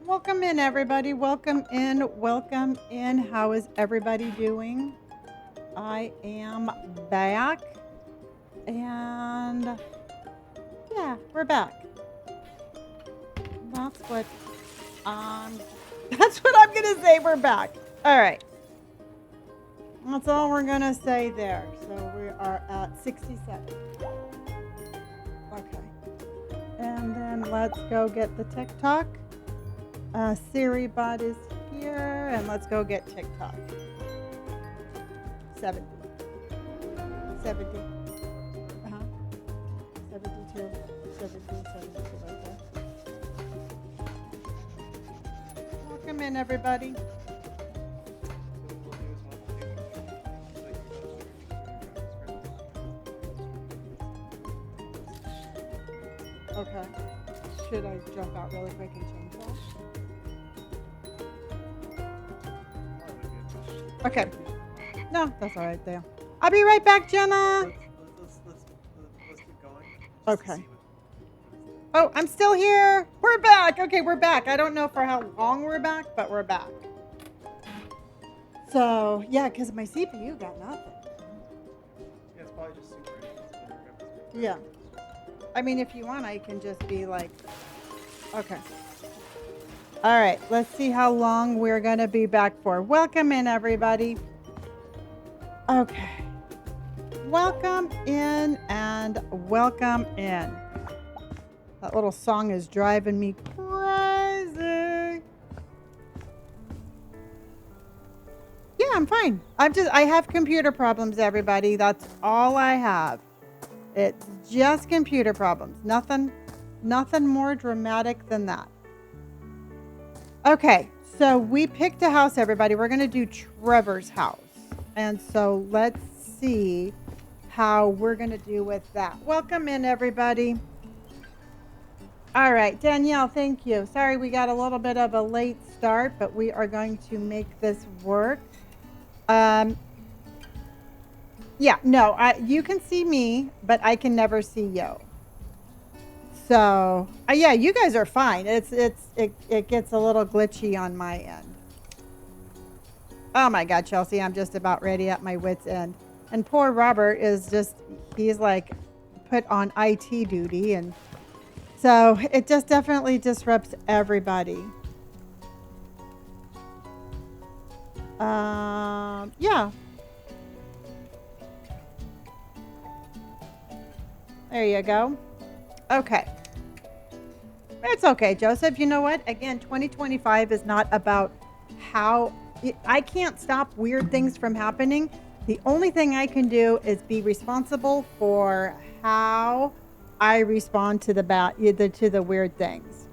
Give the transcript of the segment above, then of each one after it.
Welcome in, everybody. Welcome in. Welcome in. How is everybody doing? I am back. And yeah, we're back. That's what um that's what I'm gonna say. We're back. All right. That's all we're gonna say there. So we are at 67. Okay. And then let's go get the TikTok. Siri bot is here, and let's go get TikTok. 70. 70. Uh-huh. 72. 72 right there. Welcome in, everybody. Okay. Should I jump out really quick and change that? Okay. No, that's all right there. I'll be right back, Jenna. Let's keep going. Okay. Oh, I'm still here. We're back. Okay, we're back. I don't know for how long we're back, but we're back. So, yeah, because my CPU got nothing. Yeah, it's probably just super. Yeah. I mean, if you want, I can just be like, okay. All right, let's see how long we're going to be back for. Welcome in, everybody. Okay. Welcome in and welcome in. That little song is driving me crazy. Yeah, I'm fine. I have computer problems, everybody. That's all I have. It's just computer problems. Nothing more dramatic than that. Okay, so we picked a house, everybody. We're going to do Trevor's house. And so let's see how we're going to do with that. Welcome in, everybody. All right, Danielle, thank you. Sorry we got a little bit of a late start, but we are going to make this work. Yeah, no, you can see me, but I can never see you. So, yeah, you guys are fine. It gets a little glitchy on my end. Oh my God, Chelsea, I'm just about ready at my wit's end. And poor Robert is he's like put on IT duty. And so it just definitely disrupts everybody. Yeah. There you go. Okay. It's okay, Joseph. You know what? Again, 2025 is not about how I can't stop weird things from happening. The only thing I can do is be responsible for how I respond to the weird things.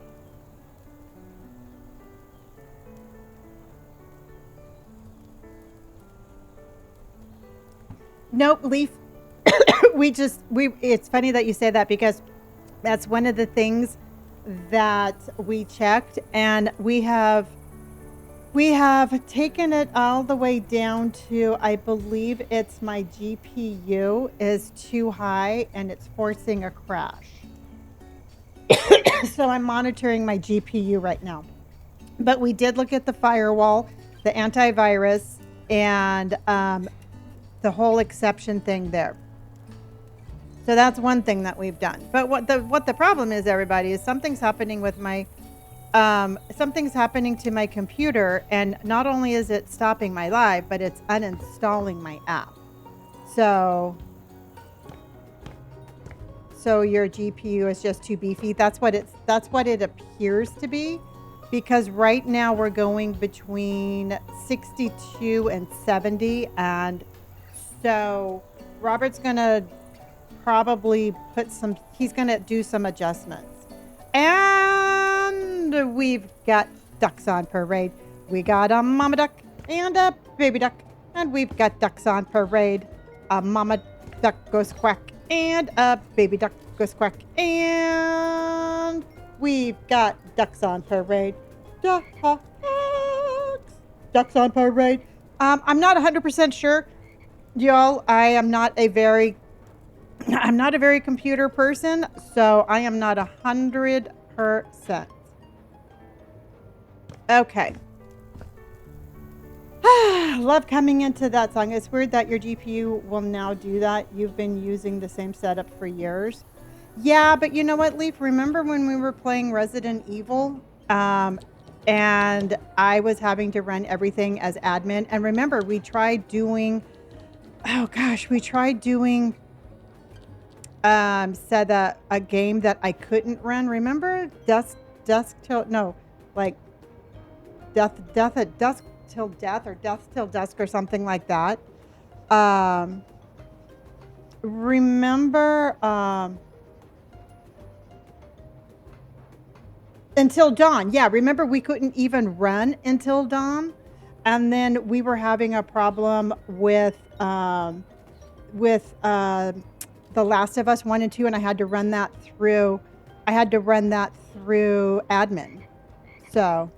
Nope, Leaf. It's funny that you say that because that's one of the things that we checked, and we have taken it all the way down to, I believe it's my GPU is too high and it's forcing a crash. So I'm monitoring my GPU right now. But we did look at the firewall, the antivirus, and the whole exception thing there. So that's one thing that we've done. But what the problem is, everybody, is something's happening with my something's happening to my computer, and not only is it stopping my live, but it's uninstalling my app. So your GPU is just too beefy. That's what it appears to be, because right now we're going between 62 and 70, and so Robert's gonna probably he's gonna do some adjustments. And we've got ducks on parade. We got a mama duck and a baby duck, and we've got ducks on parade. A mama duck goes quack and a baby duck goes quack, and we've got ducks on parade. Ducks on parade. I'm not 100% sure, y'all. I'm not a very computer person, so I am not 100%. Okay. Love coming into that song. It's weird that your GPU will now do that. You've been using the same setup for years. Yeah, but you know what, Leaf? Remember when we were playing Resident Evil? And I was having to run everything as admin. And remember, we tried doing, oh gosh, we tried doing said that a game that I couldn't run. Remember dusk till no, like death at dusk till death or death till dusk or something like that. Um, remember until dawn. Yeah, remember we couldn't even run until dawn, and then we were having a problem with The Last of Us 1 and 2, and I had to run that through. I had to run that through admin. So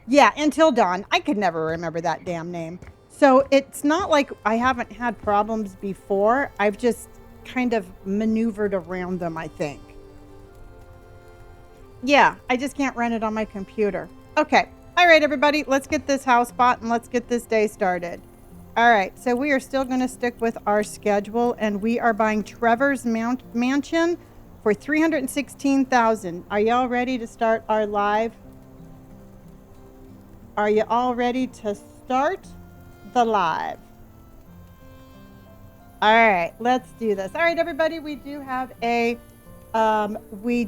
yeah, Until Dawn. I could never remember that damn name. So it's not like I haven't had problems before. I've just kind of maneuvered around them, I think. Yeah, I just can't run it on my computer. Okay. All right, everybody. Let's get this house bought and let's get this day started. All right. So we are still going to stick with our schedule, and we are buying Trevor's mansion for $316,000. Are y'all ready to start our live? Are you all ready to start the live? All right, let's do this. All right, everybody, we do have a meerkat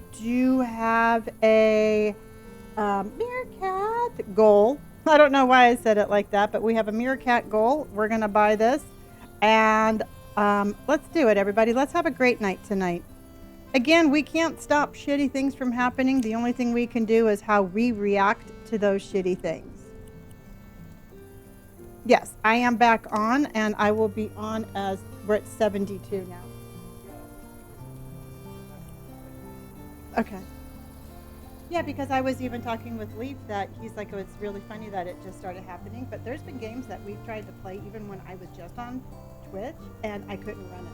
goal. I don't know why I said it like that, but we have a meerkat goal. We're gonna buy this, and let's do it, everybody. Let's have a great night tonight. Again, we can't stop shitty things from happening. The only thing we can do is how we react to those shitty things. Yes, I am back on, and I will be on as we're at 72 now. Okay. Yeah, because I was even talking with Leaf that he's like, oh, it's really funny that it just started happening. But there's been games that we've tried to play even when I was just on Twitch, and I couldn't run it.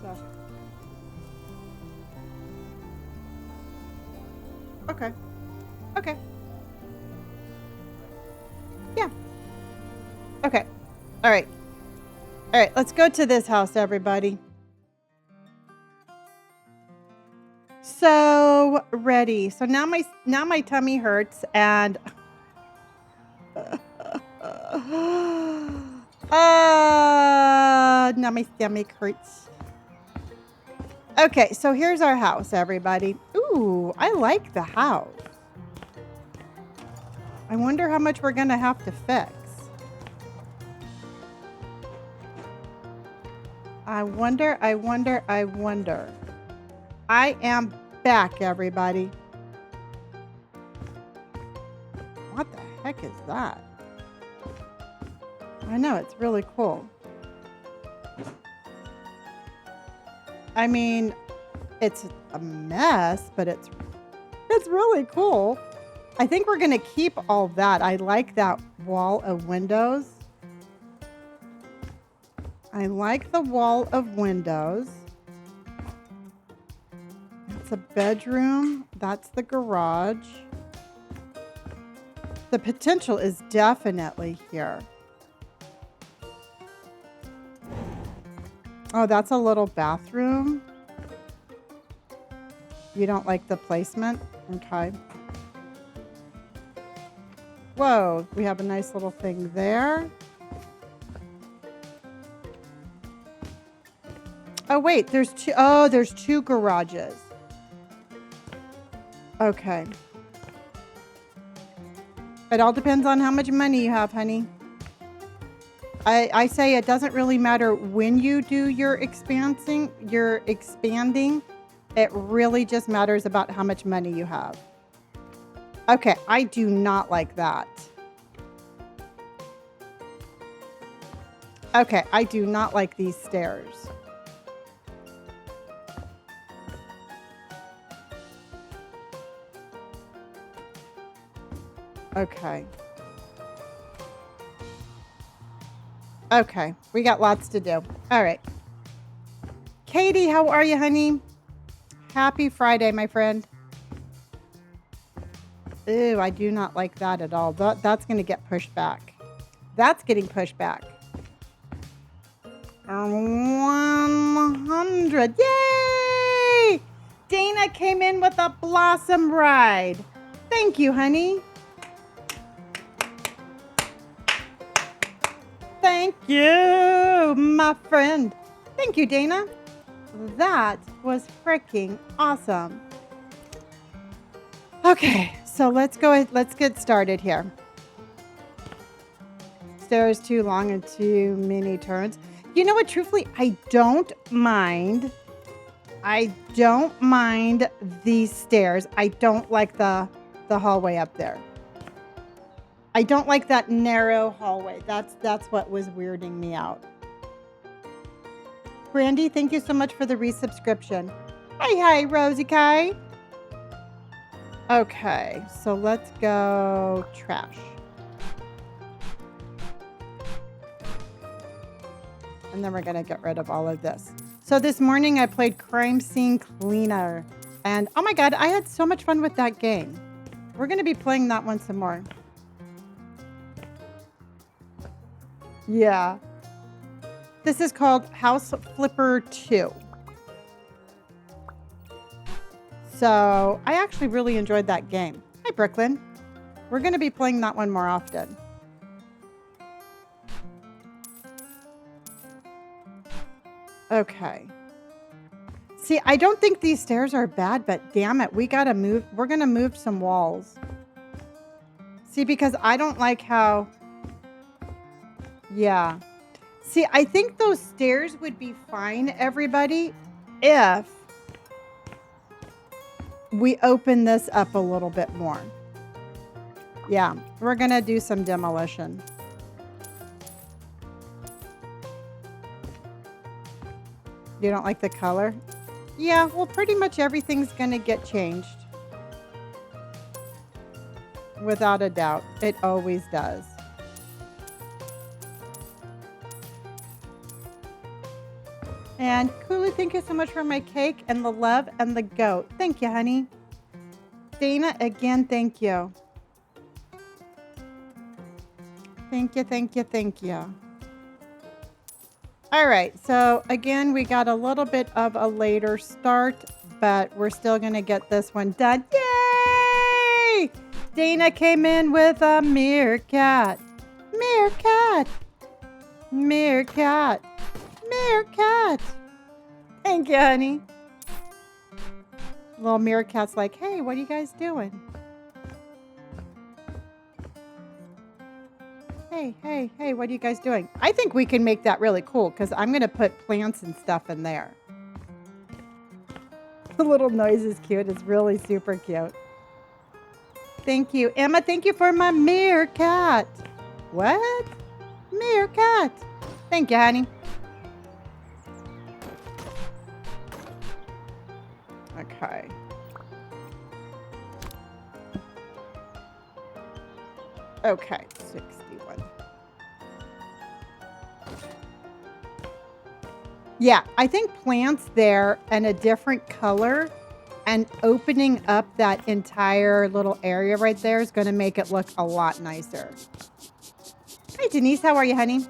So. Okay. Okay. Yeah. Okay. All right. All right. Let's go to this house, everybody. So ready. So now my tummy hurts, and now my stomach hurts. Okay. So here's our house, everybody. Ooh, I like the house. I wonder how much we're going to have to fix. I wonder. I am back, everybody. What the heck is that? I know, it's really cool. I mean, it's a mess, but it's really cool. I think we're going to keep all that. I like that wall of windows. I like the wall of windows. It's a bedroom. That's the garage. The potential is definitely here. Oh, that's a little bathroom. You don't like the placement? Okay. Whoa, we have a nice little thing there. Oh, wait, there's two garages. Okay. It all depends on how much money you have, honey. I say it doesn't really matter when you do your expanding. It really just matters about how much money you have. Okay, I do not like that. Okay, I do not like these stairs. Okay. Okay, we got lots to do. All right. Katie, how are you, honey? Happy Friday, my friend. Ew, I do not like that at all. That's going to get pushed back. That's getting pushed back. 100. Yay! Dana came in with a blossom ride. Thank you, honey. Thank you, my friend. Thank you, Dana. That was freaking awesome. Okay, so let's get started here. Stairs too long and too many turns. You know what? Truthfully, I don't mind these stairs. I don't like the hallway up there. I don't like that narrow hallway. That's what was weirding me out. Brandy, thank you so much for the resubscription. Hi, Rosie Kai. Okay, so let's go trash. And then we're going to get rid of all of this. So this morning I played Crime Scene Cleaner. And oh my God, I had so much fun with that game. We're going to be playing that one some more. Yeah. This is called House Flipper 2. So I actually really enjoyed that game. Hi, Brooklyn. We're going to be playing that one more often. Okay. See, I don't think these stairs are bad, but damn it, we got to move. We're going to move some walls. See, because I don't like how... Yeah. See, I think those stairs would be fine, everybody, if we open this up a little bit more. Yeah, we're going to do some demolition. You don't like the color? Yeah, well, pretty much everything's going to get changed. Without a doubt. It always does. And Kulu, thank you so much for my cake and the love and the goat. Thank you, honey. Dana, again, thank you. Thank you, thank you, thank you. All right, so again, we got a little bit of a later start, but we're still going to get this one done. Yay! Dana came in with a meerkat. Meerkat. Meerkat. Meerkat. Thank you, honey. Little meerkat's like, hey, what are you guys doing? Hey, what are you guys doing? I think we can make that really cool because I'm going to put plants and stuff in there. The little noise is cute. It's really super cute. Thank you. Emma, thank you for my meerkat. What? Meerkat. Thank you, honey. Okay. Okay, 61. Yeah, I think plants there and a different color and opening up that entire little area right there is going to make it look a lot nicer. Hi, Denise. How are you, honey?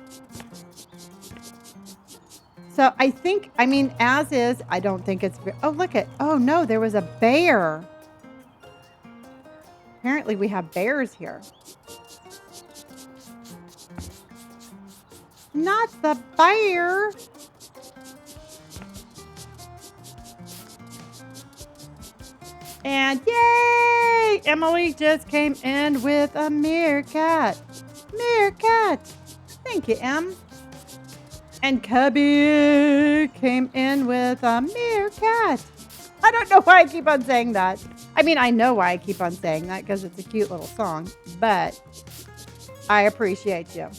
So I think, I mean, as is, I don't think it's... Oh, look at... Oh, no, there was a bear. Apparently we have bears here. Not the bear. And yay! Emily just came in with a meerkat. Meerkat. Thank you, Em. And Cubby came in with a meerkat. I don't know why I keep on saying that. I mean, I know why I keep on saying that because it's a cute little song, but I appreciate you.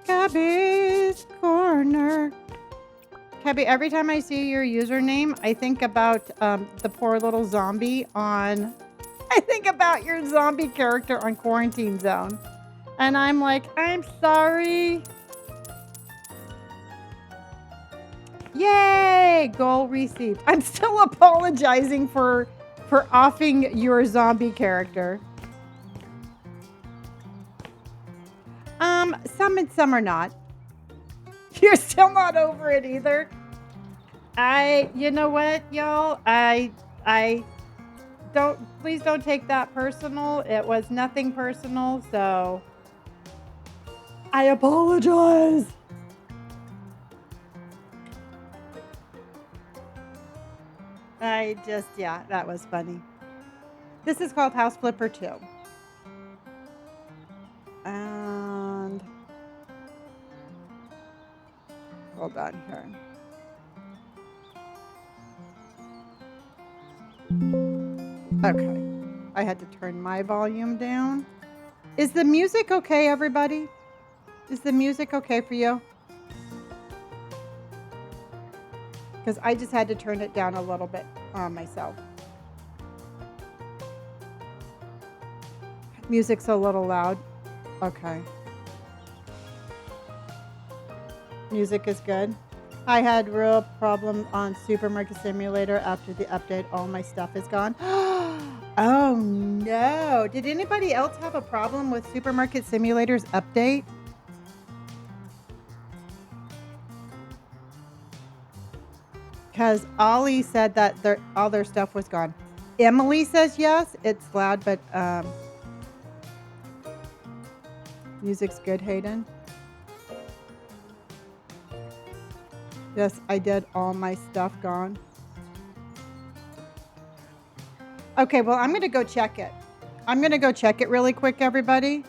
Cubby's Corner. Cubby, every time I see your username, I think about the poor little zombie on... I think about your zombie character on Quarantine Zone. And I'm like, I'm sorry. Yay! Goal received. I'm still apologizing for for offing your zombie character. Some and some are not. You're still not over it either. You know what, y'all? I don't, please don't take that personal. It was nothing personal, so I apologize. Yeah, that was funny. This is called House Flipper 2. And hold on here. Okay. I had to turn my volume down. Is the music okay, everybody? Is the music okay for you? Because I just had to turn it down a little bit myself. Music's a little loud. Okay. Music is good. I had real problem on Supermarket Simulator after the update. All my stuff is gone. Oh no. Did anybody else have a problem with Supermarket Simulator's update? Because Ollie said that all their stuff was gone. Emily says yes. It's loud, but music's good, Hayden. Yes, I did. All my stuff gone. Okay, well, I'm going to go check it. I'm going to go check it really quick, everybody.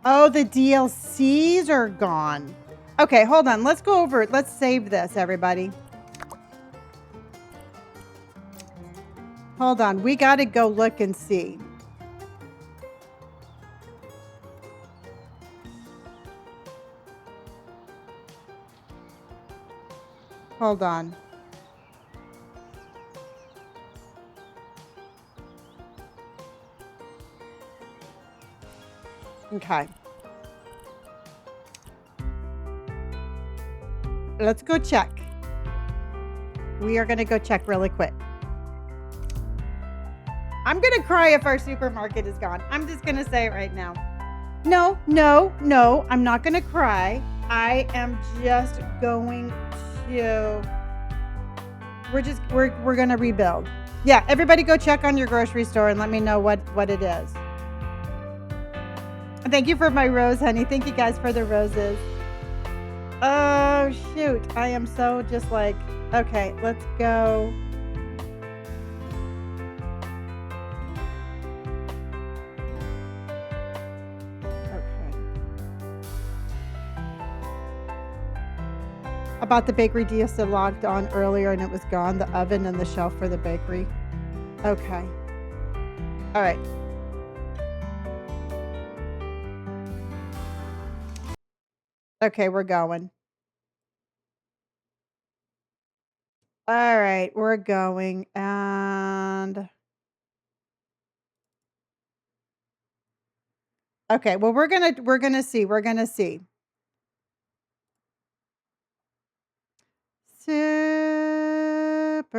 Oh, the DLCs are gone. Okay, hold on. Let's go over it. Let's save this, everybody. Hold on. We got to go look and see. Hold on. Okay. Let's go check. We are going to go check really quick. I'm going to cry if our supermarket is gone. I'm just going to say it right now. No, no, no. I'm not going to cry. I am just going to... We're going to rebuild. Yeah, everybody go check on your grocery store and let me know what it is. Thank you for my rose, honey. Thank you guys for the roses. Oh, shoot. I am so just like, okay, let's go. Okay. About the bakery, Diosa logged on earlier and it was gone. The oven and the shelf for the bakery. Okay. All right. Okay, we're going. All right, we're going. And okay, well, we're gonna see. We're gonna see. Supermarket.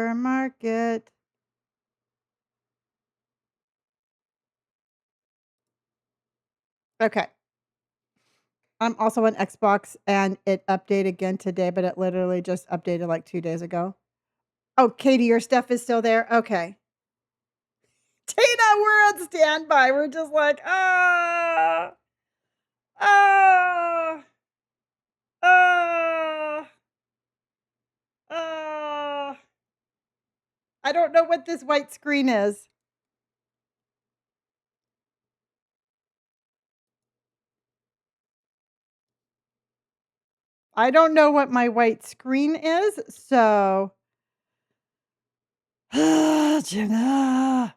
Okay. I'm also on Xbox and it updated again today, but it literally just updated like 2 days ago. Oh, Katie, your stuff is still there? Okay. Tina, we're on standby. We're just like, ah, ah, ah, ah. I don't know what this white screen is. I don't know what my white screen is, so Jenna.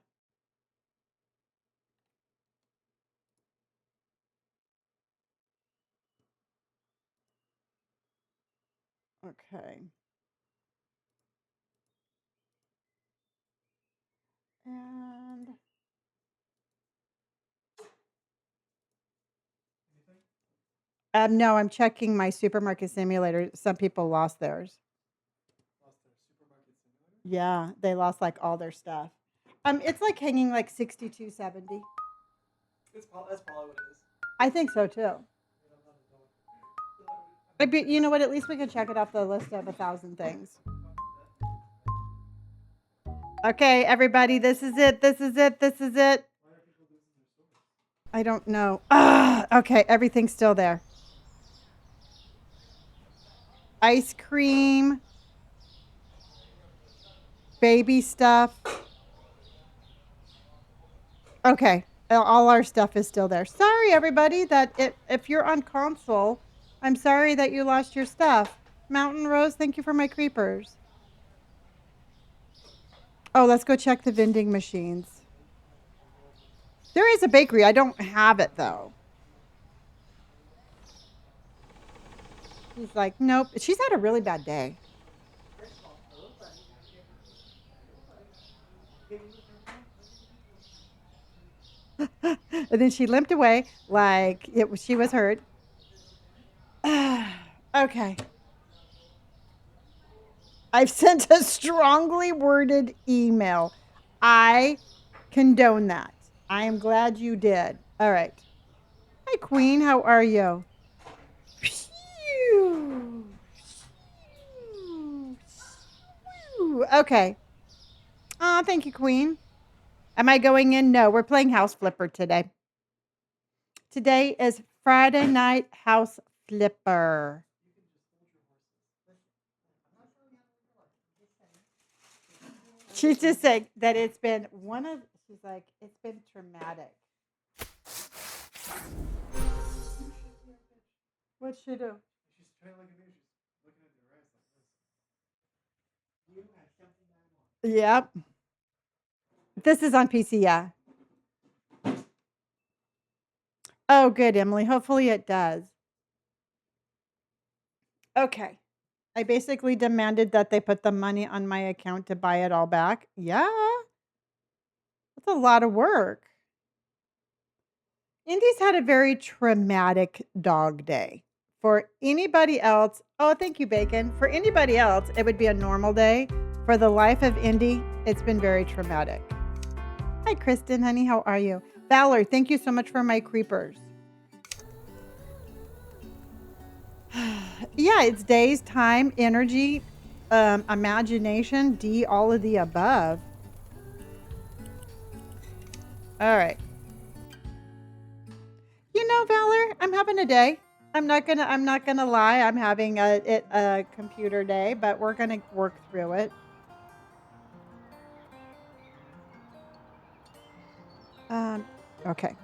Okay. And No, I'm checking my supermarket simulator. Some people lost theirs. Lost their supermarket simulator. Yeah, they lost like all their stuff. It's like hanging like 6270. That's probably what it is. I think so too. I don't know. But you know what? At least we can check it off the list of 1,000 things. Okay, everybody, this is it. This is it. This is it. Why are people losing their stores? I don't know. Ah, okay, everything's still there. Ice cream, baby stuff. Okay, all our stuff is still there. Sorry, everybody, that if you're on console, I'm sorry that you lost your stuff. Mountain Rose, thank you for my creepers. Oh, let's go check the vending machines. There is a bakery. I don't have it, though. She's like, nope. She's had a really bad day. And then she limped away like she was hurt. Okay. I've sent a strongly worded email. I condone that. I am glad you did. All right. Hi, Queen. How are you? Phew. Phew. Okay. Oh, thank you, Queen. Am I going in? No, we're playing House Flipper today. Today is Friday night House Flipper. She's just saying that it's been she's like, it's been traumatic. What'd she do? She's trying to look at me. She's looking at your eyes like this. You have something I want. Yep. This is on PC, yeah. Oh, good, Emily. Hopefully it does. Okay. I basically demanded that they put the money on my account to buy it all back. Yeah. That's a lot of work. Indy's had a very traumatic dog day. For anybody else, oh, thank you, Bacon. For anybody else, it would be a normal day. For the life of Indy, it's been very traumatic. Hi, Kristen, honey. How are you? Valor, thank you so much for my creepers. Yeah, it's days, time, energy, imagination, D, all of the above. All right. You know, Valor, I'm having a day. I'm not gonna lie. I'm having a computer day, but we're gonna work through it. Okay.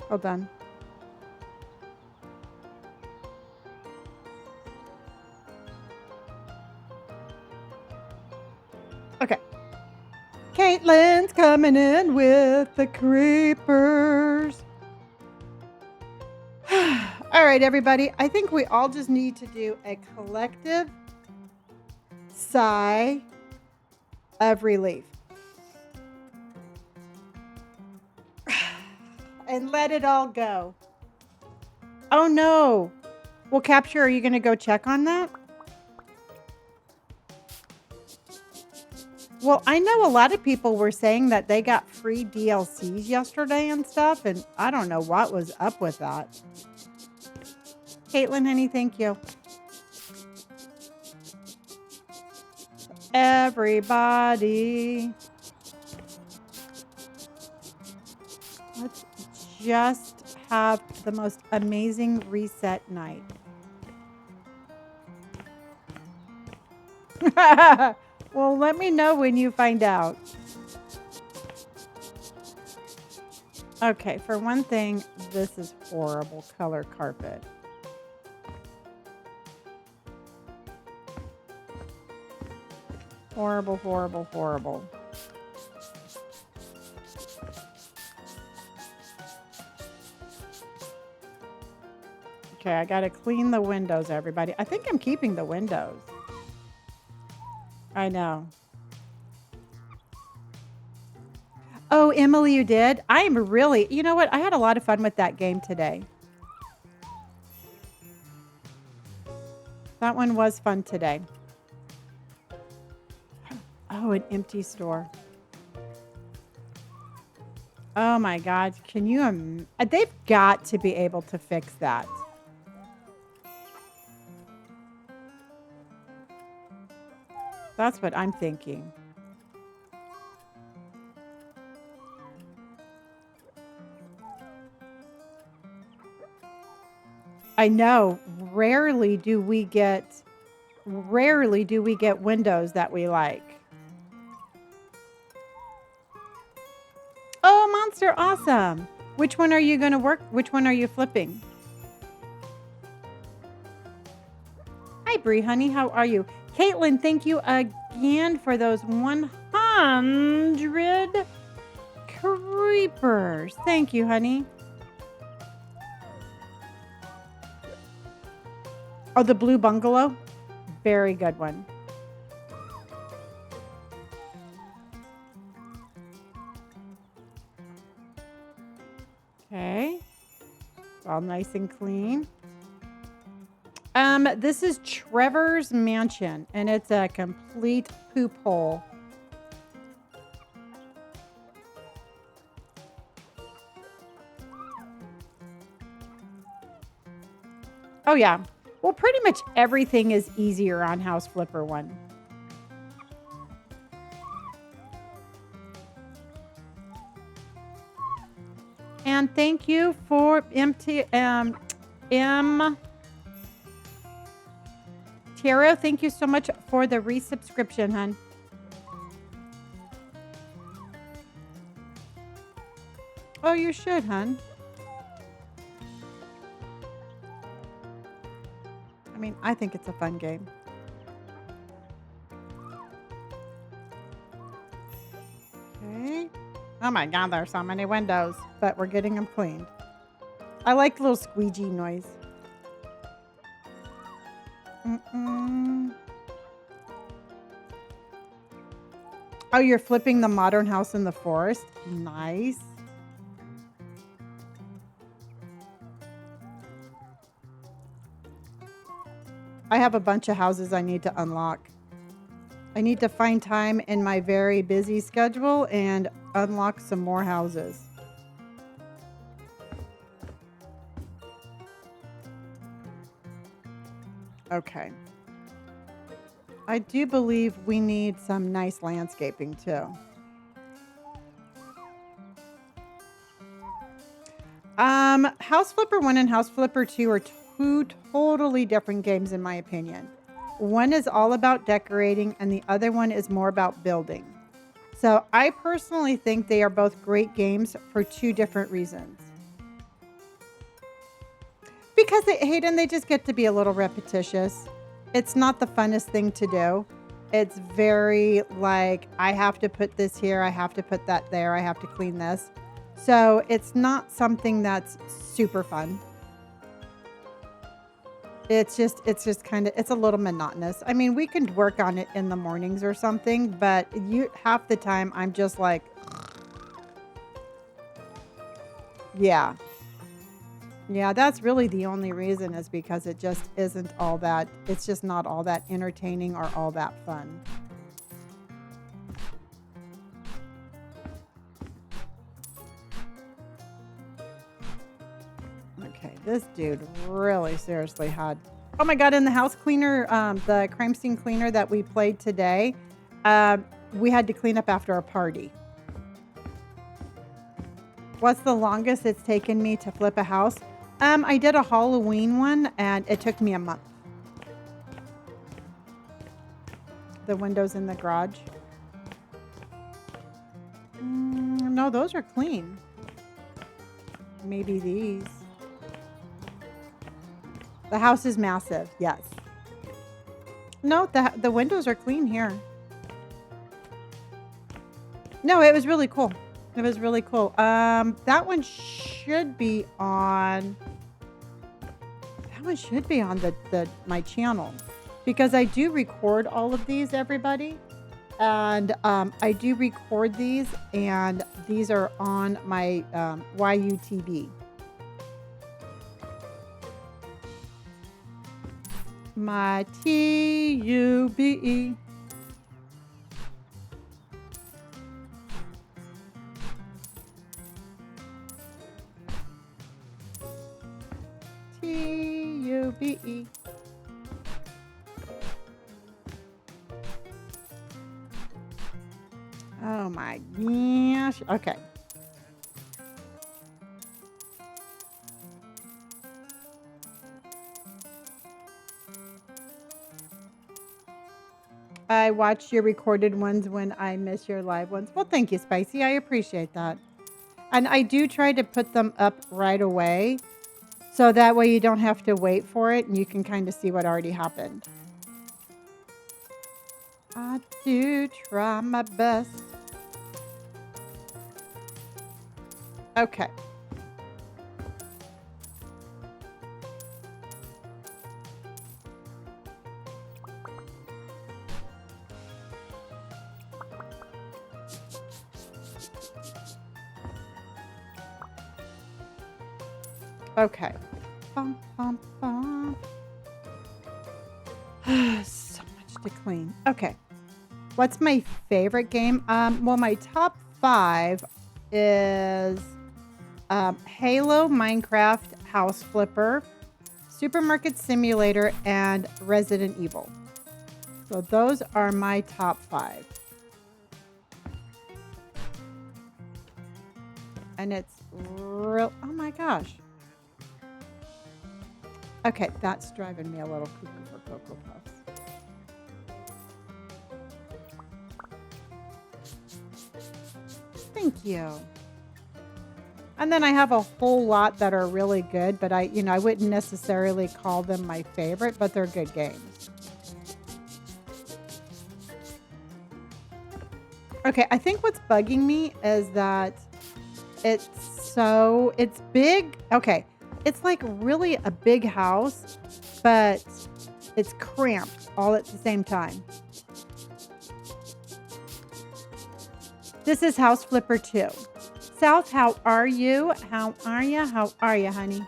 Hold on. Okay. Caitlin's coming in with the creepers. All right, everybody. I think we all just need to do a collective sigh of relief. And let it all go. Oh no. Well, Capture, are you going to go check on that? Well, I know a lot of people were saying that they got free DLCs yesterday and stuff, and I don't know what was up with that. Caitlin, honey, thank you. Everybody. Let's just have the most amazing reset night. Well, let me know when you find out. Okay, for one thing, this is horrible color carpet. Horrible, horrible, horrible. Okay, I got to clean the windows, everybody. I think I'm keeping the windows. I know. Oh, Emily, you did? I'm really, you know what? I had a lot of fun with that game today. That one was fun today. Oh, an empty store. Oh my God. Can you, they've got to be able to fix that. That's what I'm thinking. I know. Rarely do we get windows that we like. Oh, Monster, awesome. Which one are you going to work? Which one are you flipping? Hi, Bree, honey. How are you? Caitlin, thank you again for those 100 creepers. Thank you, honey. Oh, the blue bungalow? Very good one. Okay. It's all nice and clean. This is Trevor's mansion, and it's a complete poop hole. Oh, yeah. Well, pretty much everything is easier on House Flipper 1. And thank you for Tara, thank you so much for the resubscription, hun. Oh, you should, hun. I mean, I think it's a fun game. Okay. Oh my God, there's so many windows, but we're getting them cleaned. I like the little squeegee noise. Oh, you're flipping the modern house in the forest? Nice. I have a bunch of houses I need to unlock. I need to find time in my very busy schedule and unlock some more houses. Okay. I do believe we need some nice landscaping too. House Flipper 1 and House Flipper 2 are two totally different games in my opinion. One is all about decorating and the other one is more about building. So I personally think they are both great games for two different reasons. Because Hayden, they just get to be a little repetitious. It's not the funnest thing to do. It's very like, I have to put this here, I have to put that there, I have to clean this. So it's not something that's super fun. It's just kind of, it's a little monotonous. I mean, we can work on it in the mornings or something, but half the time I'm just like, yeah. Yeah, that's really the only reason is because it just isn't all that, it's just not all that entertaining or all that fun. Okay, this dude really seriously had, oh my God, in the house cleaner, the crime scene cleaner that we played today, we had to clean up after a party. What's the longest it's taken me to flip a house? I did a Halloween one and it took me a month. The windows in the garage. No, those are clean. Maybe these. The house is massive, yes. No, the windows are clean here. No, it was really cool. It was really cool. That one should be on. That That one should be on the my channel because I do record all of these, everybody. And I do record these, and these are on my YUTB. My TUBE. TUBE. Oh my gosh. Okay. I watch your recorded ones when I miss your live ones. Well, thank you, Spicy. I appreciate that. And I do try to put them up right away. So that way you don't have to wait for it and you can kind of see what already happened. I do try my best. Okay. Okay. Bum, bum, bum. So much to clean. Okay. What's my favorite game? Well, my top 5 is Halo, Minecraft, House Flipper, Supermarket Simulator, and Resident Evil. So those are my top 5. And it's real. Oh my gosh. Okay, that's driving me a little cuckoo for Cocoa Puffs. Thank you. And then I have a whole lot that are really good, but I wouldn't necessarily call them my favorite, but they're good games. Okay, I think what's bugging me is that it's big. Okay, it's like really a big house, but it's cramped all at the same time. This is House Flipper 2. South, how are you? How are you? How are you, honey?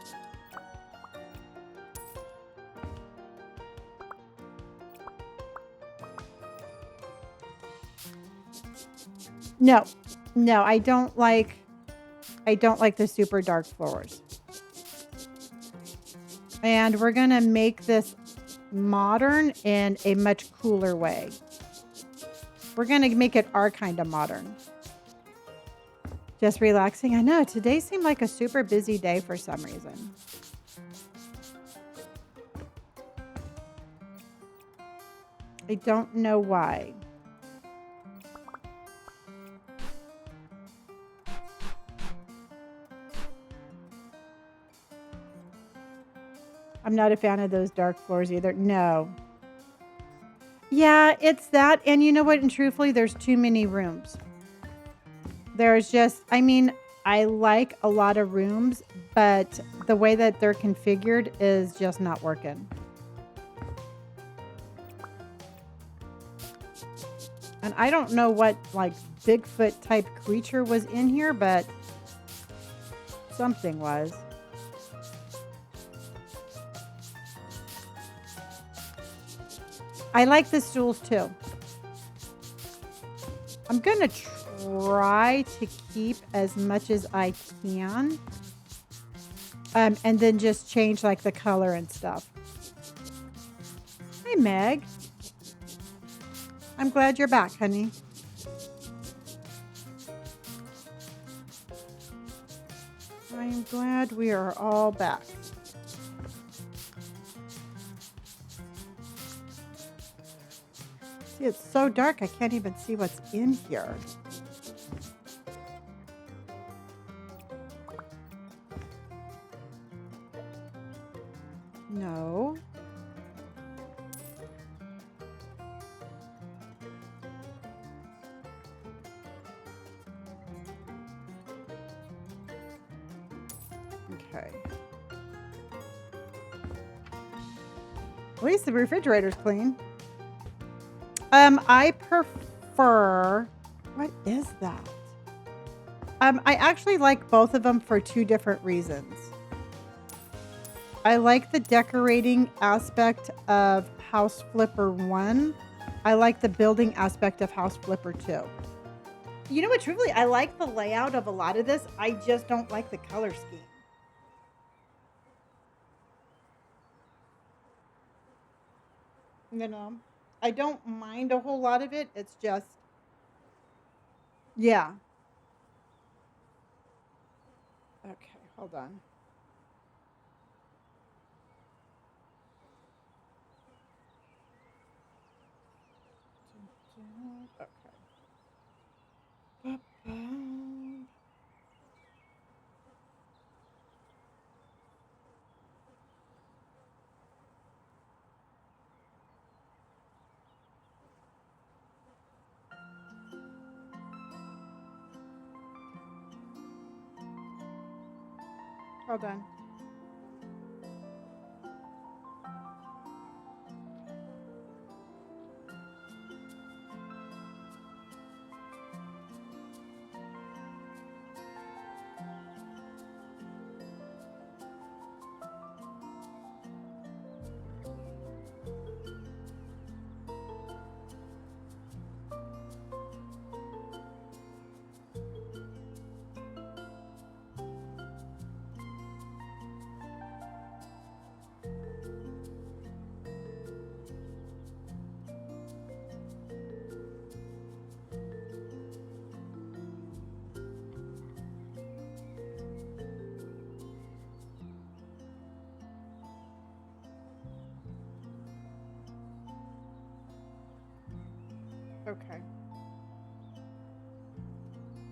No, I don't like the super dark floors. And we're going to make this modern in a much cooler way. We're going to make it our kind of modern. Just relaxing. I know, today seemed like a super busy day for some reason. I don't know why. I'm not a fan of those dark floors either. No. Yeah, it's that. And you know what? And truthfully, there's too many rooms. There's just, I like a lot of rooms, but the way that they're configured is just not working. And I don't know what, like, Bigfoot type creature was in here, but something was. I like the stools too. I'm going to try to keep as much as I can. And then just change like the color and stuff. Hey, Meg. I'm glad you're back, honey. I'm glad we are all back. See, it's so dark, I can't even see what's in here. No. Okay. At least the refrigerator's clean. I prefer, what is that? I actually like both of them for two different reasons. I like the decorating aspect of House Flipper 1. I like the building aspect of House Flipper 2. You know what, truthfully, I like the layout of a lot of this. I just don't like the color scheme. You know, I don't mind a whole lot of it. It's just, yeah. Okay, hold on. Okay. Hold on. Okay.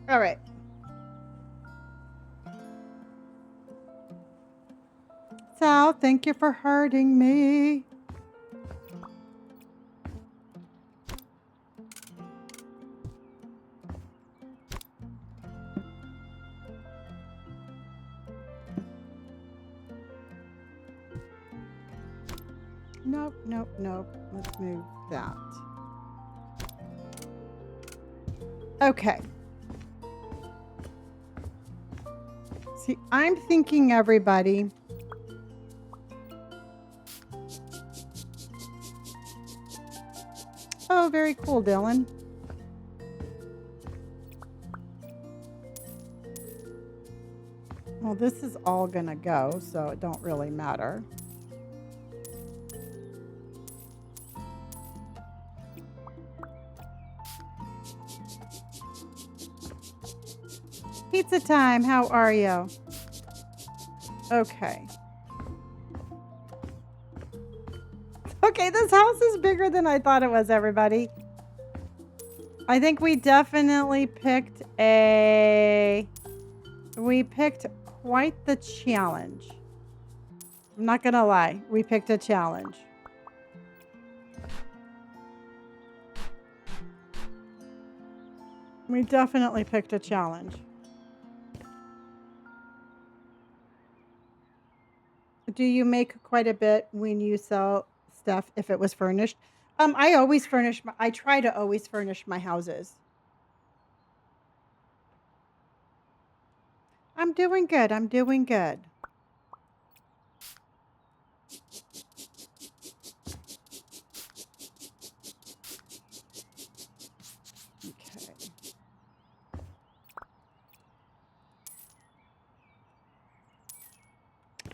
All right. Sal, thank you for hurting me. Nope, nope, nope. Let's move that. Okay. See, I'm thinking everybody. Oh, very cool, Dylan. Well, this is all gonna go, so it don't really matter. Pizza time, how are you? Okay. Okay, this house is bigger than I thought it was, everybody. I think we definitely picked quite the challenge. I'm not gonna lie, we picked a challenge. We definitely picked a challenge. Do you make quite a bit when you sell stuff if it was furnished? I try to always furnish my houses. I'm doing good. I'm doing good. Okay.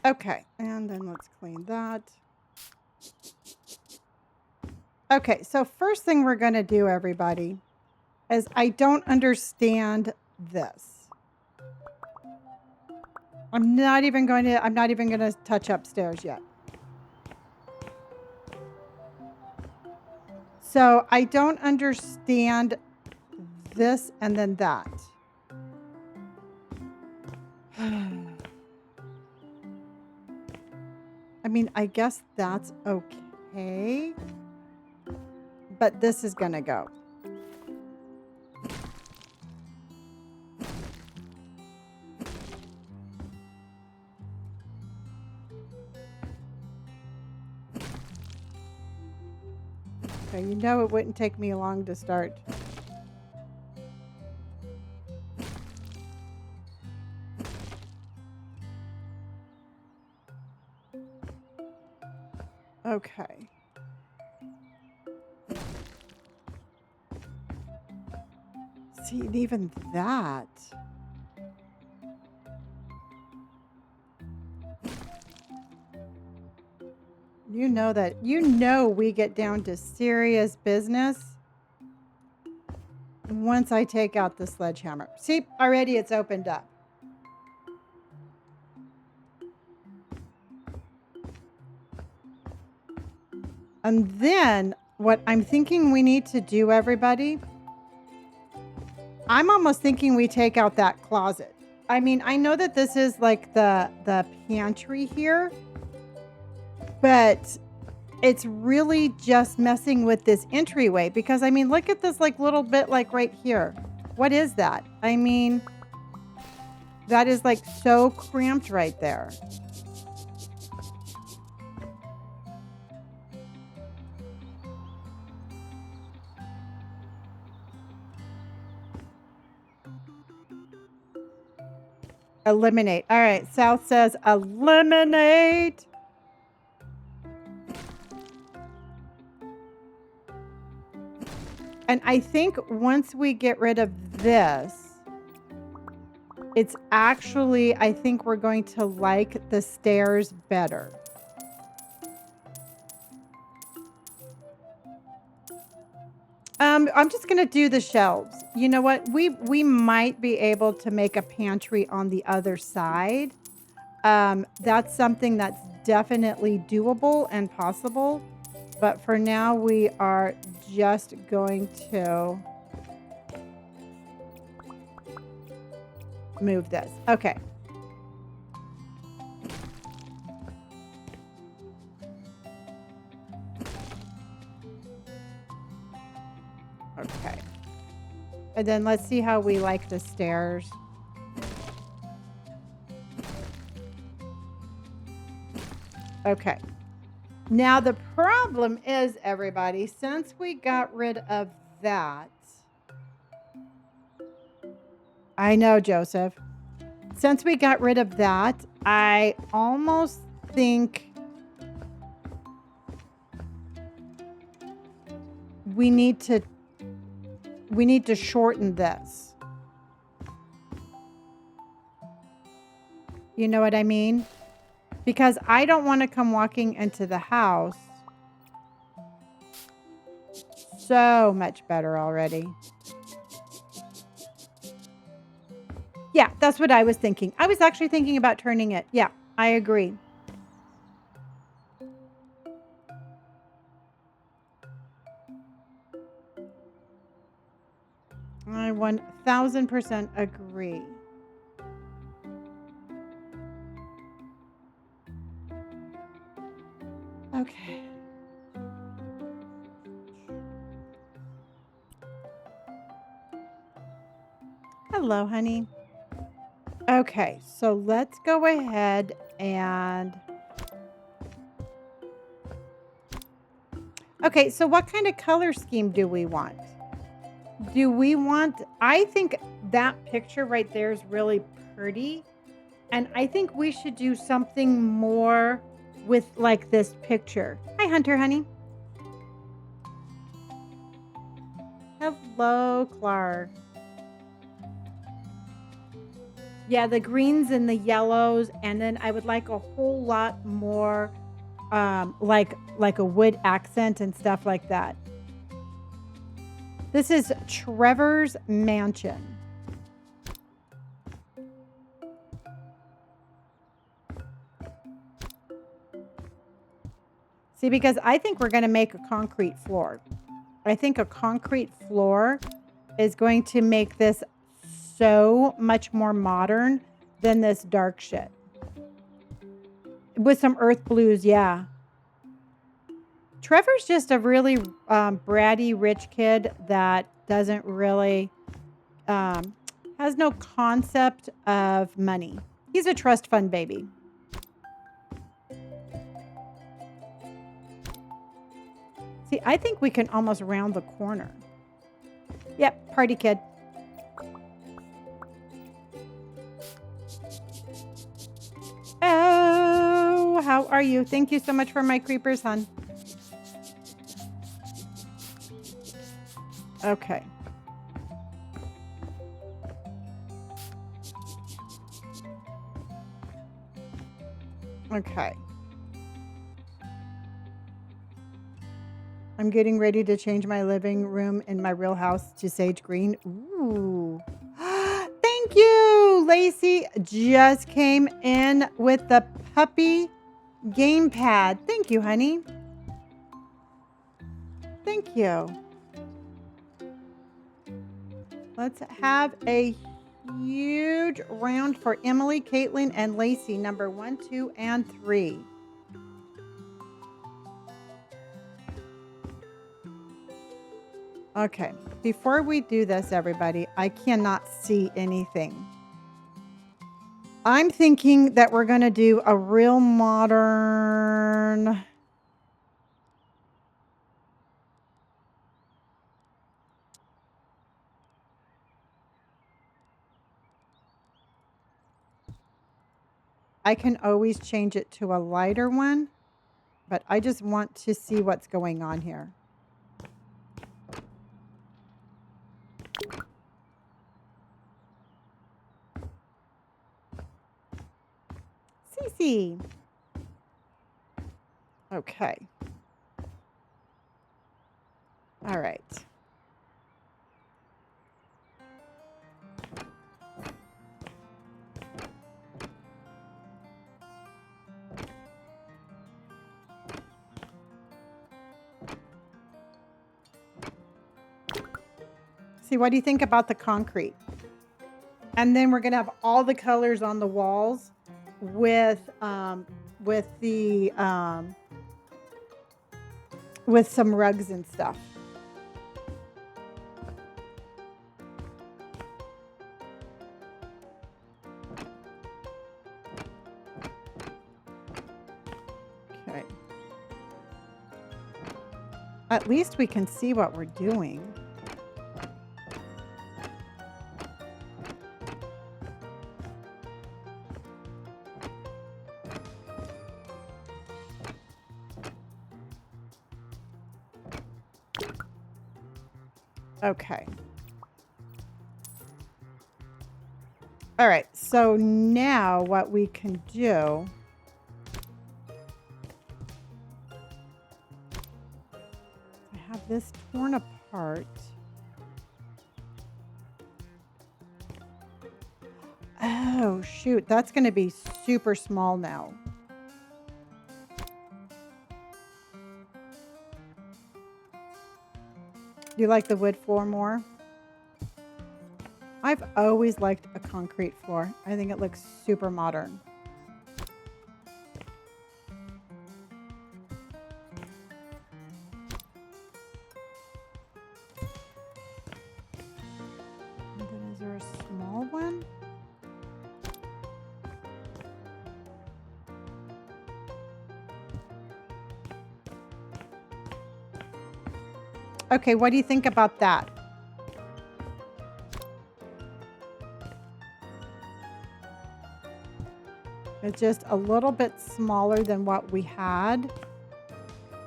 Okay, and then let's clean that. Okay, so first thing we're going to do, everybody, is I don't understand this. I'm not even going to touch upstairs yet. So I don't understand this and then that. I mean, I guess that's okay. But this is going to go. Okay, you know it wouldn't take me long to start. Okay. See, and even that. You know we get down to serious business once I take out the sledgehammer. See, already it's opened up. And then what I'm thinking we need to do, everybody, I'm almost thinking we take out that closet. I mean, I know that this is like the pantry here, but it's really just messing with this entryway because I mean, look at this like little bit like right here. What is that? I mean, that is like so cramped right there. Eliminate. All right. South says eliminate. And I think once we get rid of this, it's actually, I think we're going to like the stairs better. I'm just going to do the shelves. You know what? We might be able to make a pantry on the other side. That's something that's definitely doable and possible. But for now, we are just going to move this. Okay. Okay. And then let's see how we like the stairs. Okay. Now the problem is, everybody, since we got rid of that, I know, Joseph. Since we got rid of that, I almost think we need to shorten this. You know what I mean? Because I don't want to come walking into the house. So much better already. Yeah, that's what I was thinking. I was actually thinking about turning it. Yeah, I agree. I 1000% agree. Okay. Hello, honey. Okay, so let's go ahead and... Okay, so what kind of color scheme do we want? Do we want... I think that picture right there is really pretty. And I think we should do something more with like this picture. Hi, Hunter, honey. Hello, Clark. Yeah, the greens and the yellows, and then I would like a whole lot more like a wood accent and stuff like that. This is Trevor's mansion. See, because I think we're going to make a concrete floor. I think a concrete floor is going to make this so much more modern than this dark shit. With some earth blues, yeah. Trevor's just a really bratty, rich kid that doesn't really, has no concept of money. He's a trust fund baby. See, I think we can almost round the corner. Yep, party kid. Oh, how are you? Thank you so much for my creepers, hon. Okay. Okay. I'm getting ready to change my living room in my real house to sage green. Ooh. Thank you. Lacey just came in with the puppy gamepad. Thank you, honey. Thank you. Let's have a huge round for Emily, Caitlin, and Lacey, number 1, 2, and 3. Okay, before we do this, everybody, I cannot see anything. I'm thinking that we're going to do a real modern... I can always change it to a lighter one, but I just want to see what's going on here. Cece. Okay. All right. See, what do you think about the concrete? And then we're going to have all the colors on the walls with some rugs and stuff. Okay. At least we can see what we're doing. Okay. All right. So now what we can do... I have this torn apart. Oh, shoot. That's going to be super small now. Do you like the wood floor more? I've always liked a concrete floor. I think it looks super modern. And then is there a small one? Okay, what do you think about that? It's just a little bit smaller than what we had,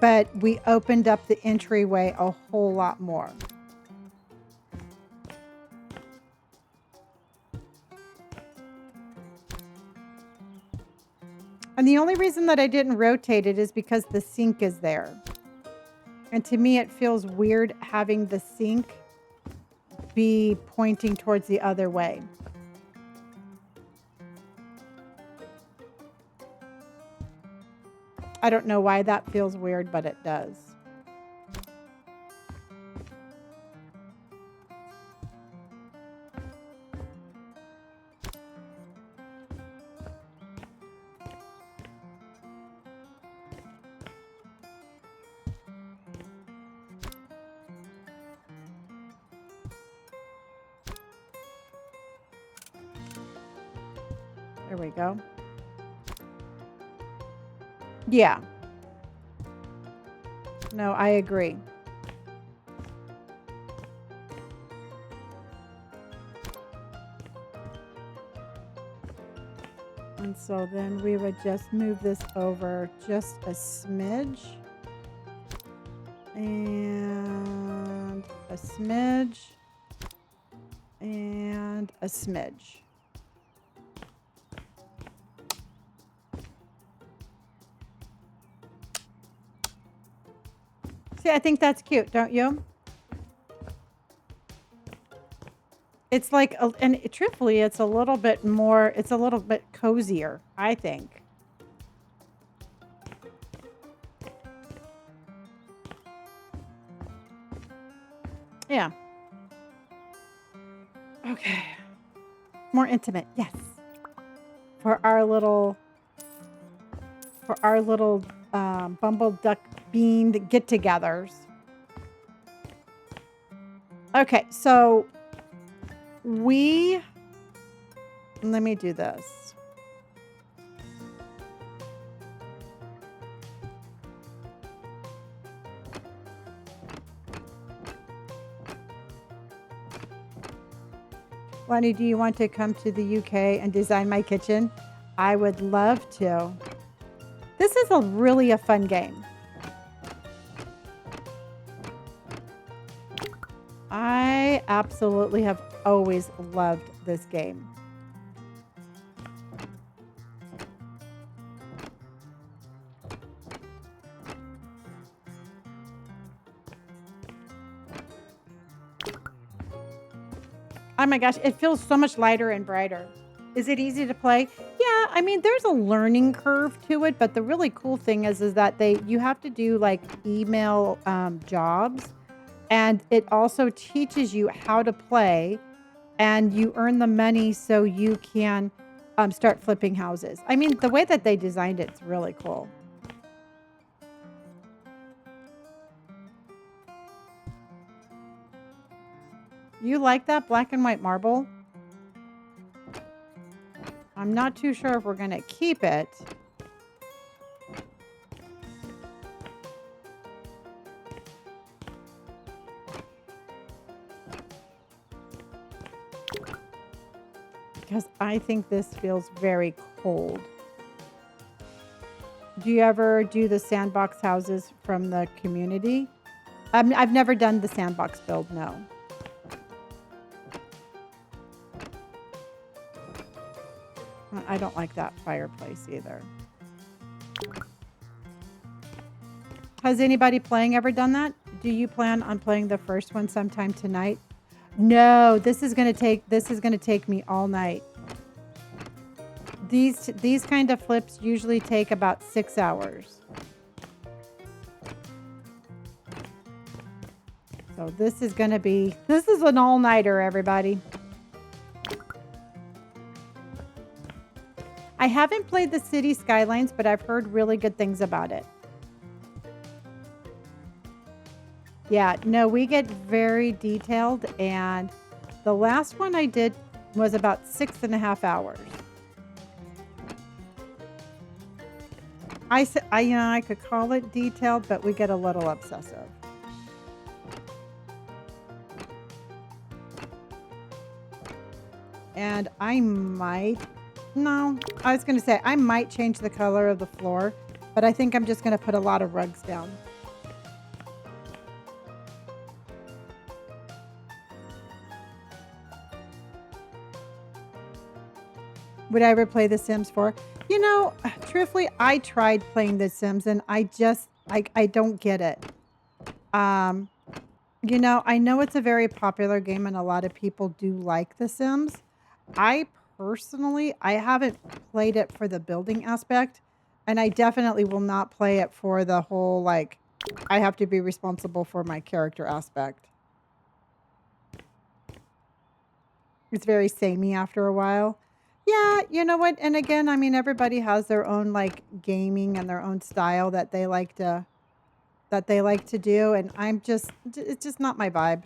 but we opened up the entryway a whole lot more. And the only reason that I didn't rotate it is because the sink is there. And to me, it feels weird having the sink be pointing towards the other way. I don't know why that feels weird, but it does. There we go. Yeah. No, I agree. And so then we would just move this over just a smidge. And a smidge. And a smidge. See, I think that's cute, don't you? It's like, and truthfully, it's a little bit more, it's a little bit cozier, I think. Yeah. Okay. More intimate, yes. For our little Bumble Duck Bean get-togethers. Okay, so let me do this. Lonnie, do you want to come to the UK and design my kitchen? I would love to. This is really a fun game. I absolutely have always loved this game. Oh my gosh, it feels so much lighter and brighter. Is it easy to play? Yeah, I mean, there's a learning curve to it, but the really cool thing is that you have to do like email jobs, and it also teaches you how to play, and you earn the money so you can start flipping houses. I mean, the way that they designed it's really cool. You like that black and white marble? I'm not too sure if we're going to keep it. Because I think this feels very cold. Do you ever do the sandbox houses from the community? I've never done the sandbox build, no. I don't like that fireplace either. Has anybody playing ever done that? Do you plan on playing the first one sometime tonight? No, this is gonna take me all night. These kind of flips usually take about 6 hours. So this is an all-nighter, everybody. I haven't played the City Skylines, but I've heard really good things about it. Yeah, no, we get very detailed, and the last one I did was about 6.5 hours. I could call it detailed, but we get a little obsessive. And I was going to say I might change the color of the floor, but I think I'm just going to put a lot of rugs down. Would I ever play The Sims 4? You know, truthfully, I tried playing The Sims and I don't get it. You know, I know it's a very popular game and a lot of people do like The Sims. I personally, I haven't played it for the building aspect, and I definitely will not play it for the whole, like, I have to be responsible for my character aspect. It's very samey after a while. Yeah, you know what? And again, I mean, everybody has their own like gaming and their own style that they like to do, and it's just not my vibe.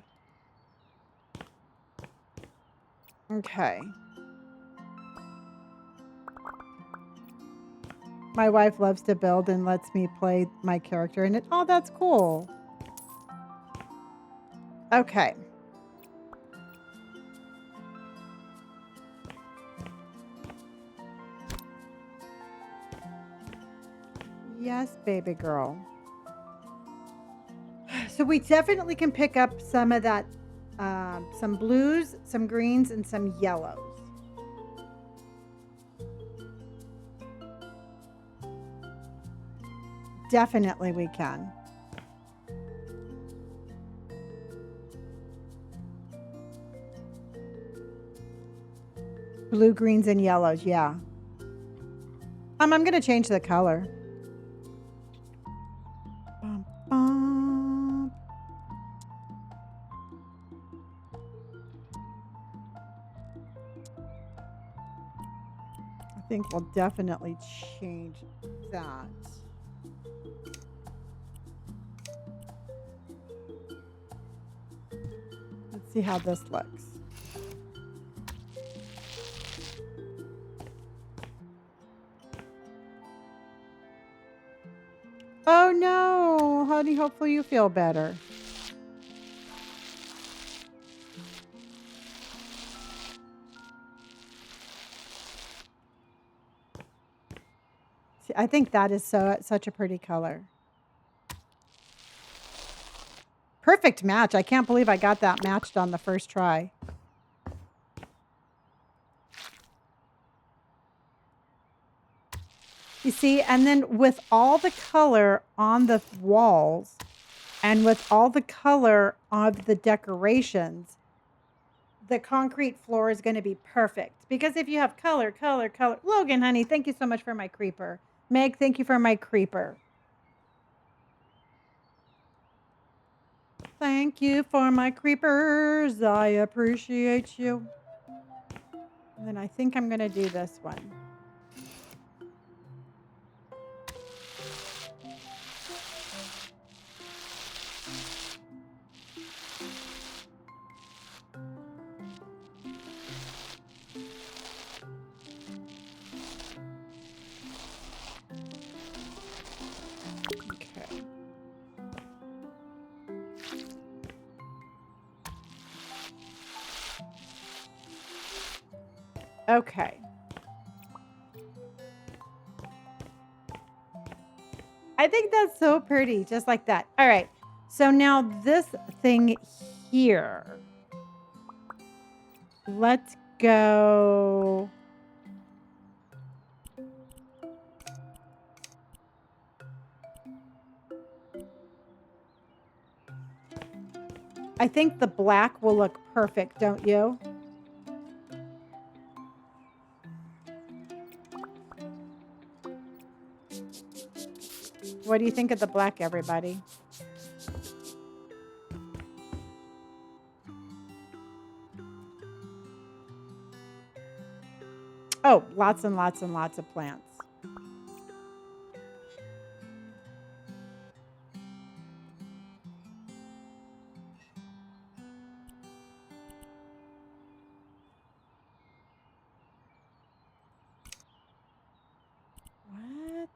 Okay. My wife loves to build and lets me play my character in it. Oh, that's cool. Okay. Yes, baby girl. So we definitely can pick up some of that, some blues, some greens, and some yellows. Definitely we can. Blue, greens, and yellows, yeah. I'm going to change the color. Bum, bum. I think we'll definitely change that. Let's see how this looks. Oh no, honey, hopefully you feel better. See, I think that is such a pretty color. Perfect match. I can't believe I got that matched on the first try. You see, and then with all the color on the walls and with all the color of the decorations, the concrete floor is going to be perfect. Because if you have color. Logan, honey, thank you so much for my creeper. Meg, thank you for my creeper. Thank you for my creepers. I appreciate you. And then I think I'm going to do this one. Okay. Okay. I think that's so pretty, just like that. All right. So now this thing here. Let's go. I think the black will look perfect, don't you? What do you think of the black, everybody? Oh, lots and lots and lots of plants. What?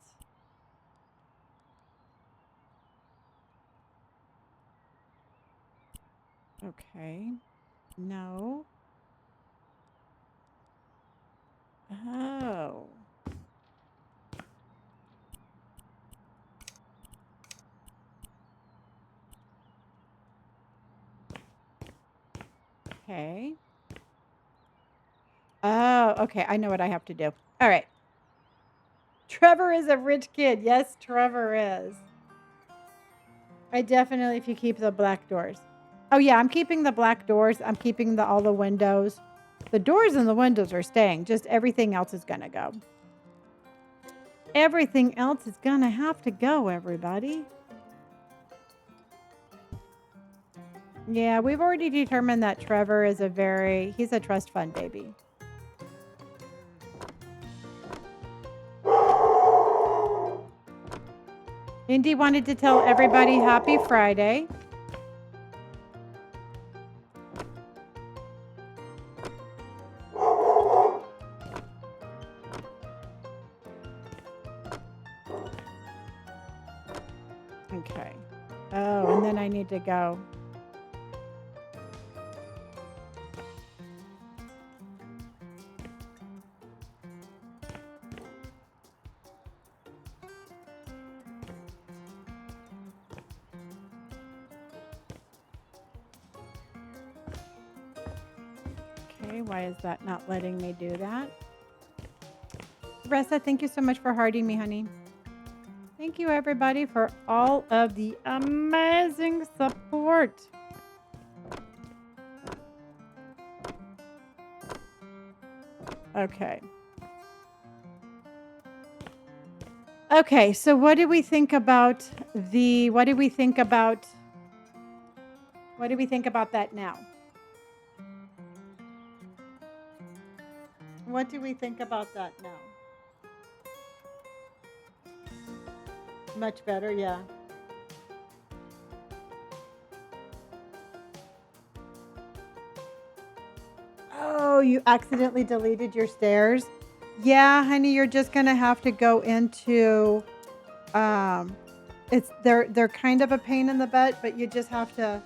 Okay. No. Oh. Okay. Oh, okay. I know what I have to do. All right. Trevor is a rich kid. Yes, Trevor is. I definitely, if you keep the black doors. Oh, yeah, I'm keeping the black doors. I'm keeping all the windows. The doors and the windows are staying. Just everything else is going to go. Everything else is going to have to go, everybody. Yeah, we've already determined that Trevor is he's a trust fund baby. Indy wanted to tell everybody happy Friday. Okay. Oh, and then I need to go. Okay, why is that not letting me do that? Ressa, thank you so much for hearting me, honey. Thank you, everybody, for all of the amazing support. Okay. Okay, so what do we think about what do we think about that now? What do we think about that now? Much better, yeah. Oh, you accidentally deleted your stairs? Yeah, honey, you're just gonna have to go into they're kind of a pain in the butt, but you just have to.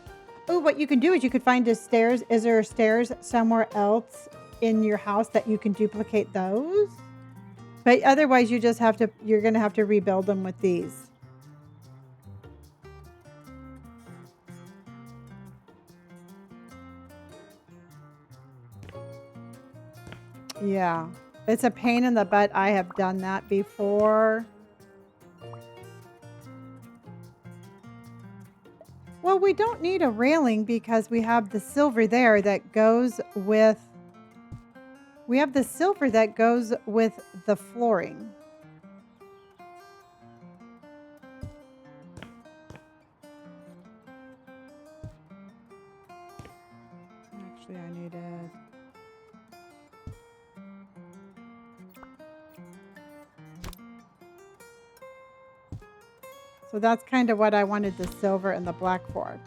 Oh, what you can do is you could find a stairs. Is there stairs somewhere else in your house that you can duplicate those? But otherwise you're gonna have to rebuild them with these. Yeah. It's a pain in the butt. I have done that before. Well, we don't need a railing because we have the silver there that goes with the flooring. Actually, I needed. So that's kind of what I wanted the silver and the black for.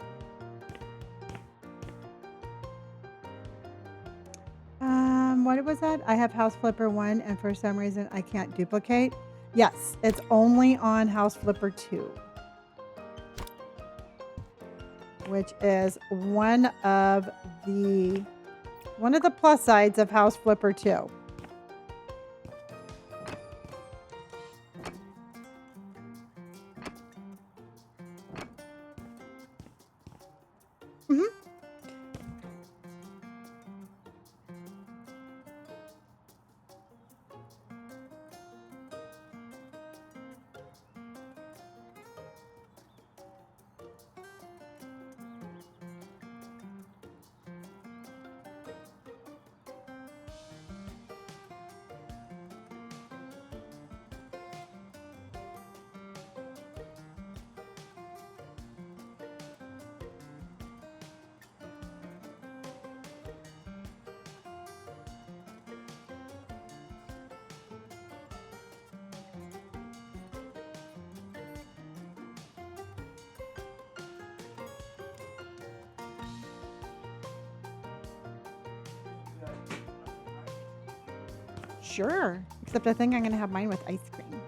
What was that? I have House Flipper 1 and for some reason I can't duplicate. Yes, it's only on House Flipper 2. Which is one of the plus sides of House Flipper 2. Mm-hmm. Sure. Except I think I'm going to have mine with ice cream.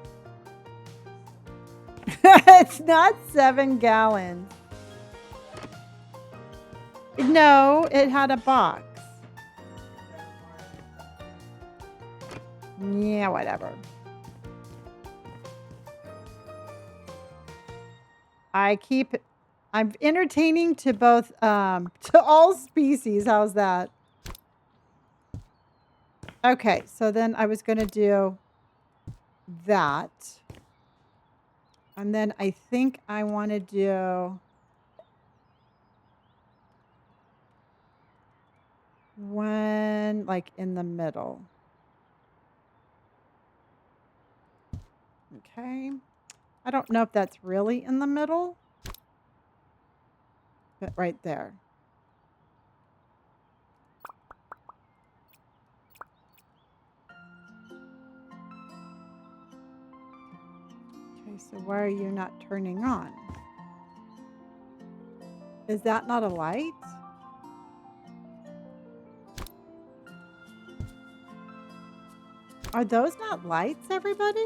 It's not 7 gallons. No, it had a box. Yeah, whatever. I'm entertaining to both, to all species. How's that? Okay, so then I was going to do that. And then I think I want to do one like in the middle. Okay. I don't know if that's really in the middle, but right there. Okay, so why are you not turning on? Is that not a light? Are those not lights, everybody?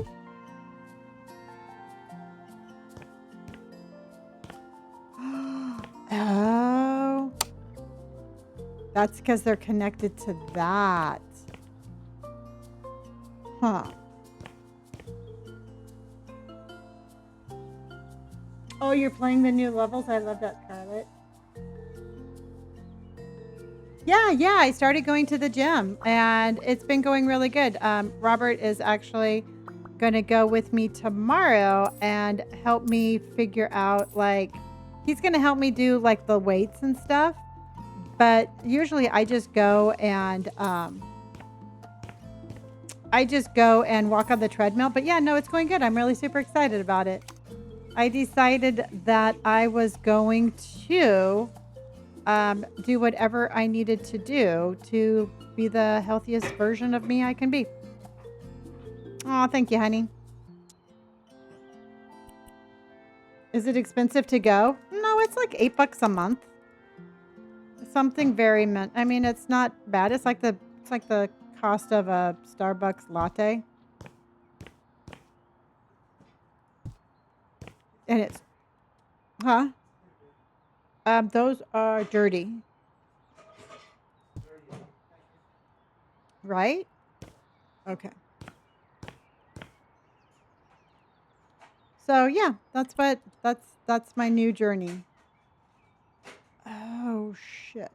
That's because they're connected to that. Huh. Oh, you're playing the new levels? I love that, Scarlett. Yeah, I started going to the gym and it's been going really good. Robert is actually going to go with me tomorrow and help me figure out, like, he's going to help me do like the weights and stuff. But usually I just go and walk on the treadmill. But yeah, no, it's going good. I'm really super excited about it. I decided that I was going to do whatever I needed to do to be the healthiest version of me I can be. Oh, thank you, honey. Is it expensive to go? No, it's like $8 a month. Something very I mean, it's not bad. It's like the cost of a Starbucks latte. And it's huh? Those are dirty, right? Okay. So yeah, that's my new journey. Oh shit.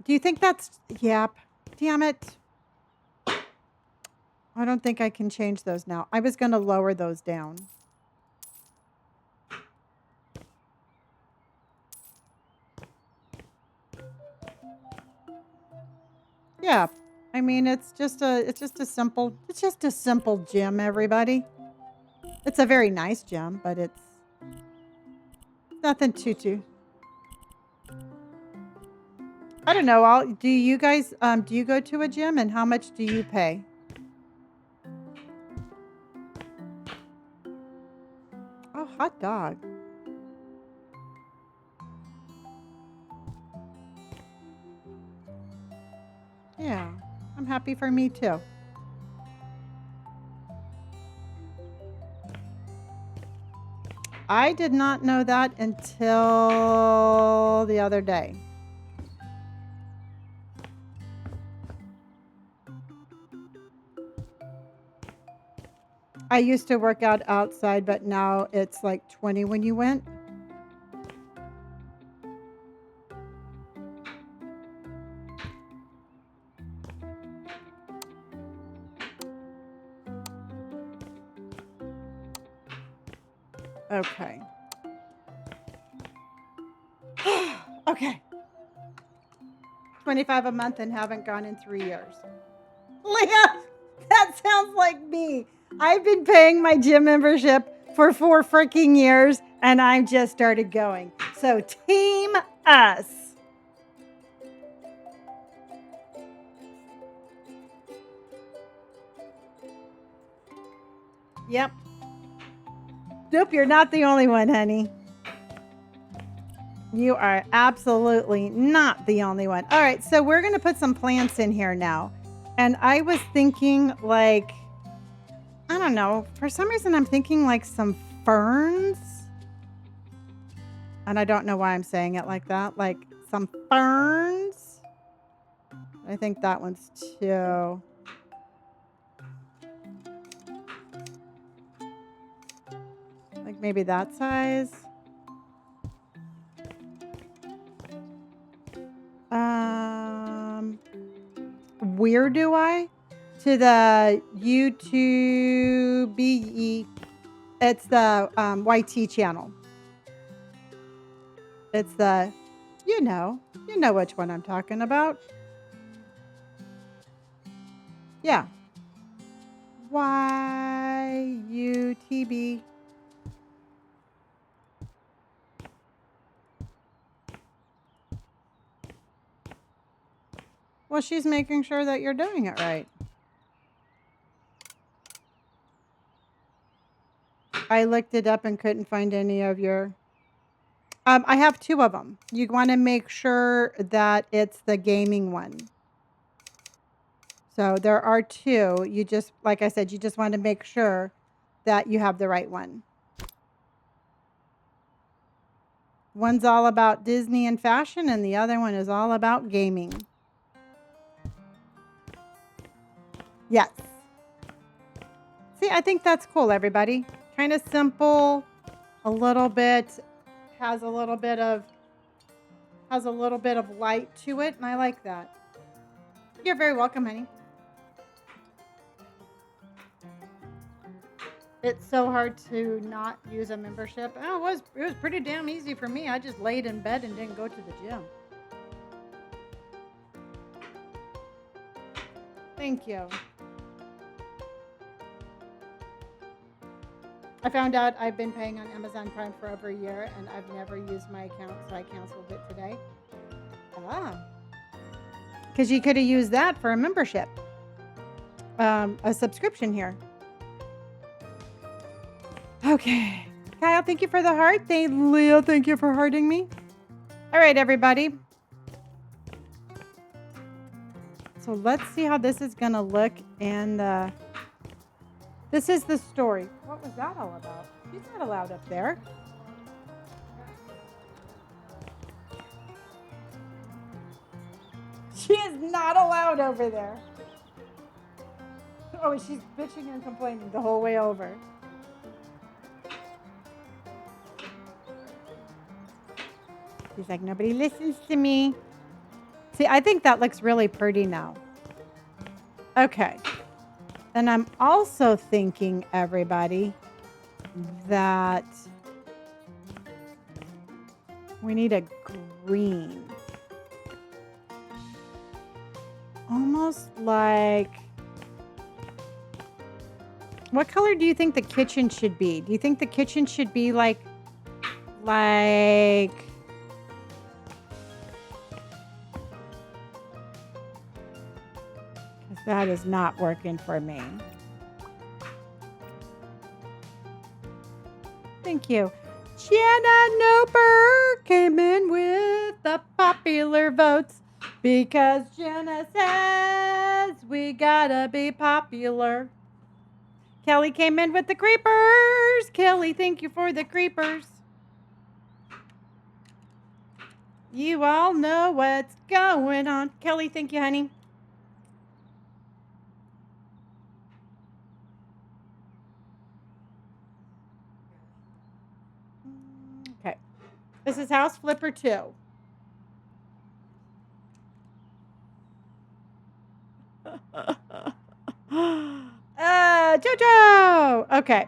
Do you think that's yep. Damn it. I don't think I can change those now. I was going to lower those down. Yeah. I mean, it's just a simple gym, everybody. It's a very nice gym, but it's nothing too. I don't know. Do you guys do you go to a gym and how much do you pay? Oh, hot dog. Yeah. I'm happy for me too. I did not know that until the other day. I used to work out outside, but now it's like 20 when you went. Okay. Okay. 25 a month and haven't gone in 3 years. Leah, that sounds like me. I've been paying my gym membership for 4 freaking years and I just started going. So team us. Yep. Nope, you're not the only one, honey. You are absolutely not the only one. All right, so we're going to put some plants in here now. And I was thinking like, I don't know, for some reason I'm thinking like some ferns. And I don't know why I'm saying it like that. Like some ferns. I think that one's too. Like maybe that size. Where do I? To the YouTube. It's the YT channel. It's the, you know which one I'm talking about. Yeah. YUTB. Well, she's making sure that you're doing it right. I looked it up and couldn't find any of your. I have 2 of them. You want to make sure that it's the gaming one. So there are 2. You just, like I said, you just want to make sure that you have the right one. One's all about Disney and fashion, and the other one is all about gaming. Yes. See, I think that's cool, everybody. Kind of simple, a little bit, has a little bit of light to it, and I like that. You're very welcome, honey. It's so hard to not use a membership. Oh, it was pretty damn easy for me. I just laid in bed and didn't go to the gym. Thank you. I found out I've been paying on Amazon Prime for over a year, and I've never used my account, so I canceled it today. Because you could have used that for a membership, a subscription here. Okay. Kyle, thank you for the heart. Leah, thank you for hearting me. All right, everybody. So let's see how this is going to look. And this is the story. What was that all about? She's not allowed up there. She is not allowed over there. Oh, she's bitching and complaining the whole way over. She's like, nobody listens to me. See, I think that looks really pretty now. Okay. And I'm also thinking, everybody, that we need a green. Almost like... What color do you think the kitchen should be? Do you think the kitchen should be like... Because that is not working for me. Thank you. Jenna Noper came in with the popular votes because Jenna says we gotta be popular. Kelly came in with the creepers. Kelly, thank you for the creepers. You all know what's going on. Kelly, thank you, honey. Okay. This is House Flipper 2. Jojo! Okay.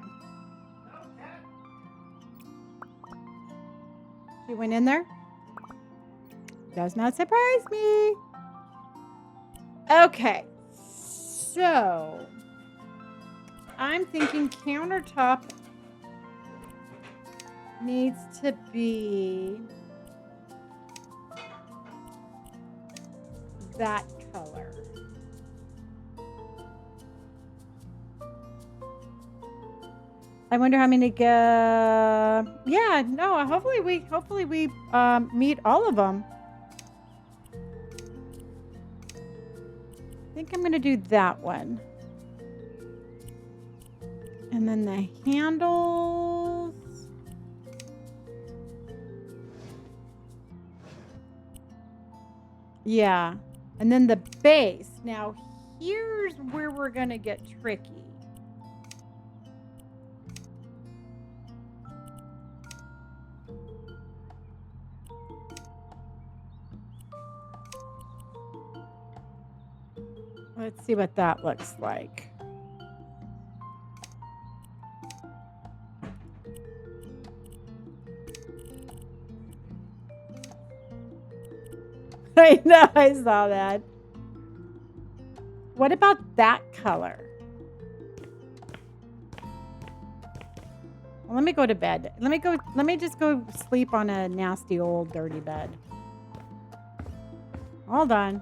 She went in there? Does not surprise me. Okay. So, I'm thinking countertop needs to be that color. I wonder how many go. Yeah, no, hopefully we meet all of them. I think I'm going to do that one. And then the handles. Yeah. And then the base. Now, here's where we're going to get tricky. Let's see what that looks like. I know, I saw that. What about that color? Well, let me go to bed. Let me just go sleep on a nasty old dirty bed. Hold on.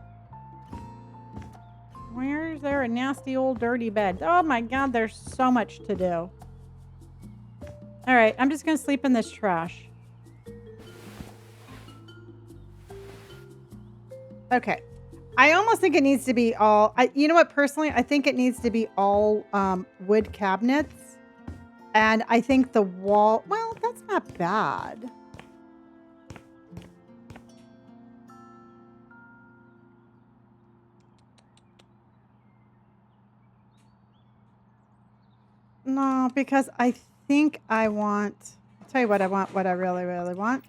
Where's there a nasty old dirty bed? Oh my God, there's so much to do. All right, I'm just going to sleep in this trash. Okay. I almost think it needs to be all, you know what, personally, I think it needs to be all wood cabinets. And I think the wall, well, that's not bad. No, because I think I want, I'll tell you what I want, what I really, really want.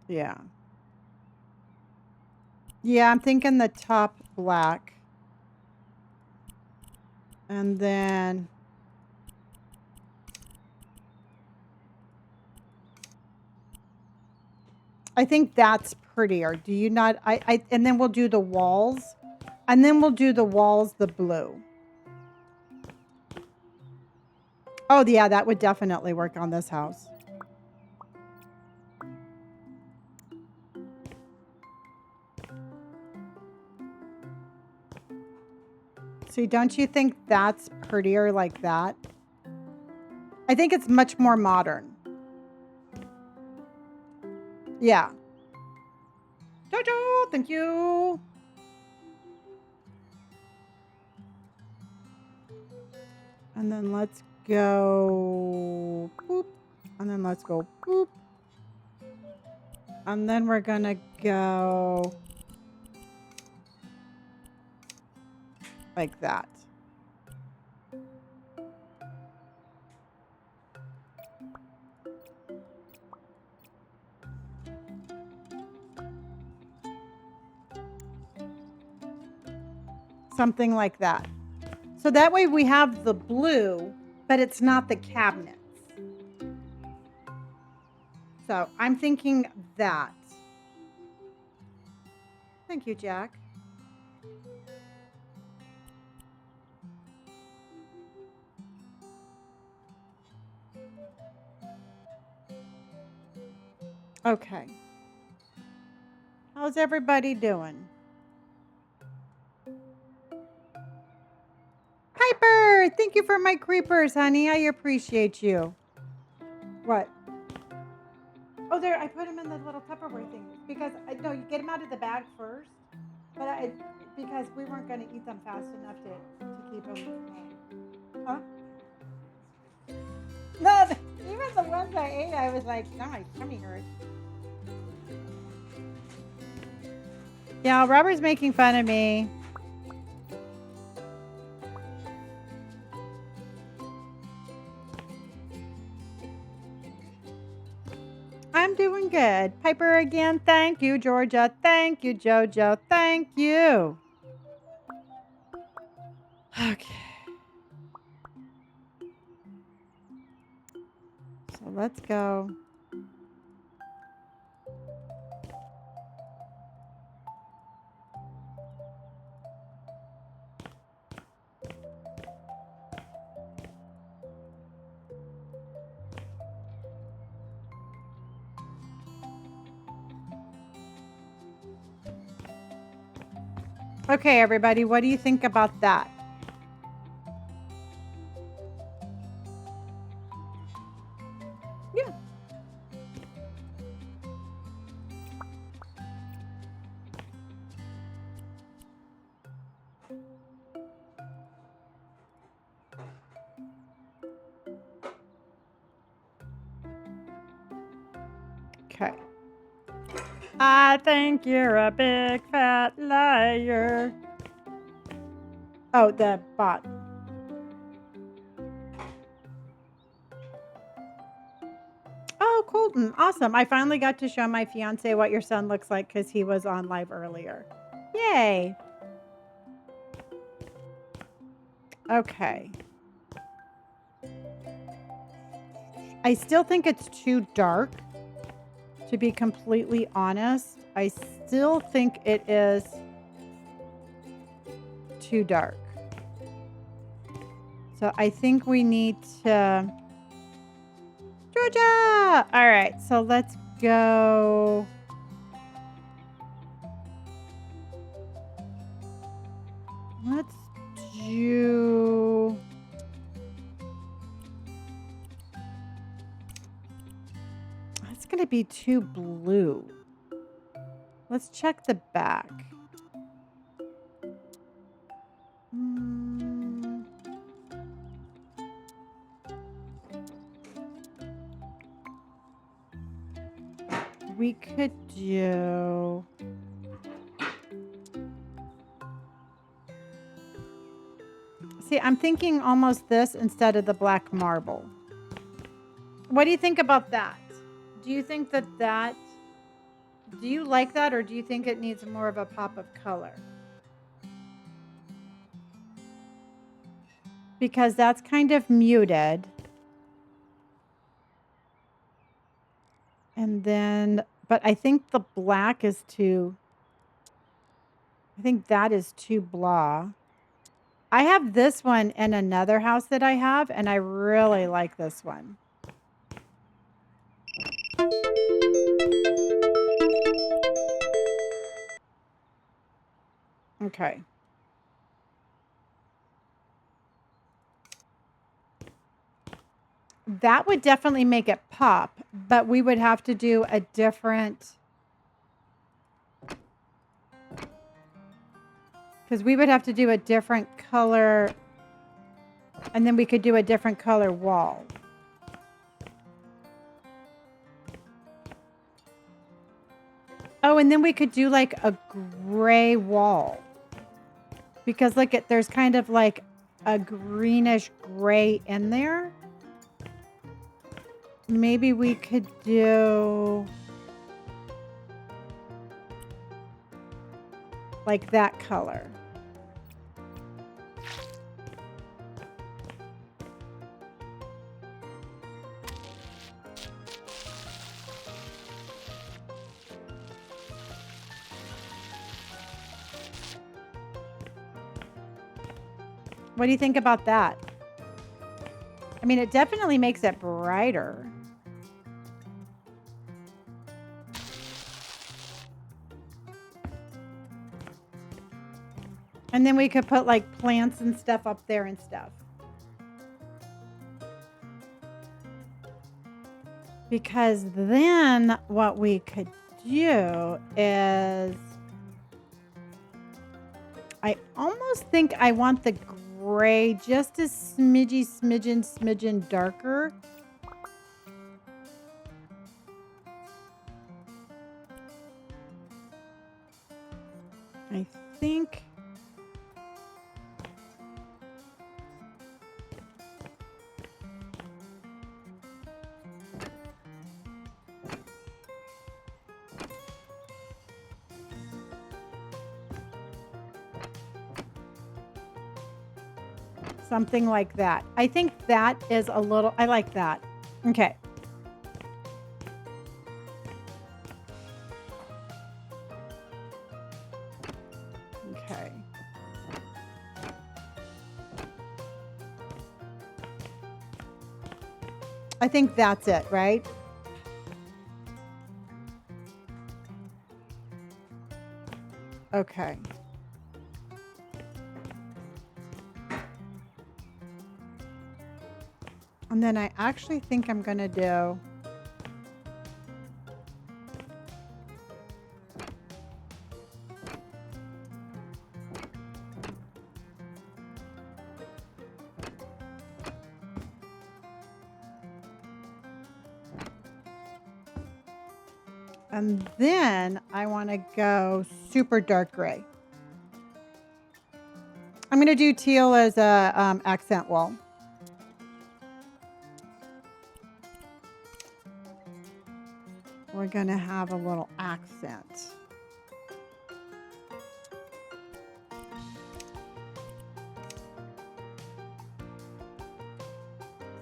Yeah. Yeah, I'm thinking the top black. And then I think that's prettier. Do you not? And then we'll do the walls. And then we'll do the walls the blue. Oh, yeah, that would definitely work on this house. See, don't you think that's prettier like that? I think it's much more modern. Yeah. Jojo, thank you. And then let's go boop. And then let's go boop. And then we're going to go like that. Something like that. So that way we have the blue, but it's not the cabinets. So I'm thinking that. Thank you, Jack. Okay. How's everybody doing? Piper, thank you for my creepers, honey. I appreciate you. What? Oh, there, I put them in the little Tupperware thing because no, you get them out of the bag first. But because we weren't going to eat them fast enough to keep them. Huh? No, even the ones I ate, I was like, now my tummy hurts. Yeah, Robert's making fun of me. I'm doing good. Piper again, thank you. Georgia, thank you. Jojo, thank you. Okay. So let's go. Okay, everybody, what do you think about that? Yeah. Okay. I think you're a big fat liar. Oh, the bot. Oh, Colton. Awesome. I finally got to show my fiance what your son looks like because he was on live earlier. Yay. Okay. I still think it's too dark, to be completely honest. I still think it is too dark. So I think we need to... Georgia! All right, so let's go... Let's do... That's going to be too blue. Let's check the back. we could do... See, I'm thinking almost this instead of the black marble. What do you think about that? Do you think that... Do you like that, or do you think it needs more of a pop of color? Because that's kind of muted. And then, but I think the black is too... I think that is too blah. I have this one in another house that I have, and I really like this one. Okay. That would definitely make it pop, but we would have to do a different... Because we would have to do a different color, and then we could do a different color wall. Oh, and then we could do like a gray wall. Because look at, there's kind of like a greenish gray in there. Maybe we could do like that color. What do you think about that? I mean, it definitely makes it brighter. And then we could put like plants and stuff up there and stuff. Because then what we could do is... I almost think I want the gray just a smidgen darker. I think... Something like that. I think that is a little... I like that. Okay. Okay. I think that's it, right? Okay. And then I actually think I'm going to do... And then I want to go super dark gray. I'm going to do teal as a accent wall. We're going to have a little accent. Is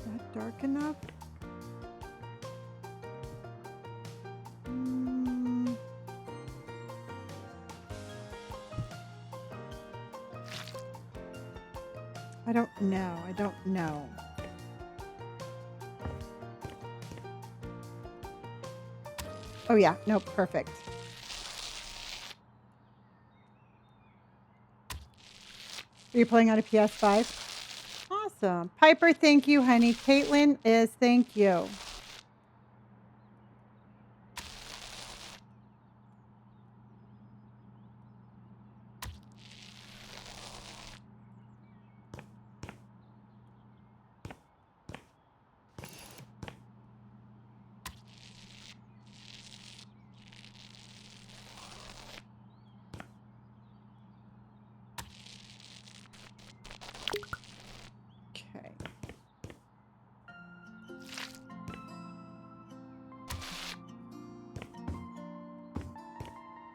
that dark enough? I don't know. I don't know. Oh yeah, no, perfect. Are you playing on a PS5? Awesome. Piper, thank you, honey. Caitlin is thank you.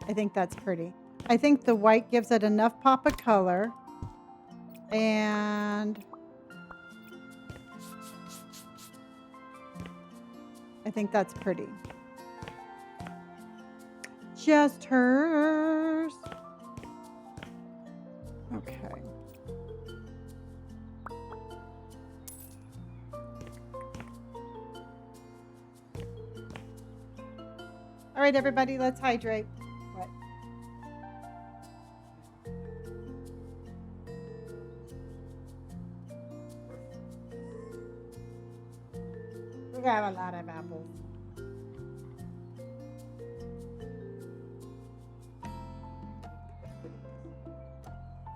I think that's pretty. I think the white gives it enough pop of color. And I think that's pretty. Just hers. Okay. All right, everybody, let's hydrate. What? We got a lot of apples.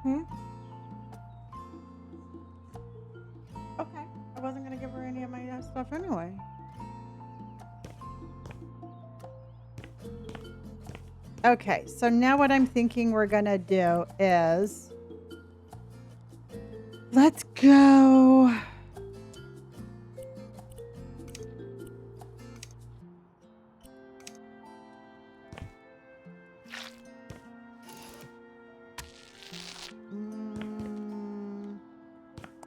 Hmm? Okay. I wasn't going to give her any of my stuff anyway. Okay, so now what I'm thinking we're going to do is let's go.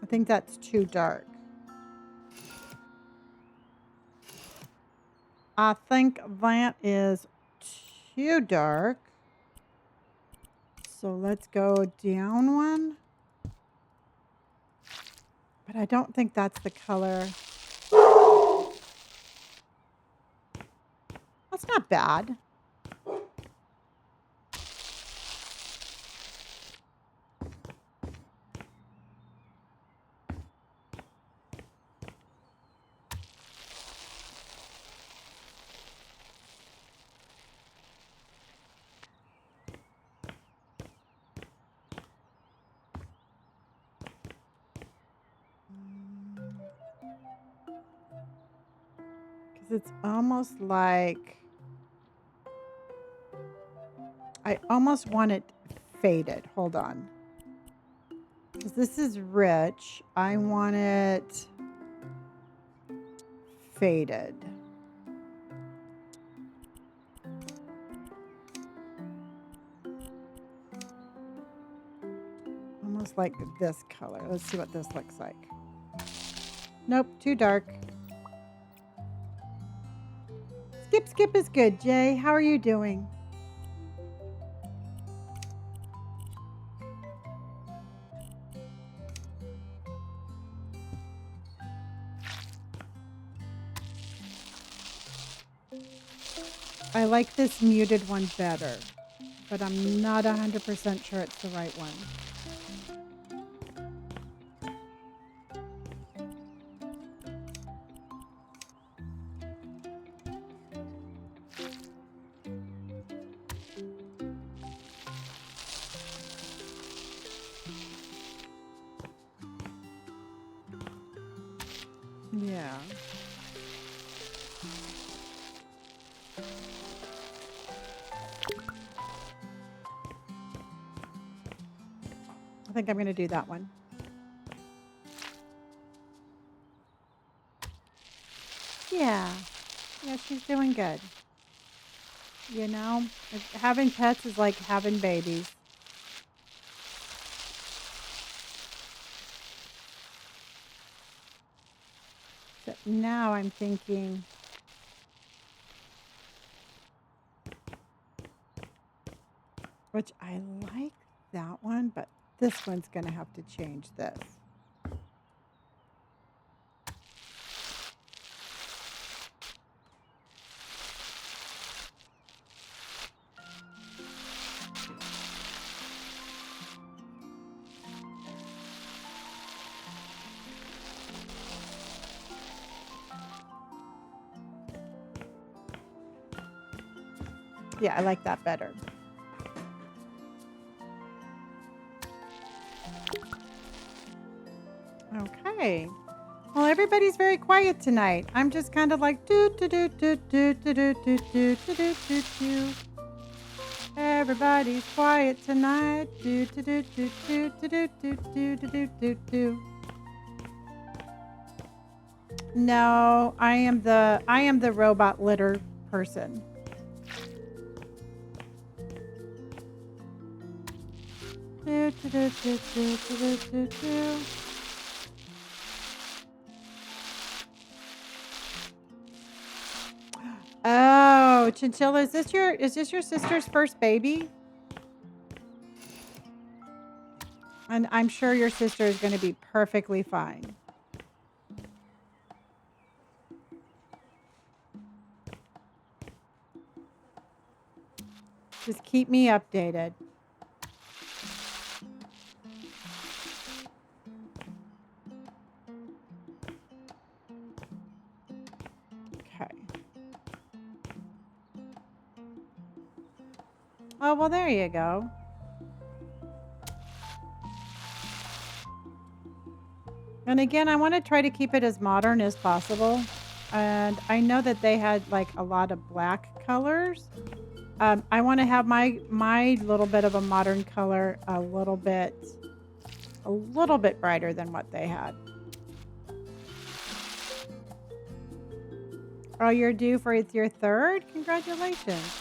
I think that's too dark. I think that is too dark. So let's go down one. But I don't think that's the color. That's not bad. Because it's almost like I almost want it faded. Hold on. Because this is rich. I want it faded. Almost like this color. Let's see what this looks like. Nope, too dark. Skip is good, Jay. How are you doing? I like this muted one better, but I'm not 100% sure it's the right one. Yeah. I think I'm going to do that one. Yeah. Yeah, she's doing good. You know, having pets is like having babies. So now I'm thinking, which I like that one, but this one's going to have to change this. Yeah, I like that better. Okay. Well, everybody's very quiet tonight. I'm just kind of like do do do do do do do do do do do do. Everybody's quiet tonight. Do do do do do do do do do do do do. No, I am the robot litter person. Do, do, do, do, do, do, do, do. Oh, Chinchilla, is this your sister's first baby? And I'm sure your sister is going to be perfectly fine. Just keep me updated. Okay. Oh, well, there you go. And again, I want to try to keep it as modern as possible. And I know that they had like a lot of black colors. I want to have my little bit of a modern color a little bit brighter than what they had. Oh, you're due for your third? Congratulations.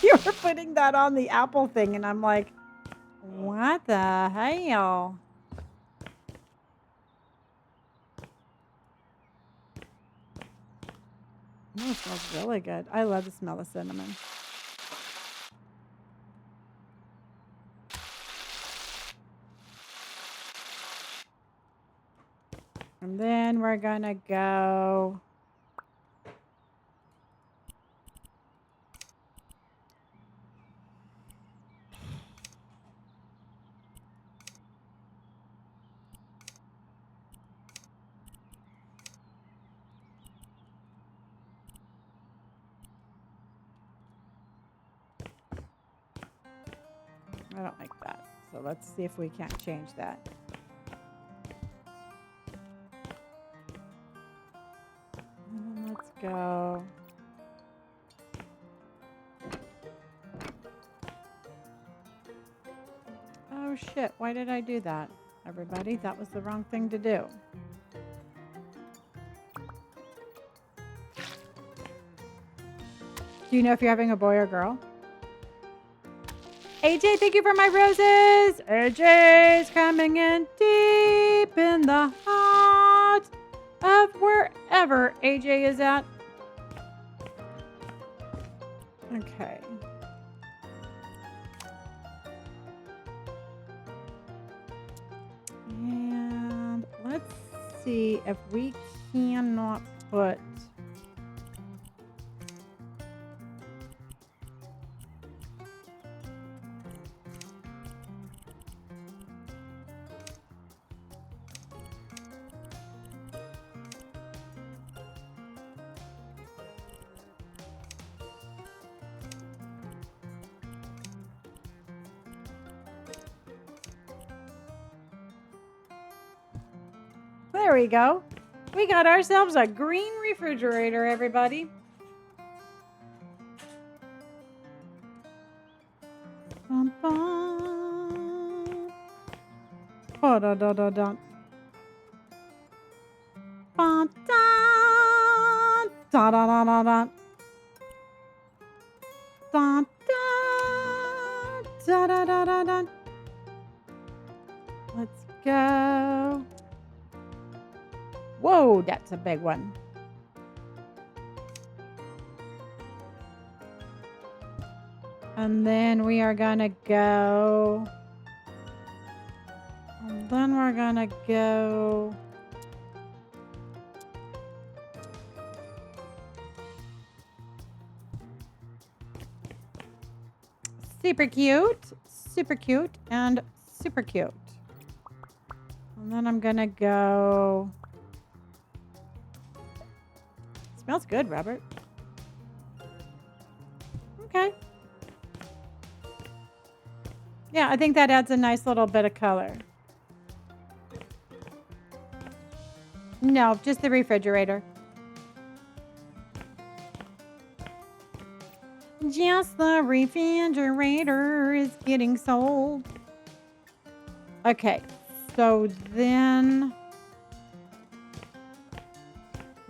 You were putting that on the Apple thing, and I'm like, what the hell? Oh, it smells really good. I love the smell of cinnamon. And then we're gonna go. I don't like that. So let's see if we can't change that. And let's go. Oh shit, why did I do that? Everybody, that was the wrong thing to do. Do you know if you're having a boy or girl? AJ, thank you for my roses. AJ's coming in deep in the heart of wherever AJ is at. Okay. And let's see if we cannot put there we go. We got ourselves a green refrigerator, everybody. Bum, bum. Oh, da, da, da, da. Bum, da, da, da, da, da, da. Da, da, da, da, da, da. Let's go. Whoa, that's a big one. And then we are gonna go. And then we're gonna go. Super cute, and super cute. And then I'm gonna go. Smells good, Robert. Okay. Yeah, I think that adds a nice little bit of color. No, just the refrigerator. Just the refrigerator is getting sold. Okay, so then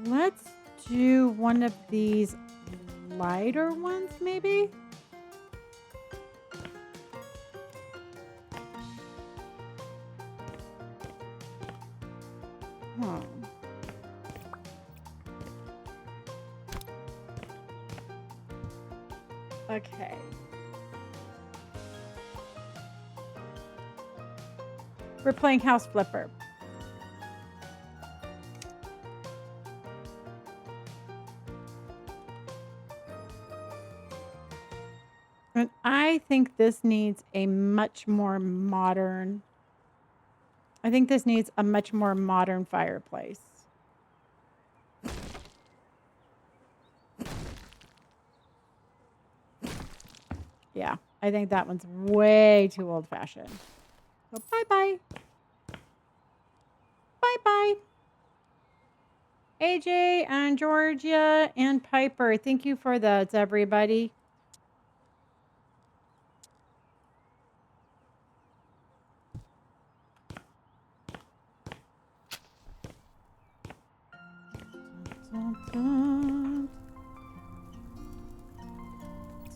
let's do one of these lighter ones, maybe? Hmm. Okay. We're playing House Flipper. And I think this needs a much more modern, I think this needs a much more modern fireplace. Yeah, I think that one's way too old fashioned. So bye-bye. Bye-bye. AJ and Georgia and Piper, thank you for those, everybody. Dun, dun,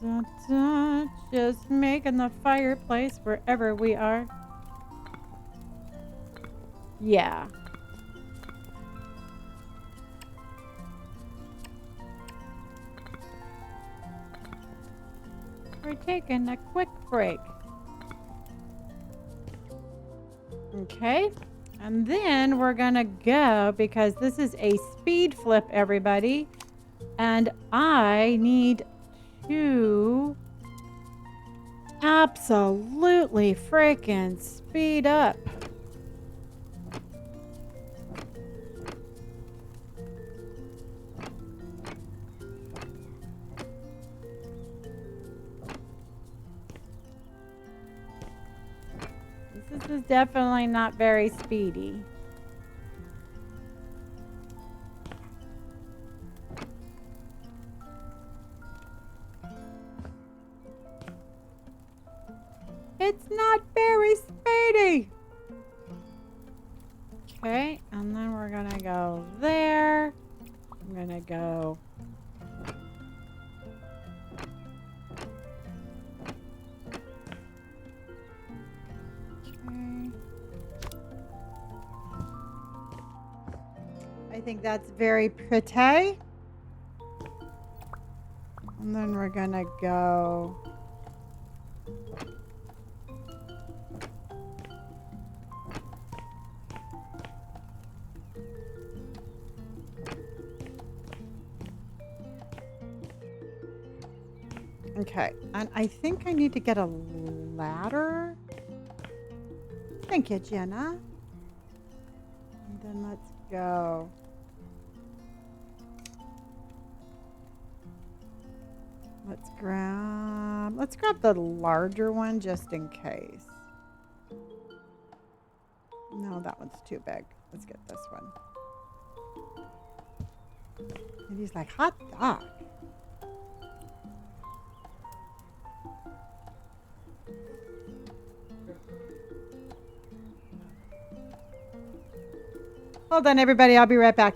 dun, dun. Just making the fireplace wherever we are. Yeah. We're taking a quick break. Okay. And then we're going to go because this is a speed flip, everybody. And I need to absolutely freaking speed up. This is definitely not very speedy. It's not very speedy. Okay, and then we're gonna go there. I'm gonna go. Okay. I think that's very pretty. And then we're gonna go. Okay, and I think I need to get a ladder. Thank you, Jenna. And then let's go. Let's grab the larger one just in case. No, that one's too big. Let's get this one. And he's like, hot dog. Hold on, everybody. I'll be right back.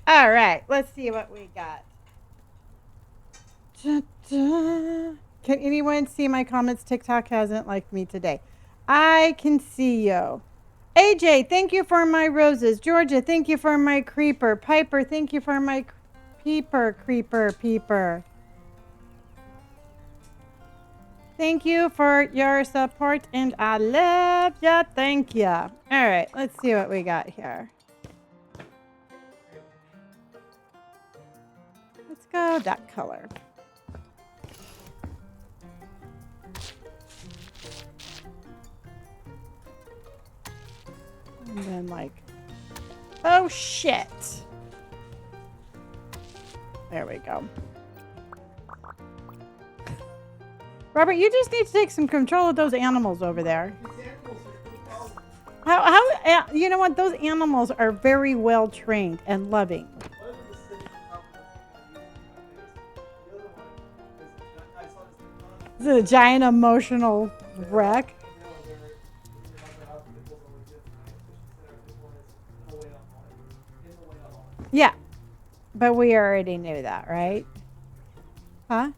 All right, let's see what we got. Da-da. Can anyone see my comments? TikTok hasn't liked me today. I can see you. AJ, thank you for my roses. Georgia, thank you for my creeper. Piper, thank you for my peeper. Thank you for your support, and I love ya. Thank you. All right, let's see what we got here. Let's go that color. And then like, oh shit. There we go. Robert, you just need to take some control of those animals over there. You know what? Those animals are very well trained and loving. This is a giant emotional wreck. Yeah, but we already knew that, right? Huh?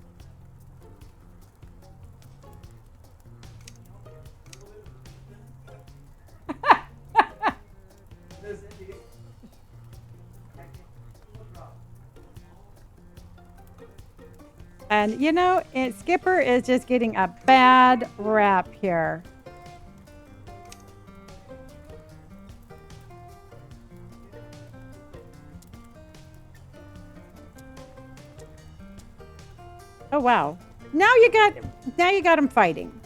And you know, Skipper is just getting a bad rap here. Oh wow. Now you got him fighting.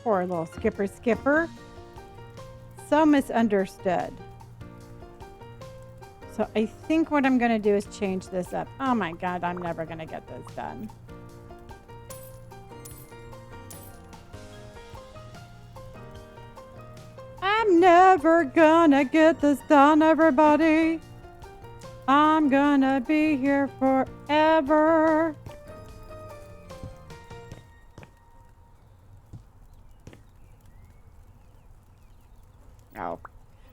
Poor little Skipper. So misunderstood. So I think what I'm going to do is change this up. Oh my God, I'm never going to get this done. I'm never going to get this done, everybody. I'm going to be here forever.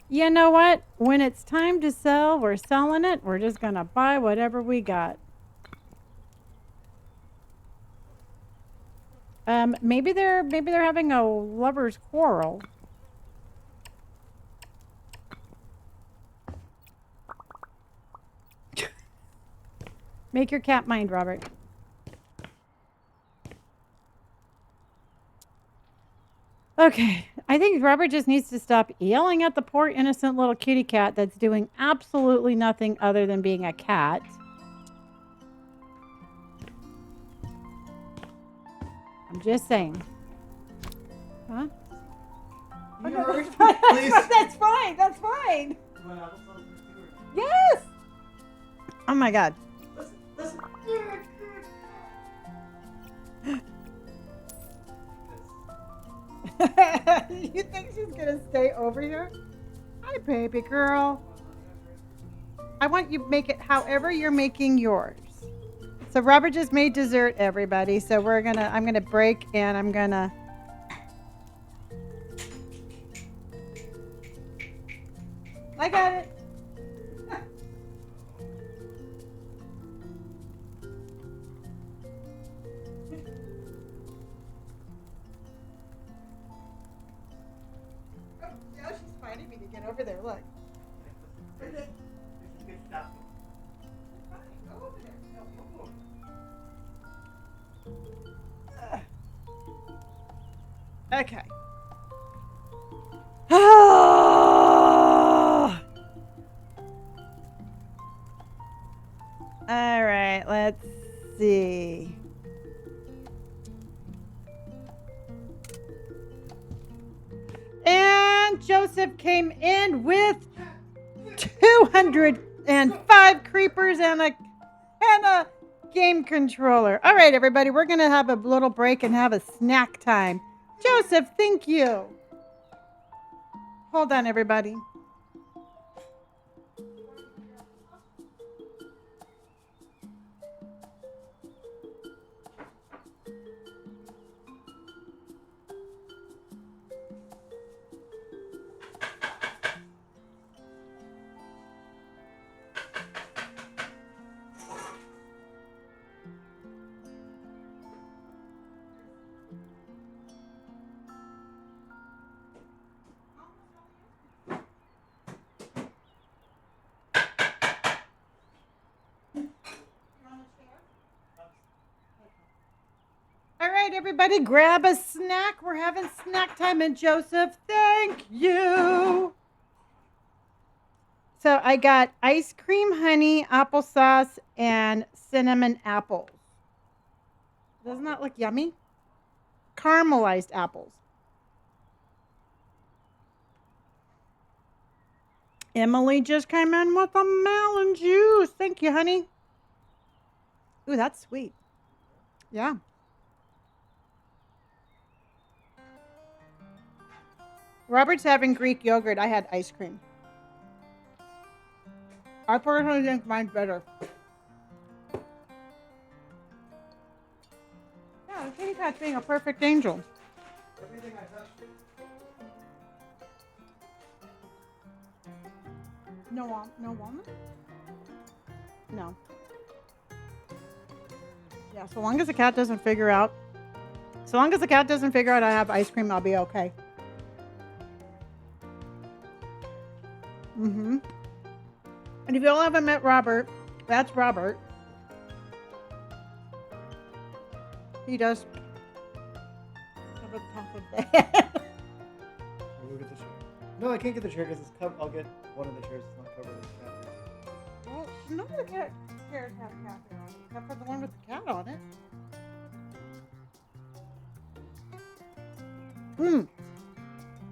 You know what? When it's time to sell, we're selling it. We're just going to buy whatever we got. Maybe they're having a lover's quarrel. Make your cat mind, Robert. Okay, I think Robert just needs to stop yelling at the poor innocent little kitty cat that's doing absolutely nothing other than being a cat. I'm just saying. Huh? You no, heard? that's fine. Please. That's fine. That's fine. You want applesauce in this too, or- Yes. Oh my God. Listen, listen. You think she's gonna stay over here? Hi, baby girl. I want you to make it however you're making yours. So Robert just made dessert, everybody. So I'm gonna break and I'm gonna. I got it. Oh, now she's fighting me to get over there. Look. Fine, go over there. No, go over. Okay. All right, let's see. And Joseph came in with 205 creepers and a game controller. All right, everybody, we're going to have a little break and have a snack time. Joseph, thank you. Hold on, everybody. All right, everybody, grab a snack. We're having snack time. And Joseph, thank you. So I got ice cream, honey, applesauce, and cinnamon apples. Doesn't that look yummy? Caramelized apples. Emily just came in with a melon juice. Thank you, honey. Ooh, that's sweet. Yeah. Robert's having Greek yogurt. I had ice cream. I personally think mine's better. Yeah, the kitty cat's being a perfect angel. Everything I touched. No walnut? No. Yeah, so long as the cat doesn't figure out I have ice cream, I'll be okay. Mm-hmm. And if you all haven't met Robert, that's Robert. He does have a top of that. We'll get the chair. No, I can't get the chair because it's covered. I'll get one of the chairs that's not covered with cat. Well, none of the chairs have cat hair on it, except for the one with the cat on it.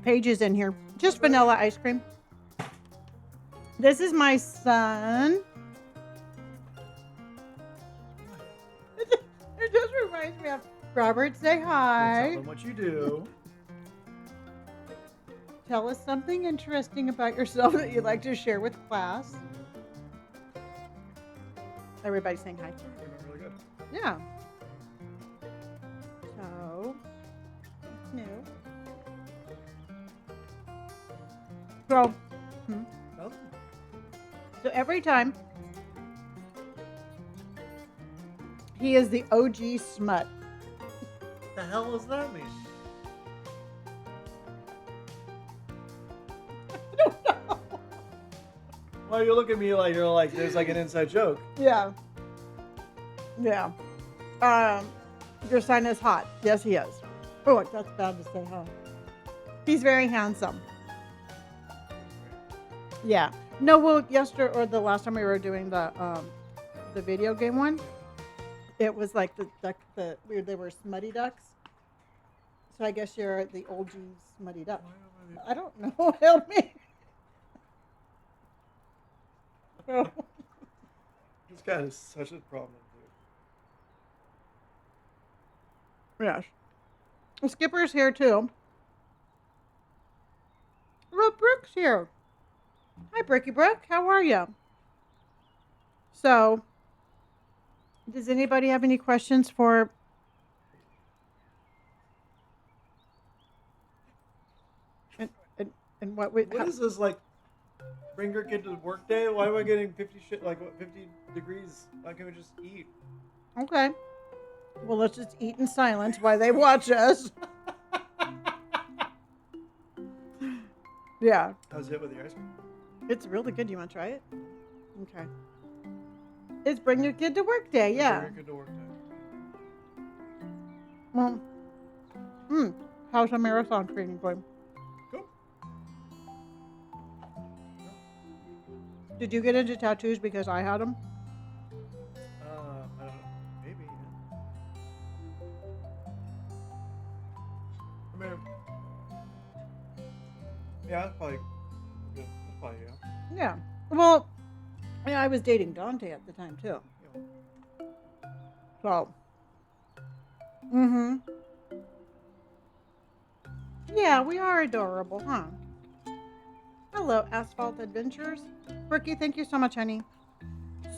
Paige is in here. Just vanilla ice cream. This is my son. It just reminds me of Robert. Say hi. Tell them what you do. Tell us something interesting about yourself that you'd like to share with class. Everybody's saying hi. They're really good. Yeah. So, it's new. So, So every time he is the OG smut. The hell does that mean? I don't know. Why you look at me like you're like there's like an inside joke? Yeah. Yeah. Your son is hot. Yes, he is. Oh, that's bad to say, huh? He's very handsome. Yeah. No, well, yesterday or the last time we were doing the video game one, it was like they were smutty ducks. So I guess you're the OG smutty duck. I don't know. Help me. This guy is such a problem, dude. Yes. Well, Skipper's here too. Oh, Brooke's here. Hi, Brookie Brooke. How are you? So, does anybody have any questions for? And what What is this like? Bring your kid to work day? Why am I getting 50 degrees? Why can't we just eat? Okay. Well, let's just eat in silence while they watch us. Yeah. How's it with the ice cream? It's really good. You want to try it? Okay. It's bring your kid to work day. Yeah. Bring your kid to work day. Well, how's the marathon training going? Cool. Did you get into tattoos because I had them? I don't know. Maybe. Yeah. I mean, yeah, that's probably good. That's probably yeah. Yeah. Well, yeah, I was dating Dante at the time too. Yeah. So. Yeah, we are adorable, huh? Hello, Asphalt Adventures. Brookie, thank you so much, honey.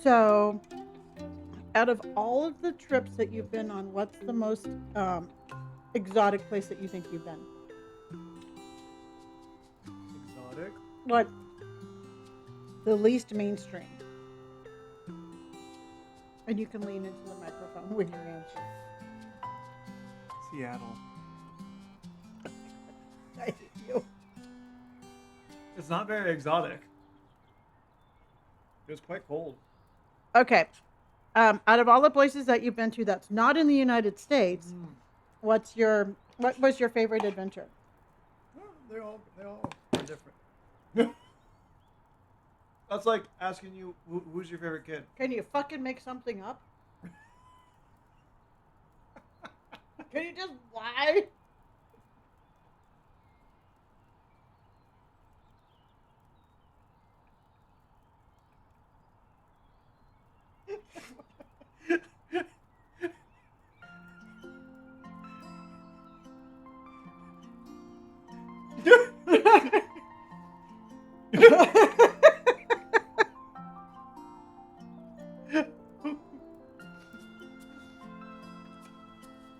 So, out of all of the trips that you've been on, what's the most exotic place that you think you've been? Exotic? What? The least mainstream. And you can lean into the microphone when you're answering. Seattle. I hate you. It's not very exotic. It was quite cold. Okay. Out of all the places that you've been to that's not in the United States, what was your favorite adventure? Well, they all are different. That's like asking you who's your favorite kid. Can you fucking make something up? Can you just lie?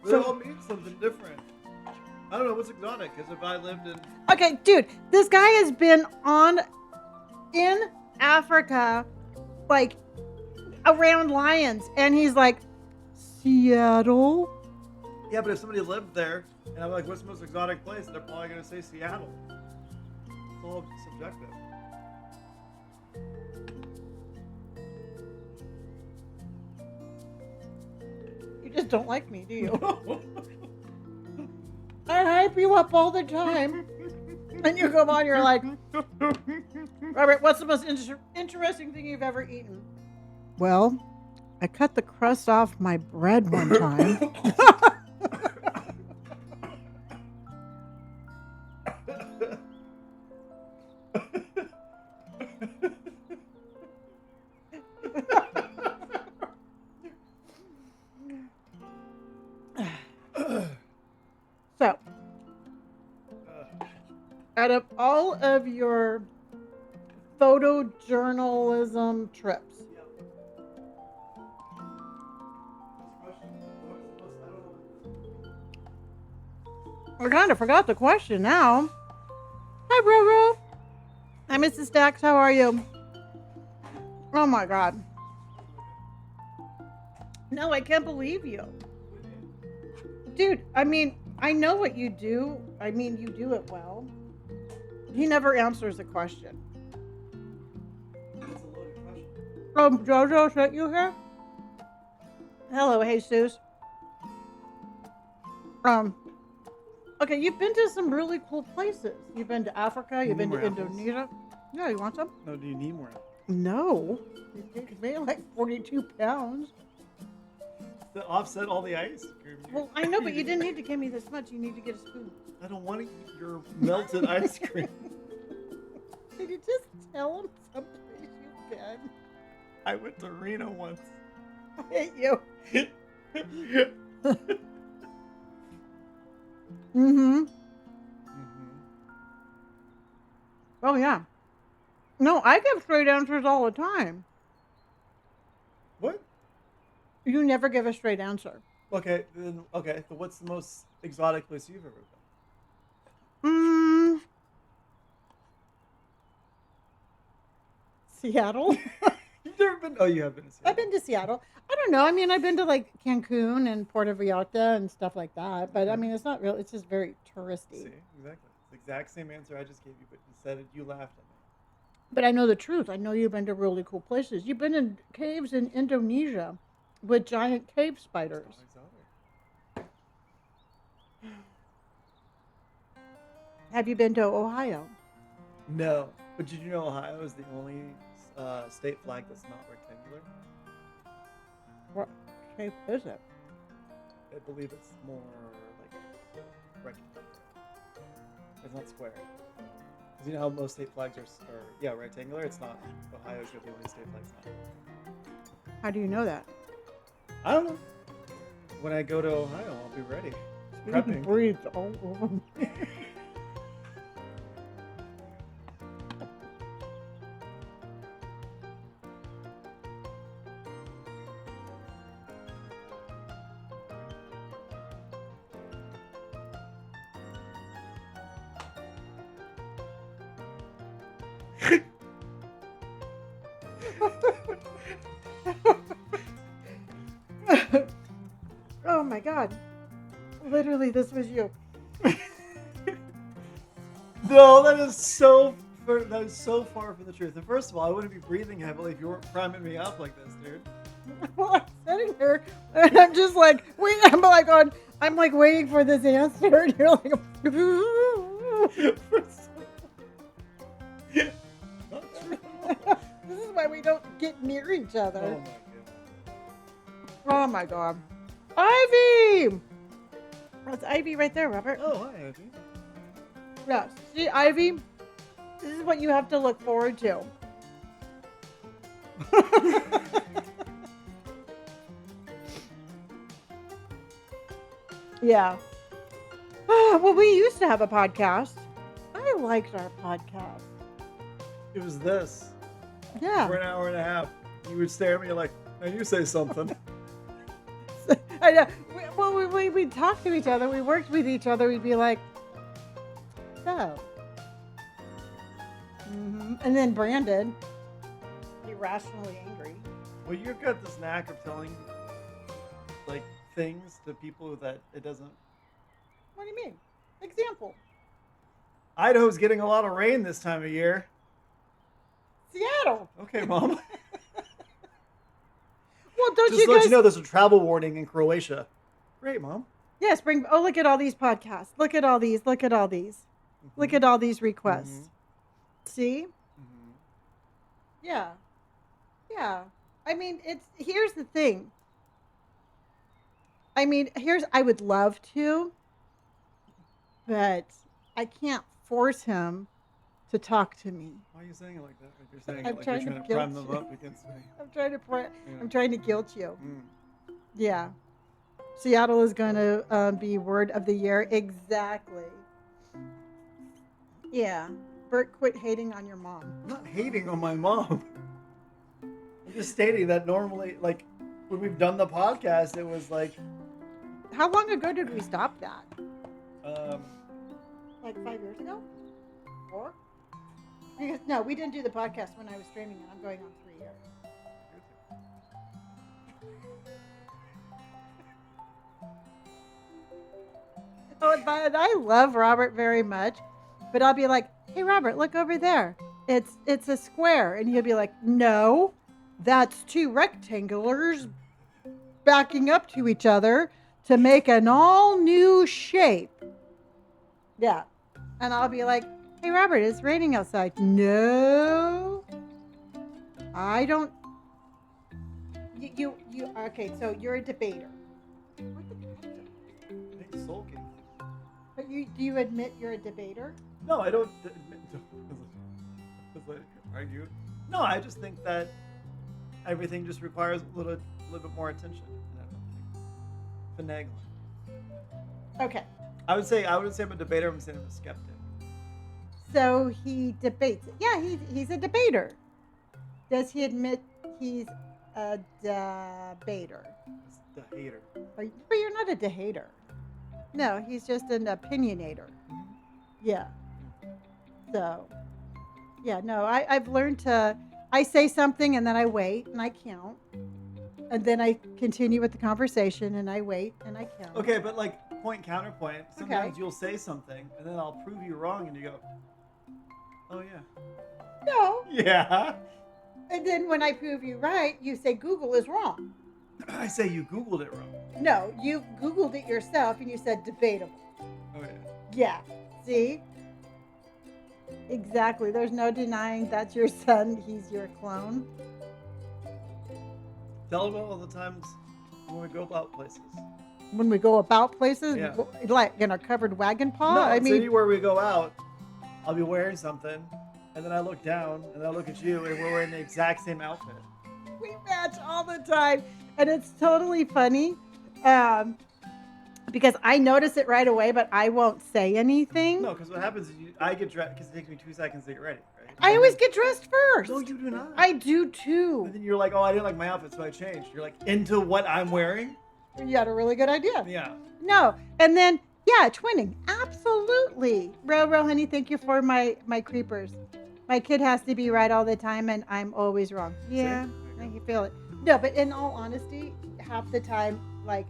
They all mean something different. I don't know what's exotic, because if I lived in... Okay, dude, this guy has been in Africa, like, around lions, and he's like, Seattle? Yeah, but if somebody lived there, and I'm like, what's the most exotic place? They're probably going to say Seattle. It's all subjective. You just don't like me, do you? I hype you up all the time. And you come on, you're like, Robert, what's the most interesting thing you've ever eaten? Well, I cut the crust off my bread one time. So, out of all of your photojournalism trips, I kind of forgot the question now. Hi, Roro. Hi, Mrs. Dax. How are you? Oh my God. No, I can't believe you. Dude, I mean, I know what you do. I mean, you do it well. He never answers a question. That's a loaded question. Jojo sent you here? Hello, Jesus. Okay, you've been to some really cool places. You've been to Africa, you've been to Indonesia. Yeah, you want some? No, do you need more? No. You weigh like 42 pounds. To offset all the ice cream. Well, I know, but you didn't need to give me this much. You need to get a spoon. I don't want to eat your melted ice cream. Did you just tell him someplace you've been? I went to Reno once. I hate you. Mm-hmm. Oh, yeah. No, I give straight answers all the time. What? You never give a straight answer. Okay, so what's the most exotic place you've ever been? Seattle. You've never been? Oh, you have been to Seattle. I've been to Seattle. I don't know. I mean, I've been to like Cancun and Puerto Vallarta and stuff like that. But I mean, it's not real. It's just very touristy. See, exactly. It's the exact same answer I just gave you, but instead you laughed at me. But I know the truth. I know you've been to really cool places. You've been in caves in Indonesia with giant cave spiders. It's not exotic. Have you been to Ohio? No, but did you know Ohio is the only state flag that's not rectangular? What shape is it? I believe it's more like rectangular. It's not square. Because you know how most state flags are rectangular? It's not. Ohio's the only state flag's not. How do you know that? I don't know. When I go to Ohio, I'll be ready. Prepping. Breathe all over me. Oh my God. Literally, this was you. No, that is so far from the truth. And first of all, I wouldn't be breathing heavily if you weren't priming me up like this, dude. Well, I'm sitting here and I'm just like, wait, I'm like waiting for this answer, and you're like, this is why we don't get near each other. Oh my god. Oh my God. Ivy! That's Ivy right there, Robert. Oh, hi, Ivy. Yeah. See, Ivy, this is what you have to look forward to. Yeah. Well, we used to have a podcast. I liked our podcast. It was this. Yeah. For an hour and a half. You would stare at me like, now you say something. I know. We'd talk to each other. We worked with each other. We'd be like, so. And then Brandon, irrationally angry. Well, you've got this knack of telling, like, things to people that it doesn't... What do you mean? Example. Idaho's getting a lot of rain this time of year. Seattle. Okay, Mom. Well, don't Just you to let guys... you know, there's a travel warning in Croatia. Great, Mom. Yes, oh, look at all these podcasts. Look at all these. Look at all these. Look at all these requests. See? Yeah. Yeah. I mean, here's the thing. I mean, I would love to, but I can't force him to talk to me. Why are you saying it like that? Like you're saying I'm it like trying you're to trying to prime guilt them you. up against me. I'm trying to guilt you. Mm. Yeah. Seattle is going to be word of the year. Exactly. Yeah. Bert, quit hating on your mom. I'm not hating on my mom. I'm just stating that normally, like, when we've done the podcast, it was like... How long ago did we stop that? Like 5 years ago? 4? Because, no, we didn't do the podcast when I was streaming it. I'm going on 3 years. Oh, but I love Robert very much, but I'll be like, "Hey, Robert, look over there. It's a square," and he'll be like, "No, that's two rectangulars backing up to each other to make an all new shape." Yeah, and I'll be like, "Hey, Robert, it's raining outside." No, I don't. You. Okay, so you're a debater. Where'd the cat go? I think sulking. But do you admit you're a debater? No, I don't admit to like, argue. No, I just think that everything just requires a little bit more attention. And I don't think finagling. Okay. I would say I'm a debater. I'm saying I'm a skeptic. So he debates. Yeah, he's a debater. Does he admit he's a debater? It's the hater. But you're not a dehater. No, he's just an opinionator. Yeah. So, yeah, no, I've learned to. I say something and then I wait and I count. And then I continue with the conversation and I wait and I count. Okay, but like point counterpoint. Sometimes Okay. you'll say something and then I'll prove you wrong, and you go, "Oh yeah, No. yeah." And then when I prove you right, you say Google is wrong. I say you Googled it wrong. No, you Googled it yourself and you said debatable. Oh yeah. Yeah. See? Exactly. There's no denying that's your son. He's your clone. Tell about all the times when we go about places. When we go about places, Yeah. like in a covered wagon paw. No, I it's mean, anywhere we go out, I'll be wearing something, and then I look down, and I look at you, and we're wearing the exact same outfit. we match all the time, and it's totally funny. Because I notice it right away, but I won't say anything. No, because what happens is I get dressed because it takes me 2 seconds to get ready, right? I always get dressed first. No, you do not. I do too. And then you're like, "Oh, I didn't like my outfit, so I changed." You're like, into what I'm wearing? You had a really good idea. Yeah. No, and then yeah, twinning, absolutely. Ro, honey, thank you for my creepers. My kid has to be right all the time, and I'm always wrong. Yeah, I can feel it. No, but in all honesty, half the time, like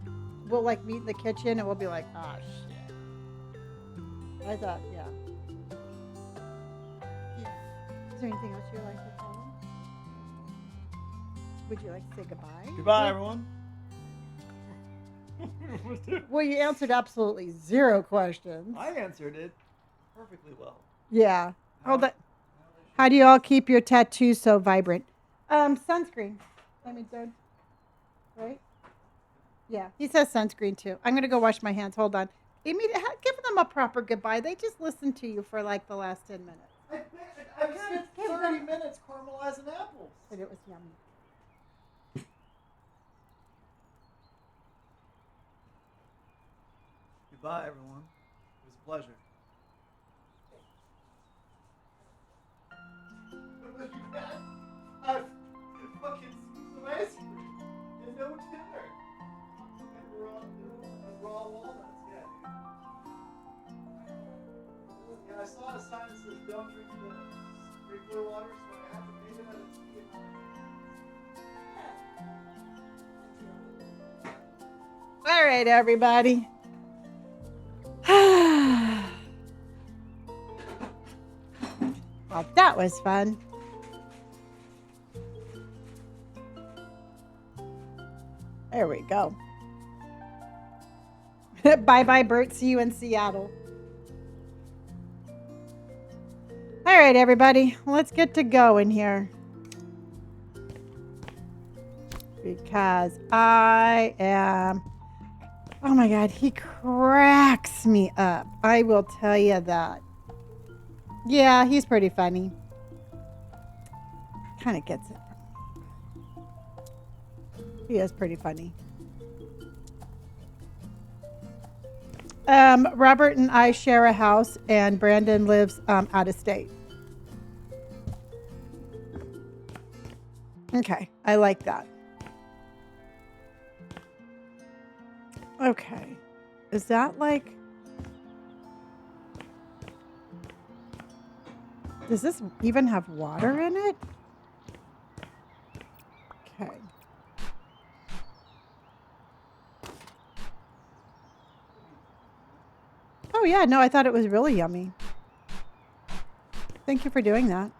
we'll like meet in the kitchen, and we'll be like, "Oh shit." I thought, yeah. Is there anything else you'd like to tell them? Would you like to say goodbye? Goodbye, everyone. Well, you answered absolutely 0 questions. I answered it perfectly well. Yeah. How do you all keep your tattoos so vibrant? Sunscreen. I mean, right? Yeah, he says sunscreen too. I'm gonna go wash my hands. Hold on. Amy, give them a proper goodbye. They just listened to you for like the last 10 minutes. I've spent 30 minutes caramelizing apples. But it was yummy. Goodbye, everyone. It was a pleasure. I've fucking some ice cream and no dinner. And raw walnuts, yeah, dude. Yeah, I saw a sign that says don't drink the sprinkler water, so I have to make it out of tea and All right, everybody. Well, that was fun. There we go. Bye-bye, Bert. See you in Seattle. All right, everybody. Let's get to going here. Because I am... Oh, my God. He cracks me up. I will tell you that. Yeah, he's pretty funny. Kind of gets it. He is pretty funny. Robert and I share a house, and Brandon lives out of state. Okay, I like that. Okay, is that like... Does this even have water in it? Okay. yeah, no, I thought it was really yummy. Thank you for doing that.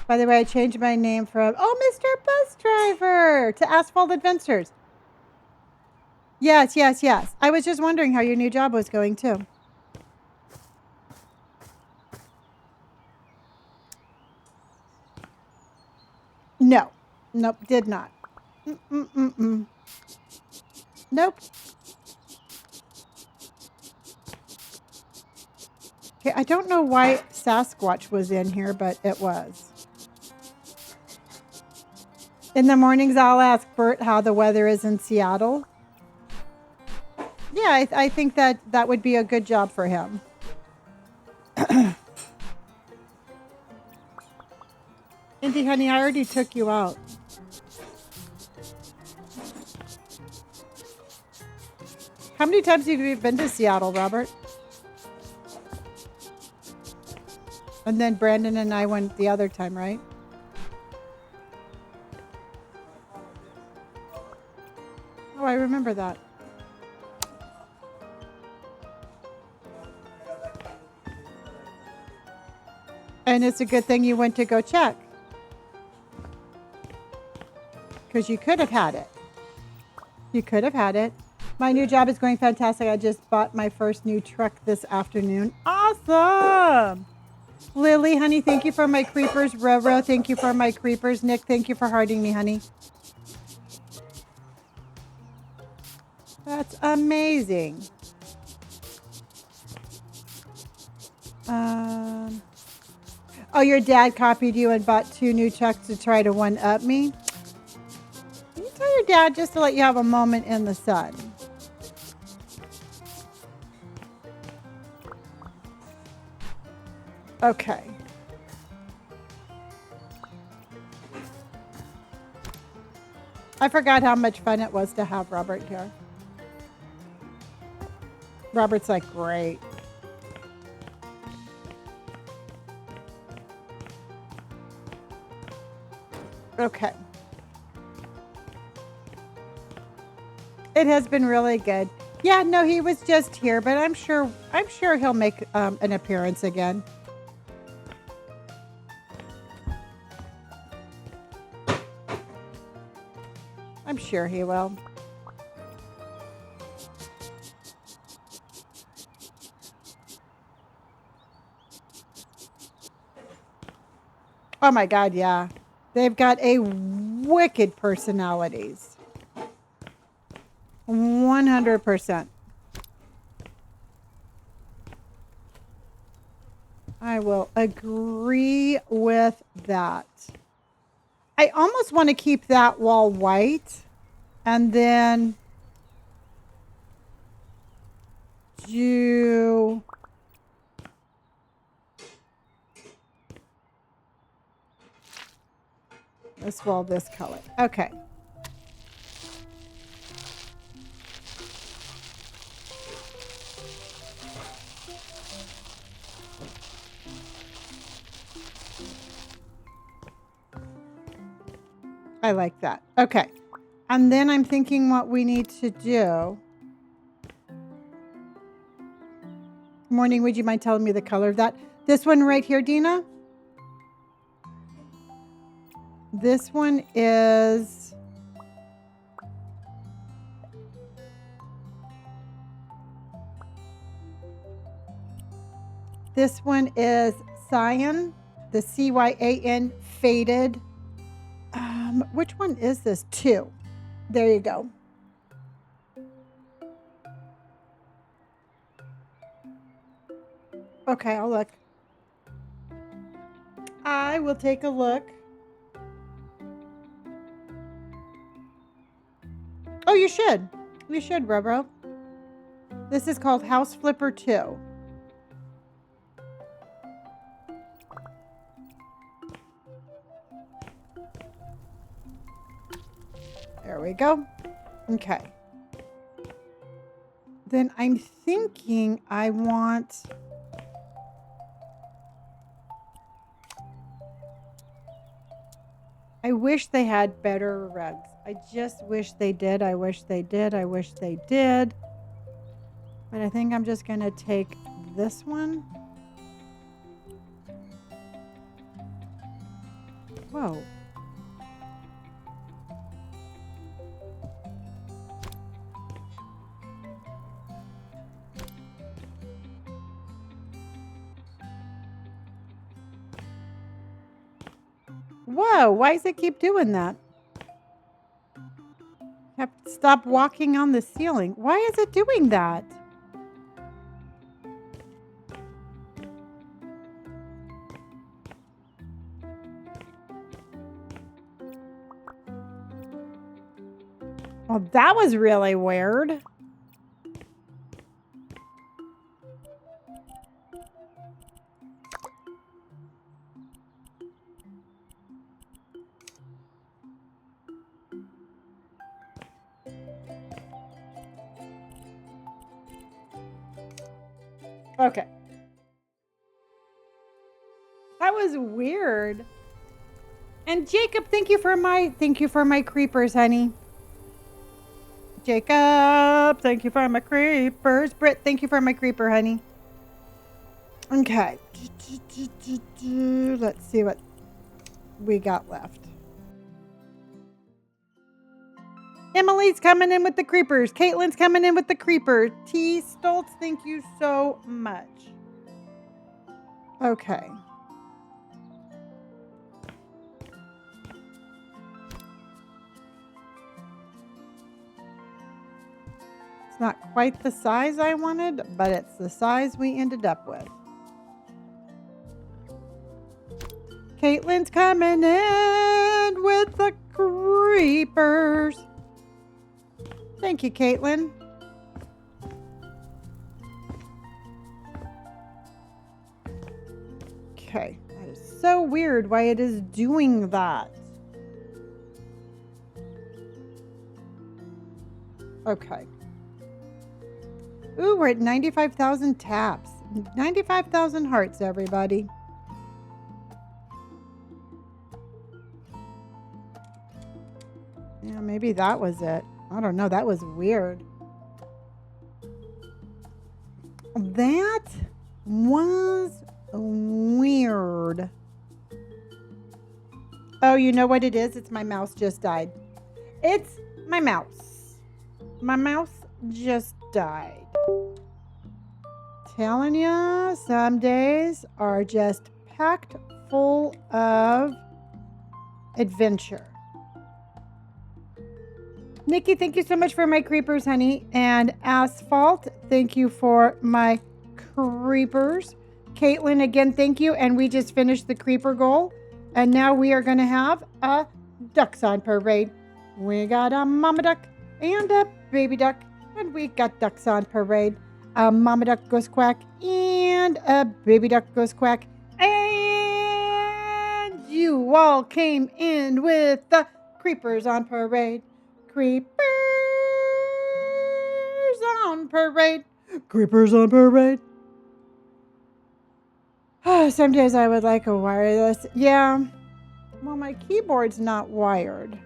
By the way, I changed my name from, Mr. Bus Driver to Asphalt Adventures. Yes, yes, yes. I was just wondering how your new job was going too. No. Nope, did not. Mm-mm-mm-mm. Nope. Okay, I don't know why Sasquatch was in here, but it was. In the mornings, I'll ask Bert how the weather is in Seattle. Yeah, I think that would be a good job for him. Indy, honey, I already took you out. How many times have you been to Seattle, Robert? And then Brandon and I went the other time, right? Oh, I remember that. And it's a good thing you went to go check. Because you could have had it. You could have had it. My new job is going fantastic. I just bought my first new truck this afternoon. Awesome! Lily, honey, thank you for my creepers. Roro, thank you for my creepers. Nick, thank you for hearting me, honey. That's amazing. Oh, your dad copied you and bought 2 new trucks to try to one-up me? You tell your dad just to let you have a moment in the sun. Okay. I forgot how much fun it was to have Robert here. Robert's like, great. Okay. It has been really good. Yeah, no, he was just here, but I'm sure he'll make an appearance again. I'm sure he will. Oh my God, yeah. They've got a wicked personalities. 100%. I will agree with that. I almost want to keep that wall white and then do this wall this color. Okay. I like that. Okay. And then I'm thinking what we need to do. Morning, would you mind telling me the color of that? This one right here, Dina? This one is... This one is Cyan, the CYAN faded. Which one is this? 2. There you go. Okay, I'll look. I will take a look. Oh, you should. You should, Rubro. This is called House Flipper 2. There we go. Okay. Then I'm thinking I want... I wish they had better rugs. I just wish they did. I wish they did. I wish they did. But I think I'm just going to take this one. Whoa. Whoa, why does it keep doing that? Have to stop walking on the ceiling. Why is it doing that? Well, that was really weird. Okay. That was weird. And Jacob, thank you for my creepers, honey. Jacob, thank you for my creepers. Britt, thank you for my creeper, honey. Okay. Let's see what we got left. Emily's coming in with the creepers. Caitlin's coming in with the creeper. T. Stoltz, thank you so much. Okay. It's not quite the size I wanted, but it's the size we ended up with. Caitlin's coming in with the creepers. Thank you, Caitlin. Okay, that is so weird why it is doing that. Okay. Ooh, we're at 95,000 taps. 95,000 hearts, everybody. Yeah, maybe that was it. I don't know. That was weird. That was weird. Oh, you know what it is? It's my mouse just died. It's my mouse. My mouse just died. Telling you, some days are just packed full of adventure. Nikki, thank you so much for my creepers, honey. And Asphalt, thank you for my creepers. Caitlin, again, thank you. And we just finished the creeper goal. And now we are going to have a ducks on parade. We got a mama duck and a baby duck. And we got ducks on parade. A mama duck goes quack and a baby duck goes quack. And you all came in with the creepers on parade. Creepers on parade. Creepers on parade. Some days I would like a wireless. Yeah. Well, my keyboard's not wired.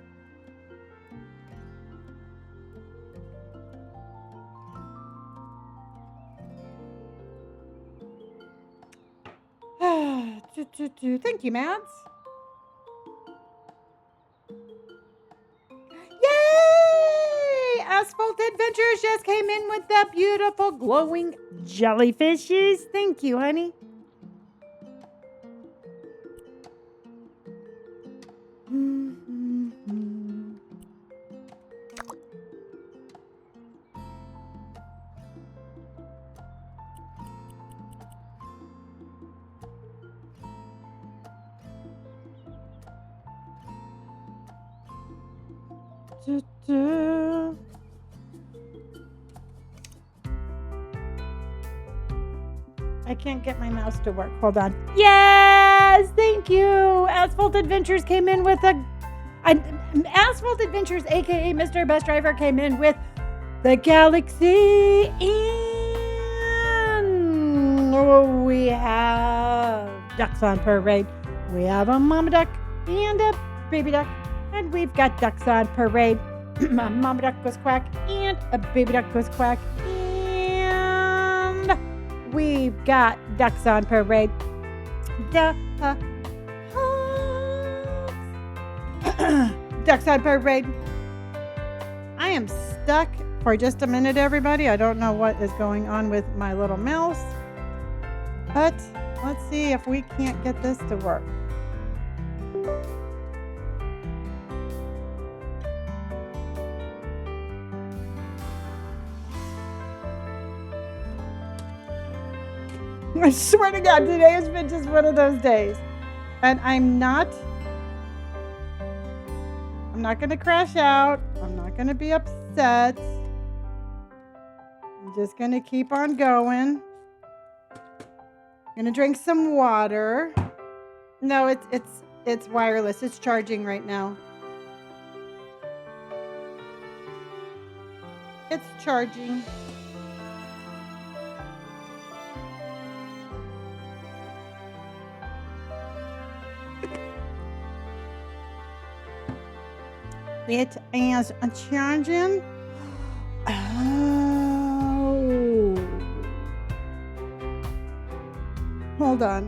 Thank you, Mads. Yay! Asphalt Adventures just came in with the beautiful glowing jellyfishes. Thank you, honey. I can't get my mouse to work. Hold on. Yes, thank you. Asphalt Adventures came in with Asphalt Adventures, aka Mr. Best Driver, came in with the Galaxy, and we have ducks on parade. We have a mama duck and a baby duck, and we've got ducks on parade. A mama duck goes quack and a baby duck goes quack. we've got ducks on parade. Ducks. Ducks on parade. I am stuck for just a minute, everybody. I don't know what is going on with my little mouse, but let's see if we can't get this to work. I swear to God, today has been just one of those days. And I'm not going to crash out. I'm not going to be upset. I'm just going to keep on going. I'm going to drink some water. No, it's wireless. It's charging right now. It's charging. It is charging. Oh. Hold on.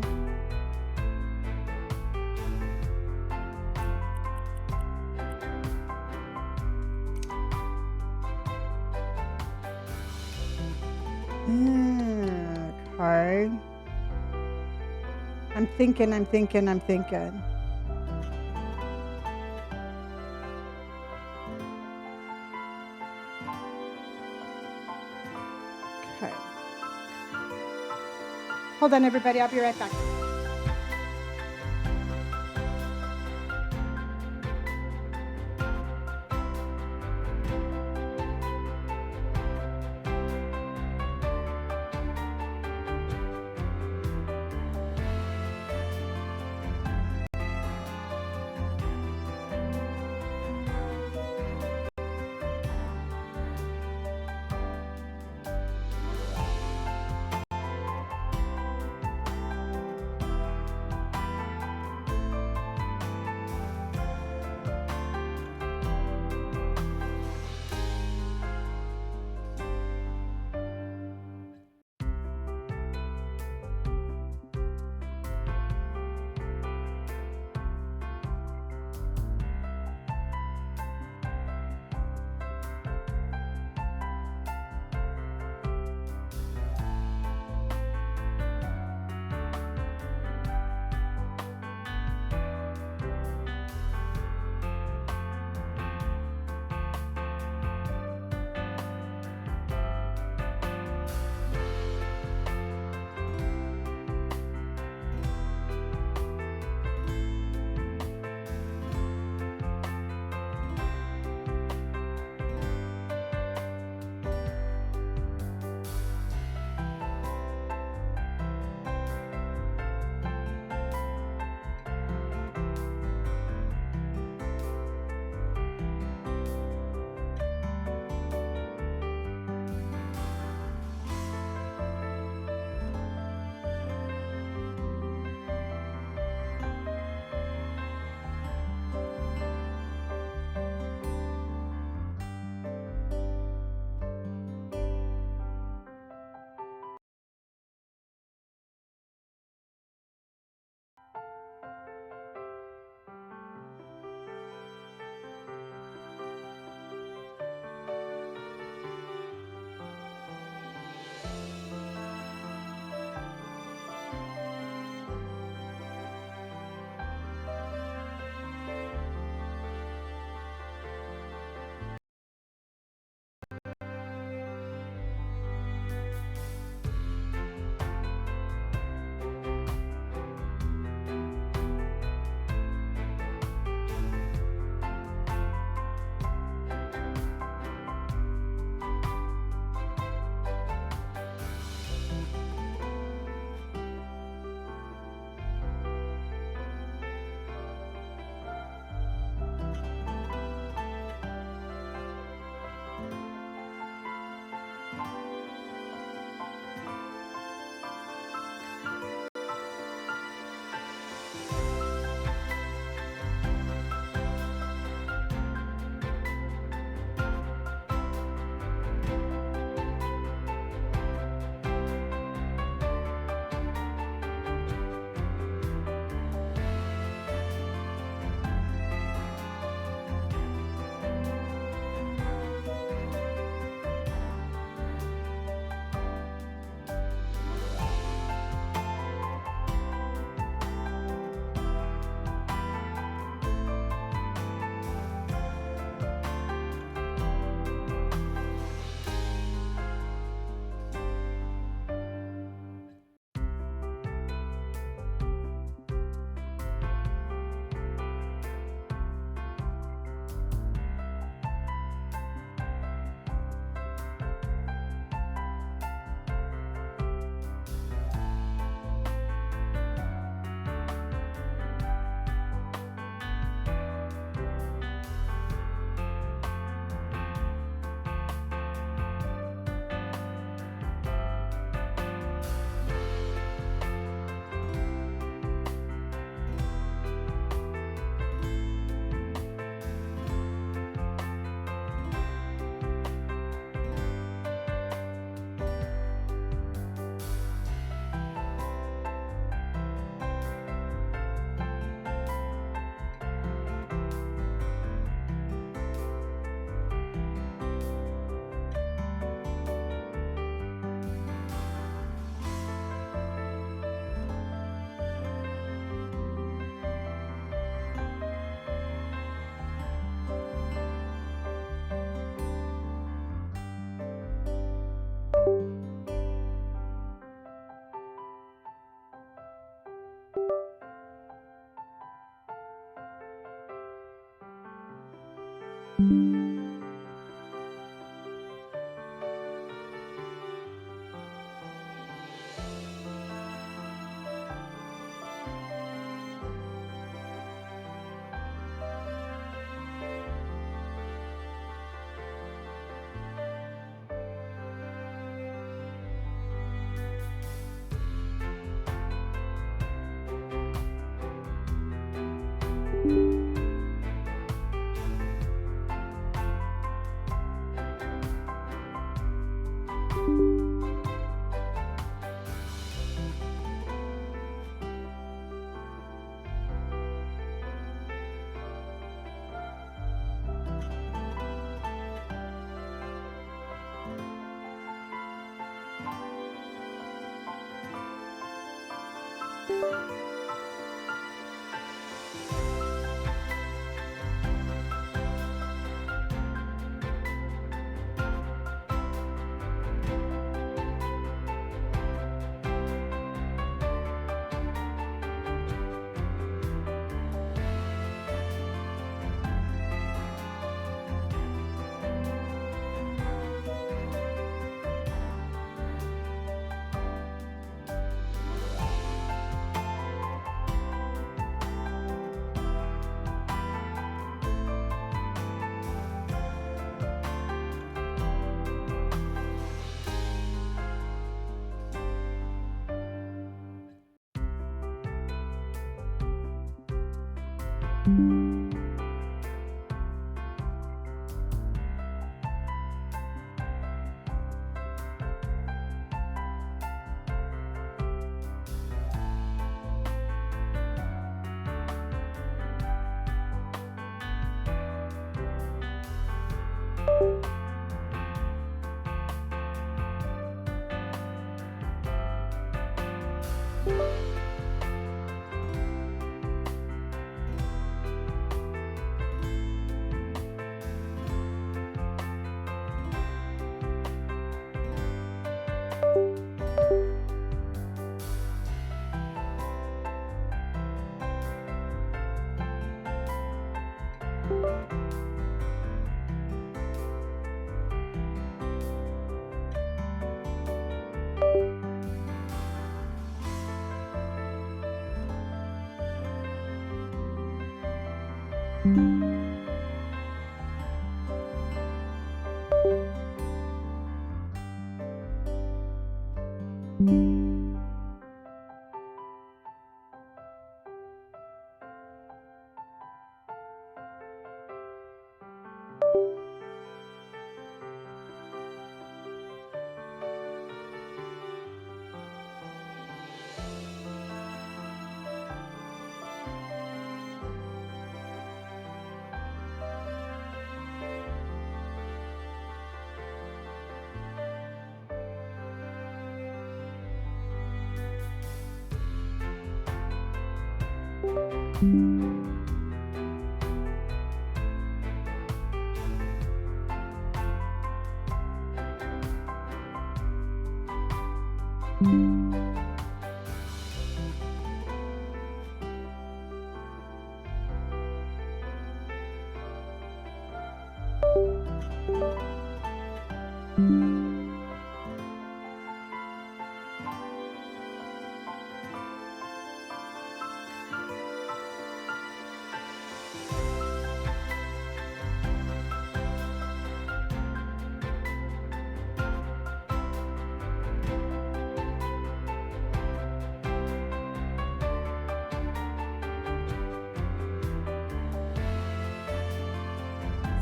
Okay. I'm thinking. Okay. Hold on, everybody. I'll be right back.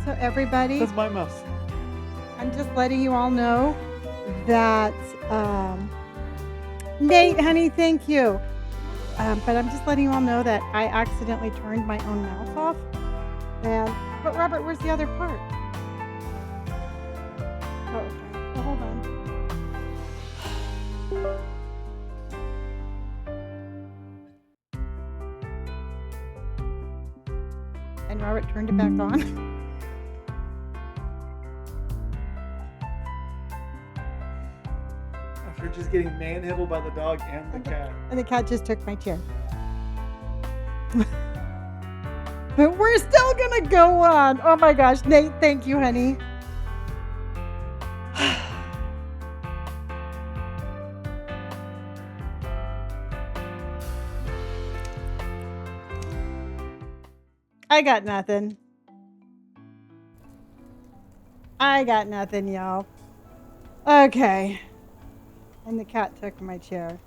So everybody, That's my mouse. I'm just letting you all know that Nate, honey, thank you. But I'm just letting you all know that I accidentally turned my own mouse off. But Robert, where's the other part? Oh, okay. Well, hold on. And Robert turned it back on. After just getting manhandled by the dog and the cat. And the cat just took my chair. But we're still gonna go on. Oh my gosh, Nate, thank you, honey. I got nothing. I got nothing, y'all. Okay. And the cat took my chair.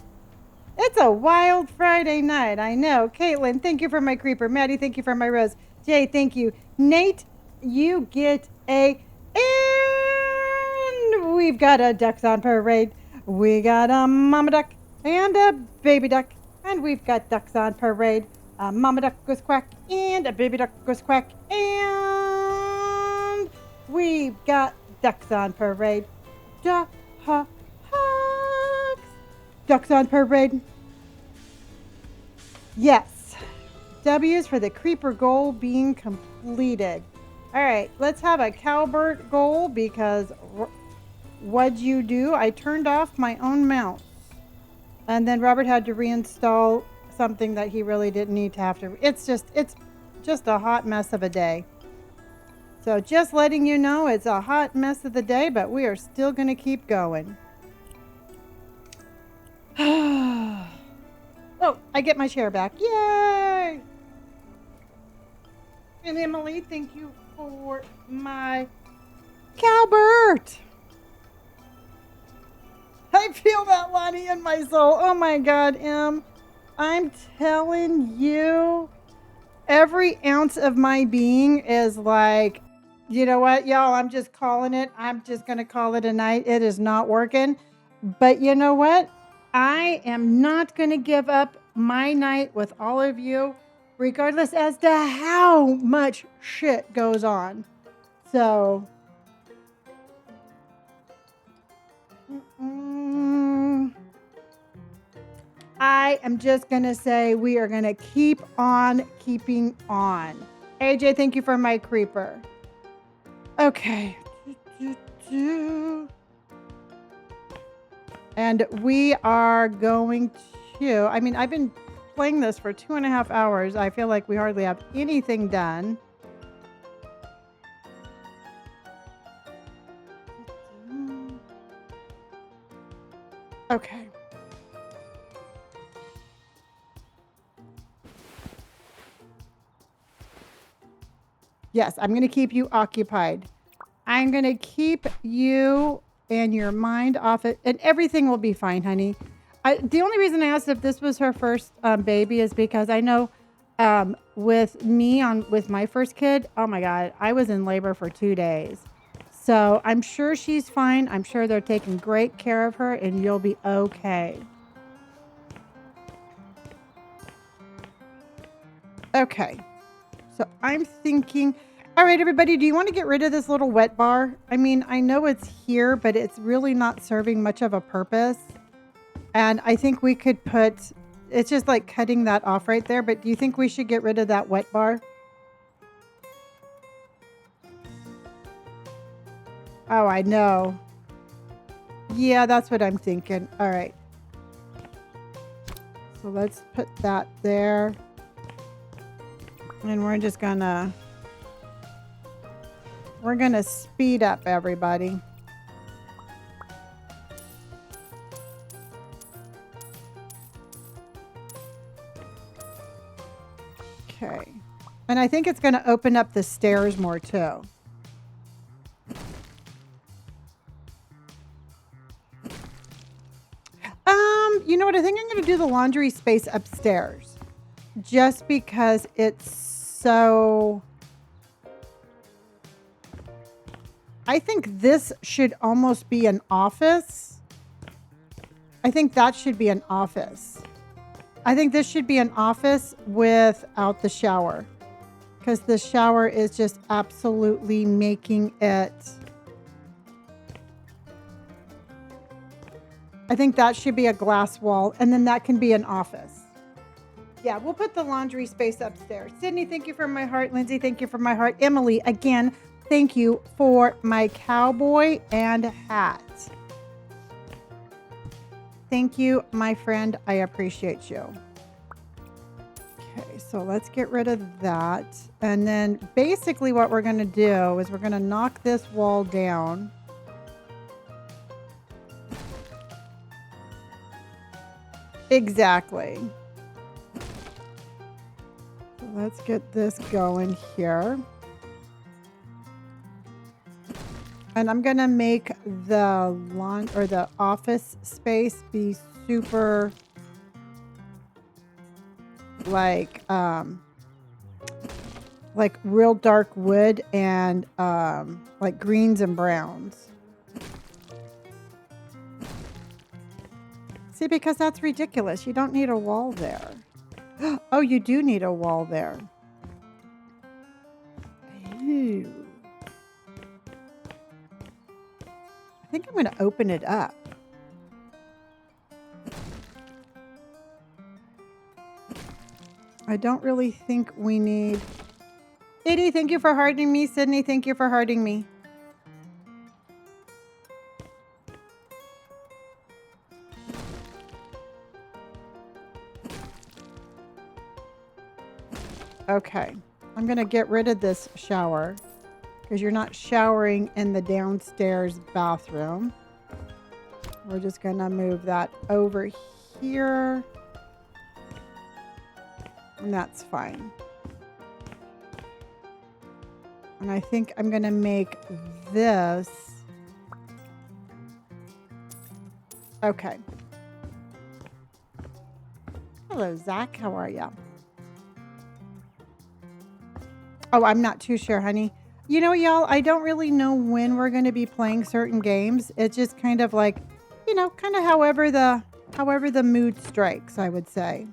It's a wild Friday night, I know. Caitlin, thank you for my creeper. Maddie, thank you for my rose. Jay, thank you. Nate, you get a... And we've got a ducks on parade. We got a mama duck and a baby duck. And we've got ducks on parade. A mama duck goes quack and a baby duck goes quack. And we've got ducks on parade. Ducks on parade. Yes. W's for the creeper goal being completed. All right, let's have a Calbert goal because what'd you do? I turned off my own mouse. And then Robert had to reinstall something that he really didn't need to have to. It's just a hot mess of a day. So just letting you know it's a hot mess of the day, but we are still going to keep going. Oh, I get my chair back. Yay! And Emily, thank you for my Calbert. I feel that, Lonnie, in my soul. Oh my God, Em. I'm telling you, Every ounce of my being is like, you know what, y'all, I'm just calling it. I'm just going to call it a night. It is not working. But you know what? I am not going to give up my night with all of you, regardless as to how much shit goes on. So, I am just going to say we are going to keep on keeping on. AJ, thank you for my creeper. Okay. And we are going to, I mean, I've been playing this for 2.5 hours. I feel like we hardly have anything done. Okay. Yes, I'm going to keep you occupied. I'm going to keep you and your mind off it, and everything will be fine, honey. The only reason I asked if this was her first baby is because I know with my first kid, oh my God, I was in labor for 2 days. So I'm sure she's fine. I'm sure they're taking great care of her, and you'll be okay. Okay. So I'm thinking, all right, everybody, do you want to get rid of this little wet bar? I mean, I know it's here, but it's really not serving much of a purpose. And I think we could it's just like cutting that off right there. But do you think we should get rid of that wet bar? Oh, I know. Yeah, that's what I'm thinking. All right. So let's put that there. And we're gonna speed up, everybody. Okay. And I think it's gonna open up the stairs more too. You know what? I think I'm gonna do the laundry space upstairs. Just because it's so... I think this should almost be an office. I think that should be an office. I think this should be an office without the shower. Because the shower is just absolutely making it... I think that should be a glass wall, and then that can be an office. Yeah, we'll put the laundry space upstairs. Sydney, thank you for my heart. Lindsay, thank you for my heart. Emily, again, thank you for my cowboy and hat. Thank you, my friend. I appreciate you. Okay, so let's get rid of that. And then basically what we're going to do is we're going to knock this wall down. Exactly. So let's get this going here. And I'm going to make the office space be super like real dark wood and like greens and browns. See, because that's ridiculous. You don't need a wall there. Oh, you do need a wall there. Ooh. I think I'm going to open it up. I don't really think we need... Sydney, thank you for hearting me. Sydney, thank you for hearting me. Okay, I'm going to get rid of this shower because you're not showering in the downstairs bathroom. We're just going to move that over here. And that's fine. And I think I'm going to make this. Okay. Hello, Zach. How are you? Oh, I'm not too sure, honey. You know, y'all, I don't really know when we're going to be playing certain games. It's just kind of like, kind of however the mood strikes, I would say.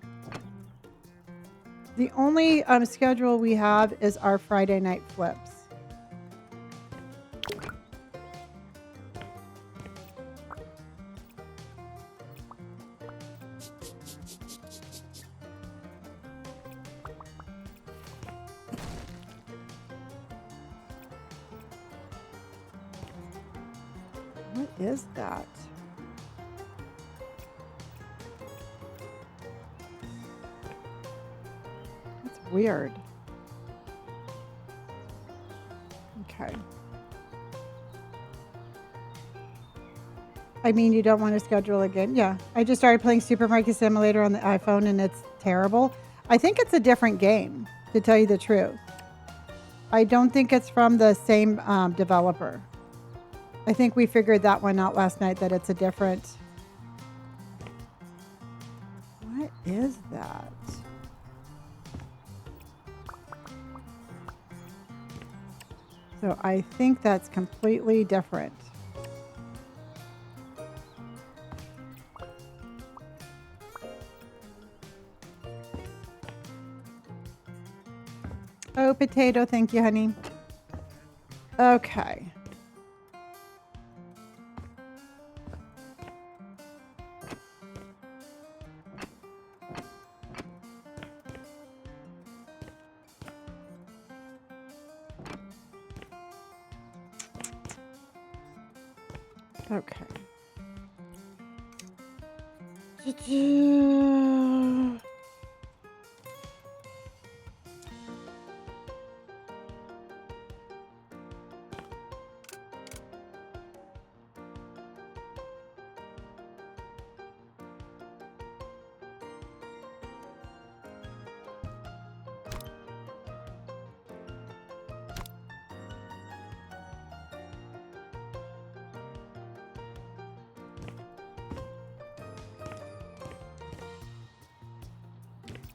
The only schedule we have is our Friday night flips. What is that? That's weird. Okay. I mean, you don't want to schedule a game? Yeah. I just started playing Supermarket Simulator on the iPhone and it's terrible. I think it's a different game, to tell you the truth. I don't think it's from the same developer. I think we figured that one out last night, that it's a different... What is that? So I think that's completely different. Oh, potato. Thank you, honey. Okay. Okay.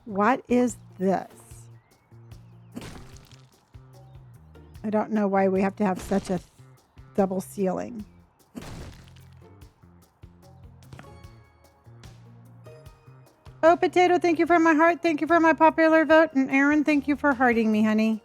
What is this? I don't know why we have to have such a double ceiling. Oh, potato, thank you for my heart. Thank you for my popular vote. And Aaron, thank you for hearting me, honey.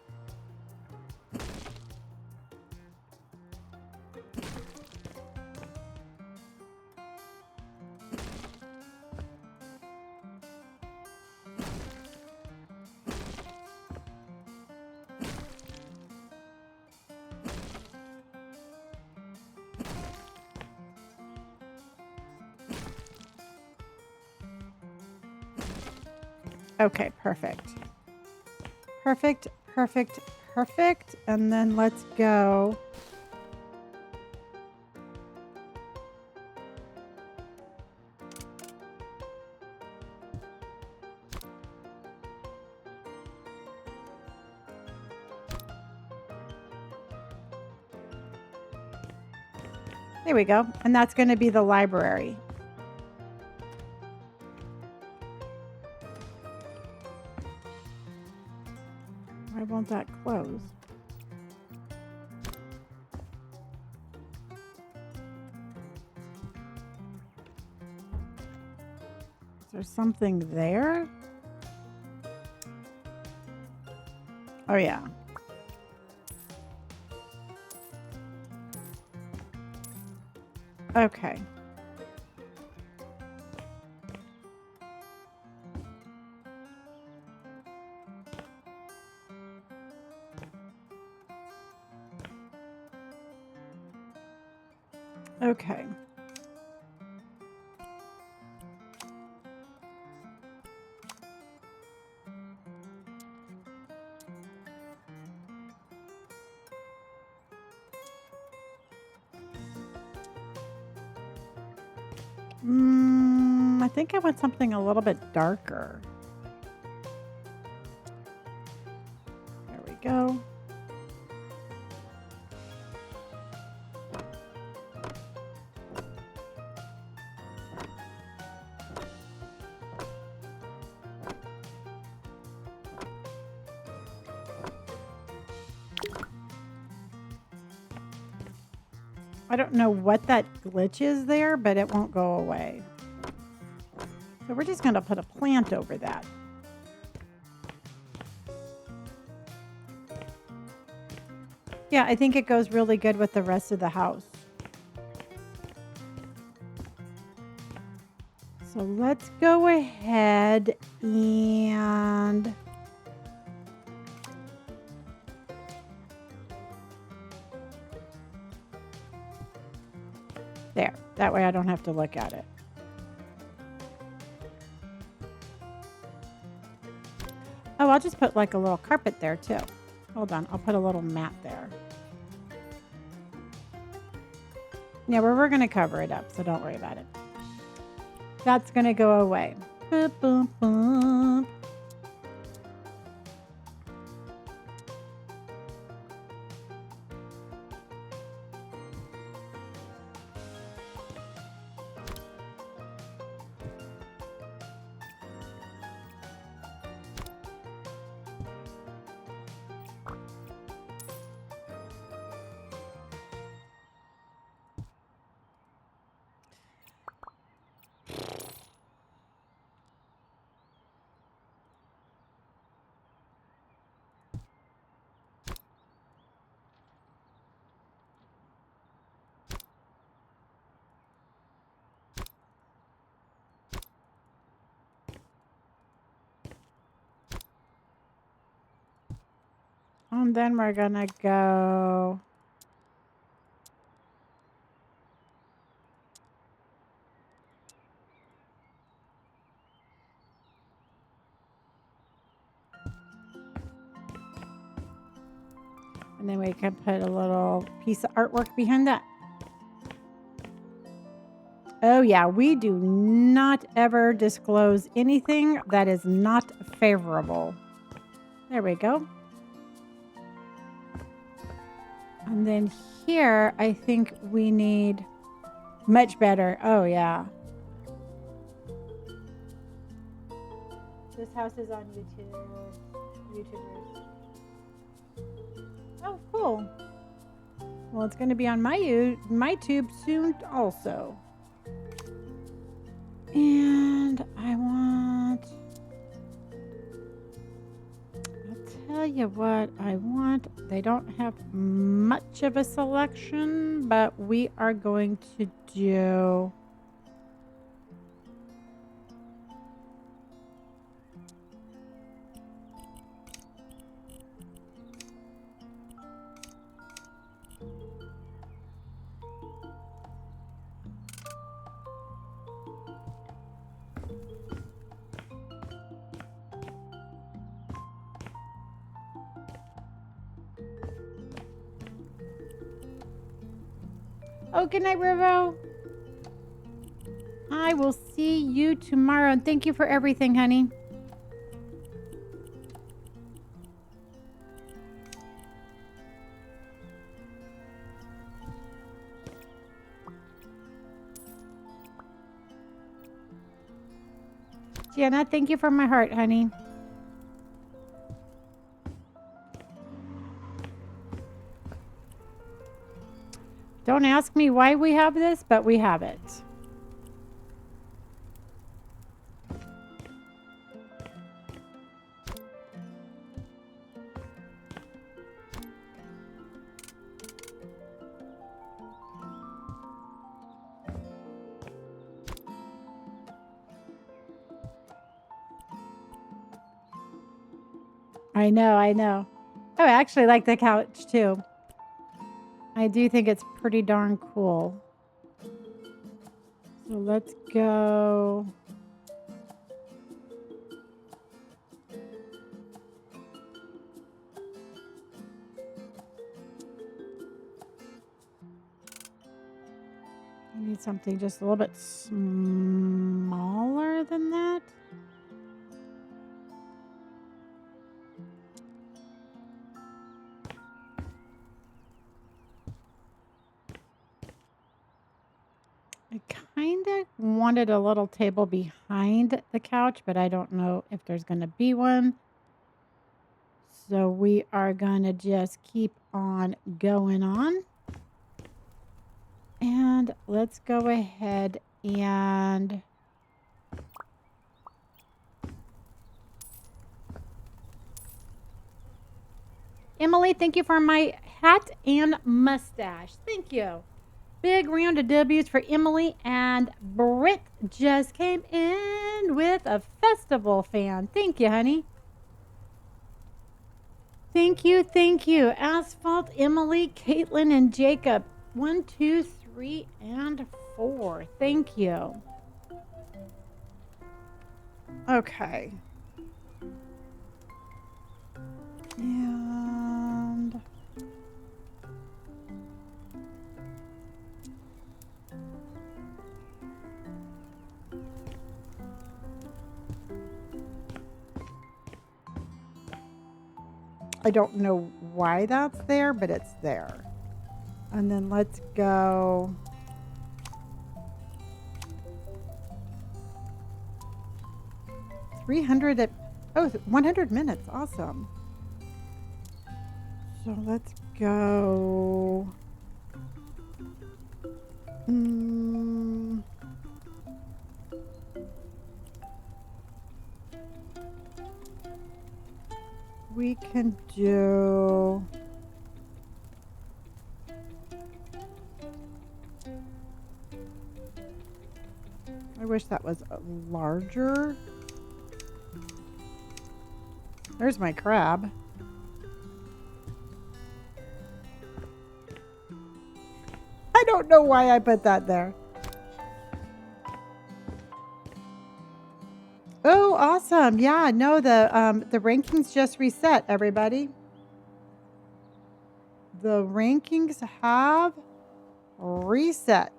Okay, perfect. Perfect, perfect, perfect. And then let's go. There we go. And that's going to be the library. Why won't that close? Is there something there? Oh, yeah. Okay. Okay. I think I want something a little bit darker. There we go. I don't know what that glitch is there, but it won't go away. So we're just going to put a plant over that. Yeah, I think it goes really good with the rest of the house. So let's go ahead and there. That way I don't have to look at it. Oh, I'll just put like a little carpet there too. Hold on, I'll put a little mat there. Yeah, we're going to cover it up, so don't worry about it. That's going to go away. Boop, boop, boop. And then we're going to go... And then we can put a little piece of artwork behind that. Oh yeah, we do not ever disclose anything that is not favorable. There we go. And then here, I think we need much better. Oh yeah. This house is on YouTubers. Oh, cool. Well, it's going to be on my tube soon also. And I want... I'll tell you what I want. They don't have much of a selection, but we are going to do... Oh, good night, Rivo. I will see you tomorrow. And thank you for everything, honey. Gianna, thank you for my heart, honey. Don't ask me why we have this, but we have it. I know, I know. Oh, I actually like the couch too. I do think it's pretty darn cool. So let's go. I need something just a little bit smaller than that. I kind of wanted a little table behind the couch, but I don't know if there's going to be one. So we are going to just keep on going on. And let's go ahead and Emily, thank you for my hat and mustache. Thank you. Big round of W's for Emily, and Britt just came in with a festival fan. Thank you, honey. Thank you, thank you. Asphalt, Emily, Caitlin, and Jacob. 1, 2, 3, and 4. Thank you. Okay. And I don't know why that's there, but it's there. And then let's go. Oh, 100 minutes. Awesome. So let's go. We can do. I wish that was larger. There's my crab. I don't know why I put that there. Oh, awesome. Yeah, no, the rankings just reset, everybody. The rankings have reset.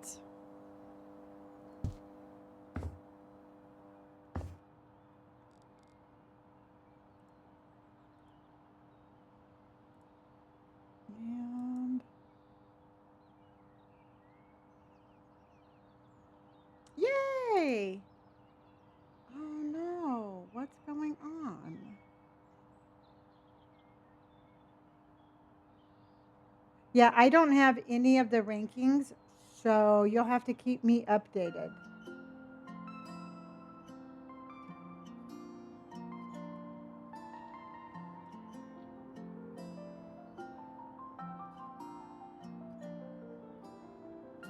And yay! Oh no, what's going on? Yeah, I don't have any of the rankings, so you'll have to keep me updated.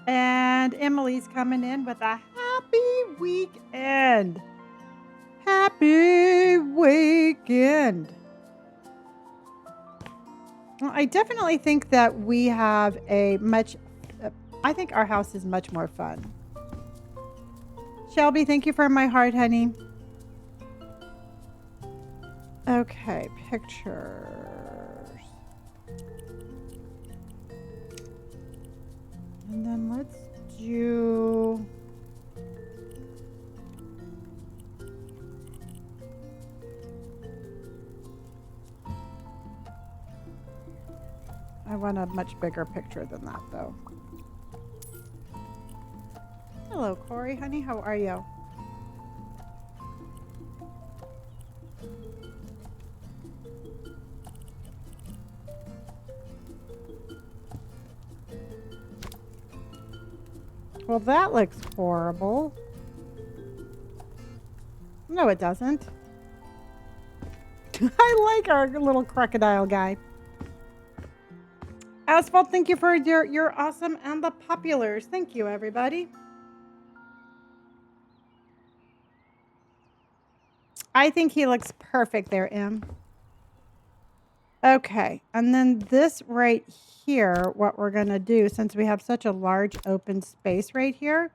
And Emily's coming in with a happy weekend. Happy weekend. Well, I definitely think that we have I think our house is much more fun. Shelby, thank you for my heart, honey. Okay, pictures. And then let's do. I want a much bigger picture than that, though. Hello, Corey, honey. How are you? Well, that looks horrible. No, it doesn't. I like our little crocodile guy. Asphalt, thank you for your awesome and the populars. Thank you, everybody. I think he looks perfect there, Em. Okay, and then this right here, what we're going to do, since we have such a large open space right here,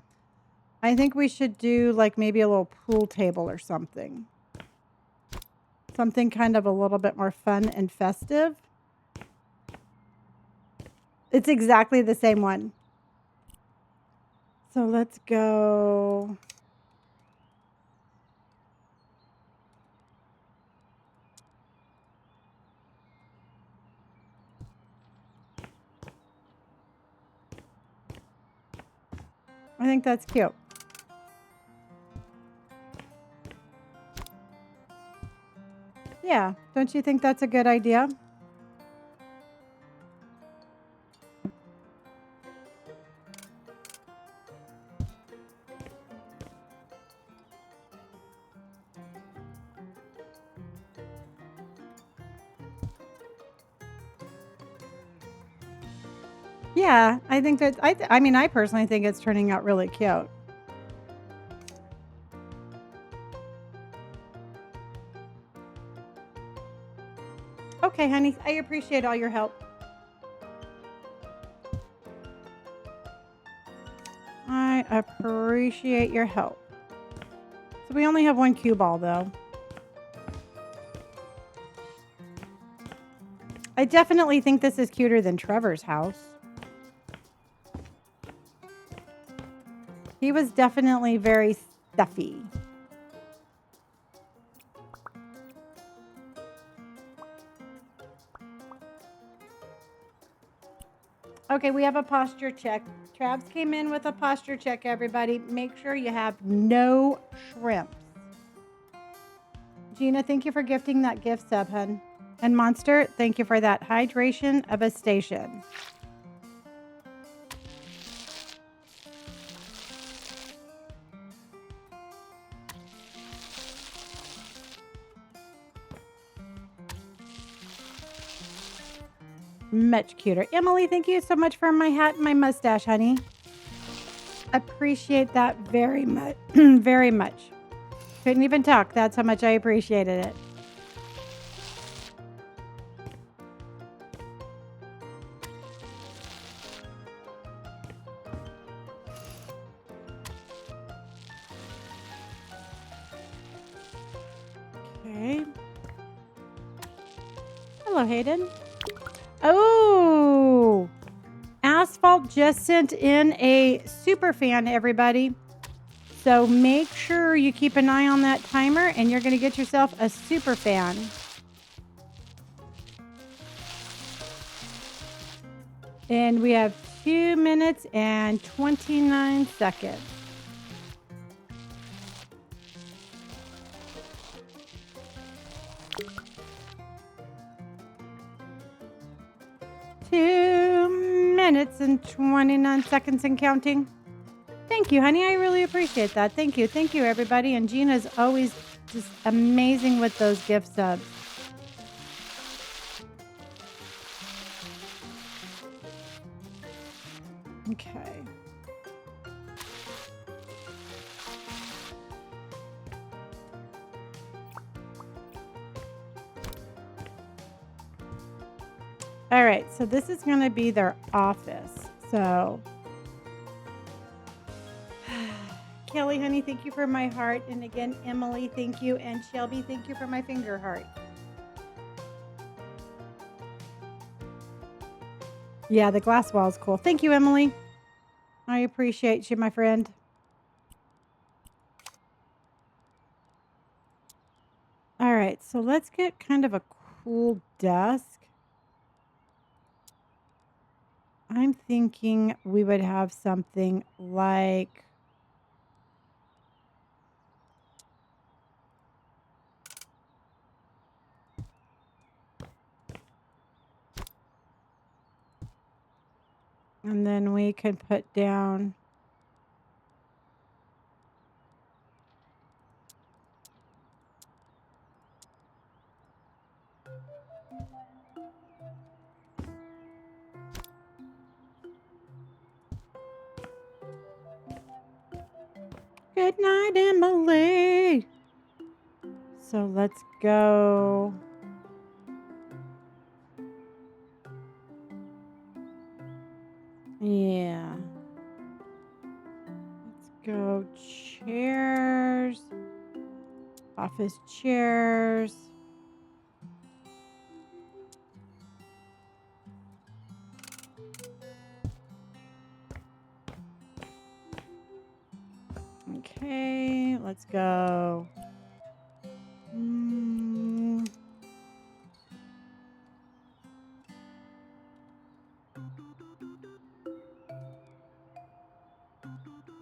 I think we should do like maybe a little pool table or something. Something kind of a little bit more fun and festive. It's exactly the same one. So let's go. I think that's cute. Yeah, don't you think that's a good idea? Yeah, I think that I mean, I personally think it's turning out really cute. Okay, honey, I appreciate all your help. I appreciate your help. So we only have one cue ball, though. I definitely think this is cuter than Trevor's house. He was definitely very stuffy. Okay, we have a posture check. Travs came in with a posture check, everybody. Make sure you have no shrimps. Gina, thank you for gifting that gift sub, hun. And Monster, thank you for that hydration of a station. Much cuter. Emily, thank you so much for my hat and my mustache, honey. Appreciate that very much. Very much. Couldn't even talk. That's how much I appreciated it. Okay. Hello, Hayden. Oh, Asphalt just sent in a super fan, everybody. So make sure you keep an eye on that timer and you're going to get yourself a super fan. And we have 2 minutes and 29 seconds. Minutes and 29 seconds and counting. Thank you, honey. I really appreciate that. Thank you. Thank you, everybody. And Gina's always just amazing with those gift subs. Okay. All right. So this is going to be their office. So Kelly, honey, thank you for my heart. And again, Emily, thank you. And Shelby, thank you for my finger heart. Yeah, the glass wall is cool. Thank you, Emily. I appreciate you, my friend. All right, so let's get kind of a cool desk. I'm thinking we would have something like and then we could put down good night, Emily. So let's go. Yeah. Let's go chairs. Office chairs. Okay, let's go.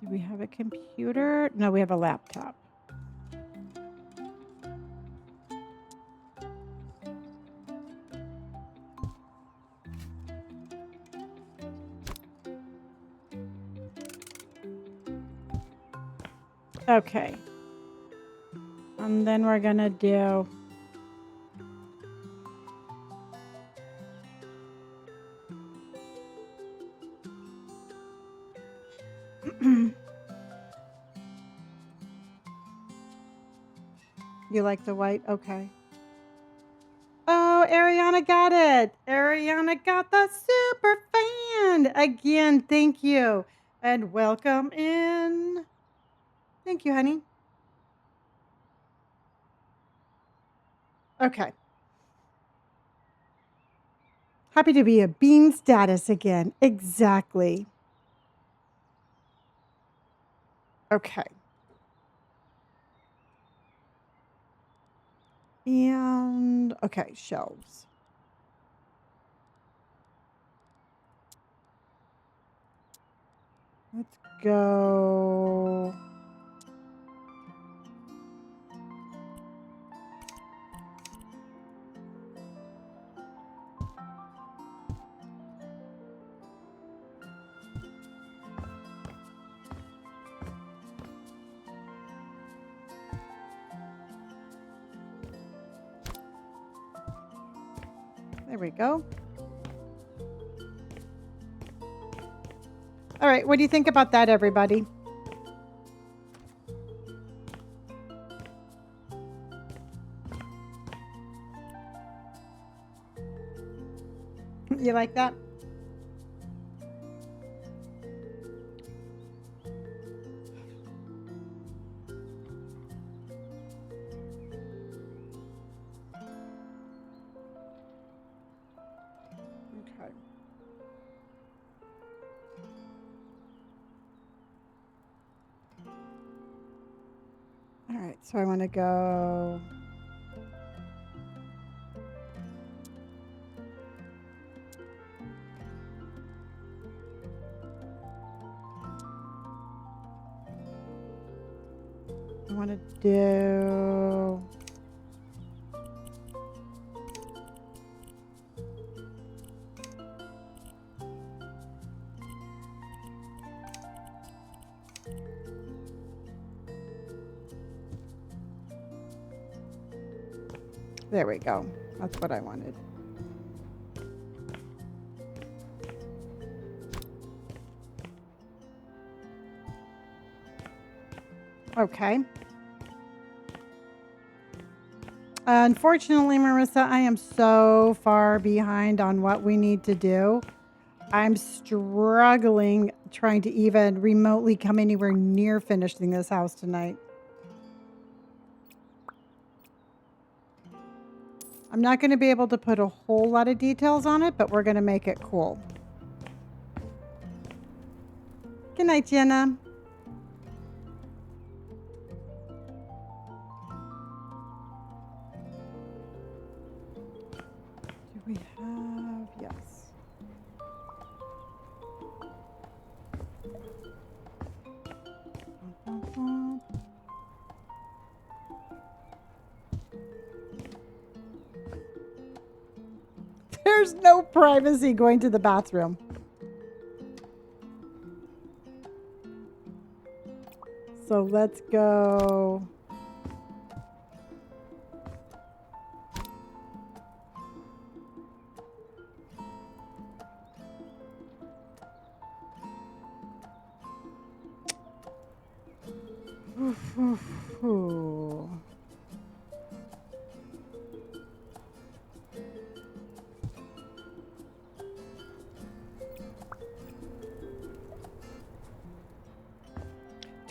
Do we have a computer? No, we have a laptop. Okay. And then we're going to do You like the white? Okay. Oh, Ariana got it. Ariana got the super fan. Again, thank you. And welcome in. Thank you, honey. Okay. Happy to be a bean status again. Exactly. Okay. And okay, shelves. Let's go. There we go. All right, what do you think about that, everybody? You like that? Okay. All right, so I want to go. I want to do. There we go. That's what I wanted. Okay. Unfortunately, Marissa, I am so far behind on what we need to do. I'm struggling trying to even remotely come anywhere near finishing this house tonight. I'm not going to be able to put a whole lot of details on it, but we're going to make it cool. Good night, Jenna. Do we have? Yes. There's no privacy going to the bathroom. So let's go.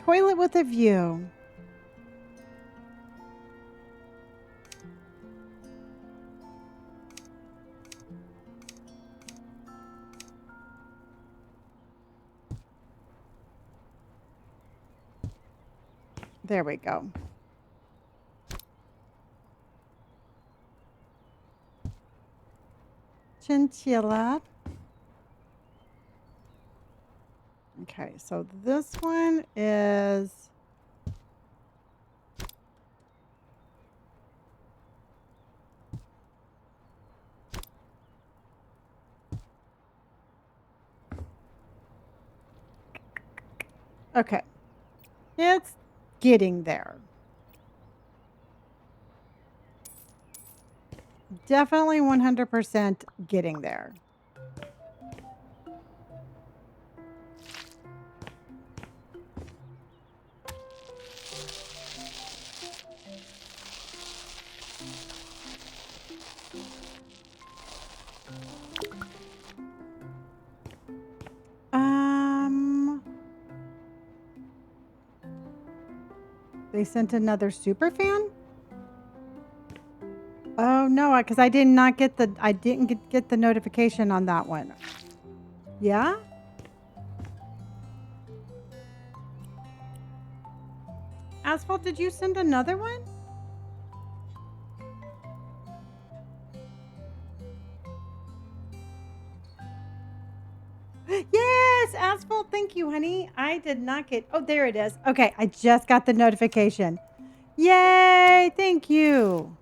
Toilet with a view. There we go. Chinchilla. Okay, so this one is okay. It's getting there. Definitely 100% getting there. They sent another super fan? Oh no, because I did not get the get the notification on that one. Yeah? Asphalt, did you send another one? Yes, Asphalt, thank you, honey. I did not get, oh, there it is. Okay, I just got the notification. Yay, thank you.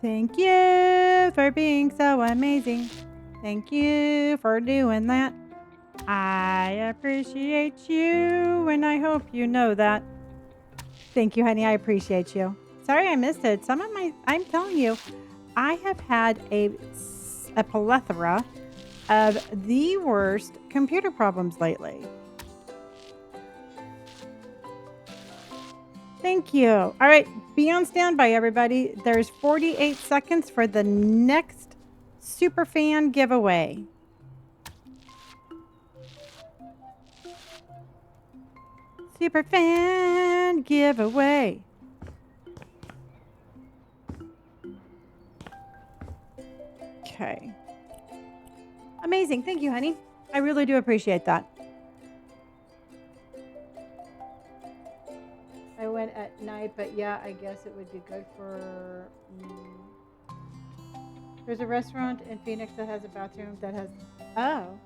Thank you for being so amazing. Thank you for doing that. I appreciate you, and I hope you know that. Thank you, honey. I appreciate you. Sorry I missed it. I'm telling you, I have had a plethora of the worst computer problems lately. Thank you. All right, be on standby, everybody. There's 48 seconds for the next super fan giveaway. Super fan giveaway. Okay. Amazing. Thank you, honey. I really do appreciate that. I went at night, but yeah, I guess it would be good for. There's a restaurant in Phoenix that has a bathroom that has. Oh.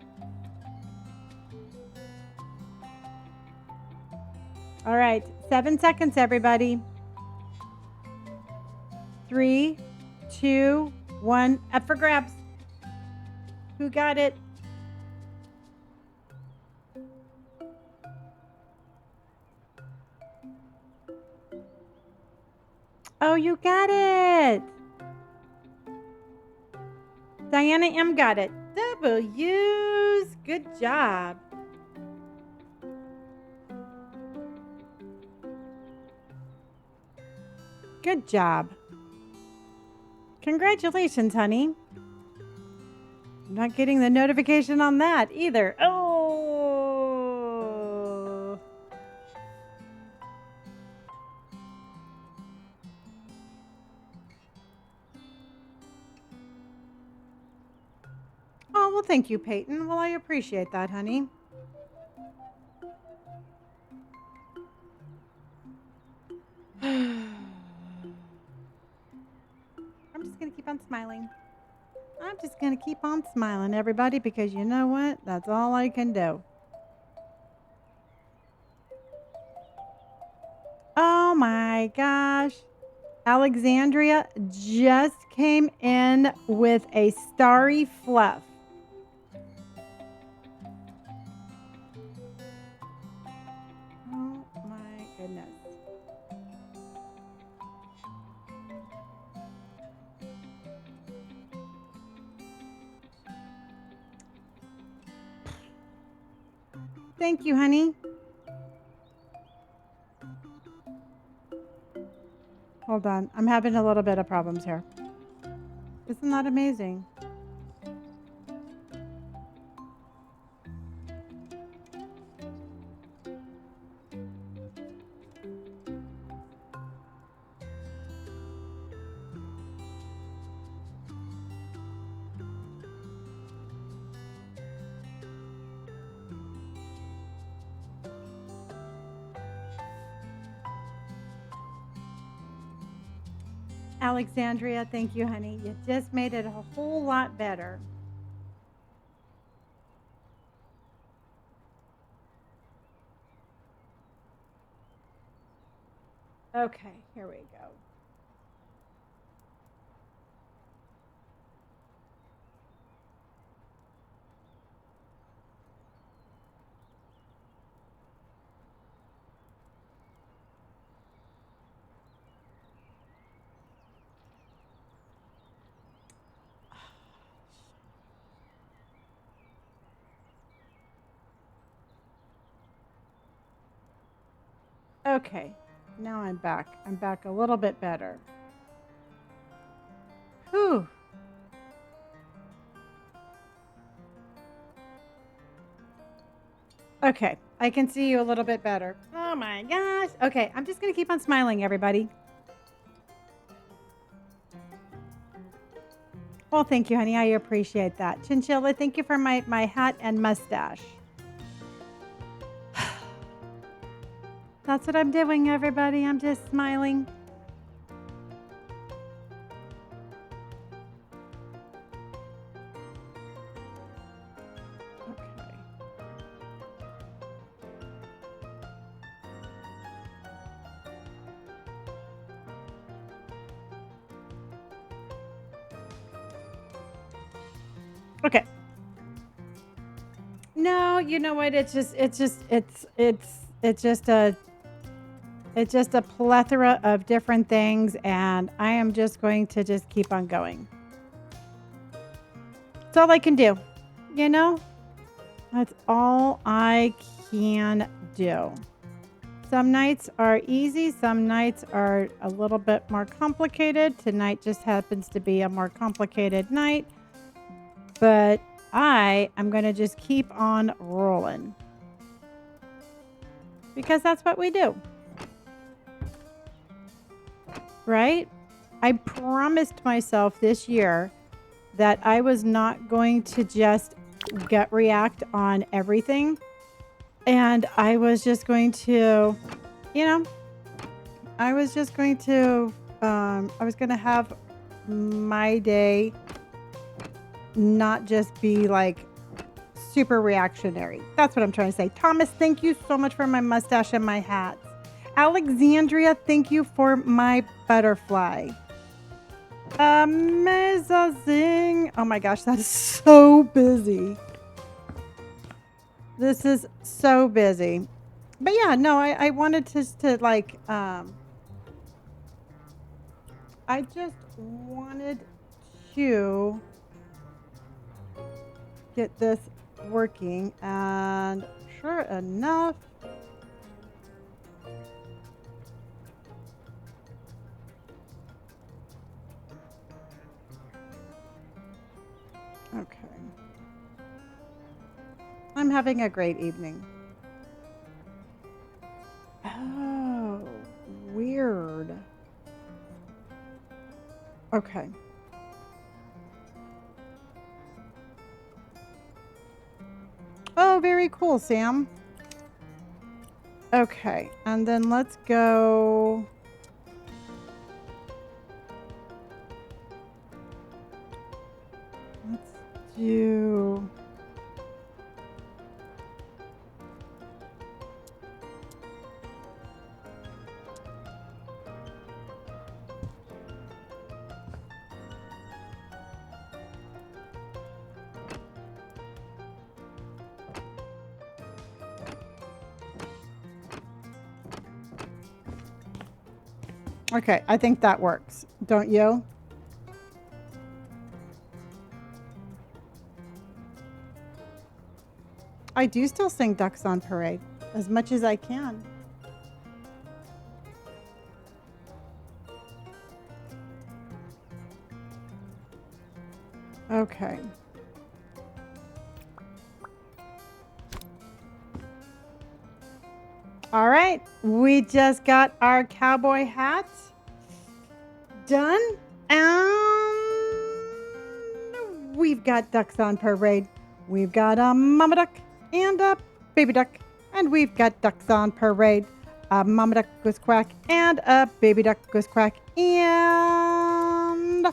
All right. 7 seconds, everybody. 3, 2, 1. Up for grabs. Who got it? Oh, you got it. Diana M got it. W's. Good job. Good job. Congratulations, honey. I'm not getting the notification on that either. Oh. Oh, well, thank you, Peyton. Well, I appreciate that, honey. I'm just going to keep on smiling. I'm just going to keep on smiling, everybody, because you know what? That's all I can do. Oh my gosh. Alexandria just came in with a starry fluff. Oh my goodness. Thank you, honey. Hold on. I'm having a little bit of problems here. Isn't that amazing? Alexandria, thank you, honey. You just made it a whole lot better. Okay, here we go. Okay, now I'm back. I'm back a little bit better. Whew. Okay, I can see you a little bit better. Oh my gosh. Okay, I'm just going to keep on smiling, everybody. Well, thank you, honey. I appreciate that. Chinchilla, thank you for my hat and mustache. That's what I'm doing, everybody. I'm just smiling. Okay. Okay. No, you know what? It's just a plethora of different things, and I am just going to just keep on going. That's all I can do. You know? That's all I can do. Some nights are easy, some nights are a little bit more complicated. Tonight just happens to be a more complicated night. But I am going to just keep on rolling. Because that's what we do. Right? I promised myself this year that I was not going to just gut react on everything. And I was just going to, I was going to have my day not just be like super reactionary. That's what I'm trying to say. Thomas, thank you so much for my mustache and my hats. Alexandria, thank you for my butterfly. Amazing. Oh my gosh, that is so busy. This is so busy. But yeah, no, I wanted to like, I just wanted to get this working, and sure enough, okay. I'm having a great evening. Oh, weird. Okay. Oh, very cool, Sam. Okay, and then let's go. Let's do. Okay, I think that works. Don't you? I do still sing Ducks on Parade as much as I can. Okay. All right, we just got our cowboy hats done, and we've got ducks on parade. We've got a mama duck and a baby duck, and we've got ducks on parade. A mama duck goes quack and a baby duck goes quack, and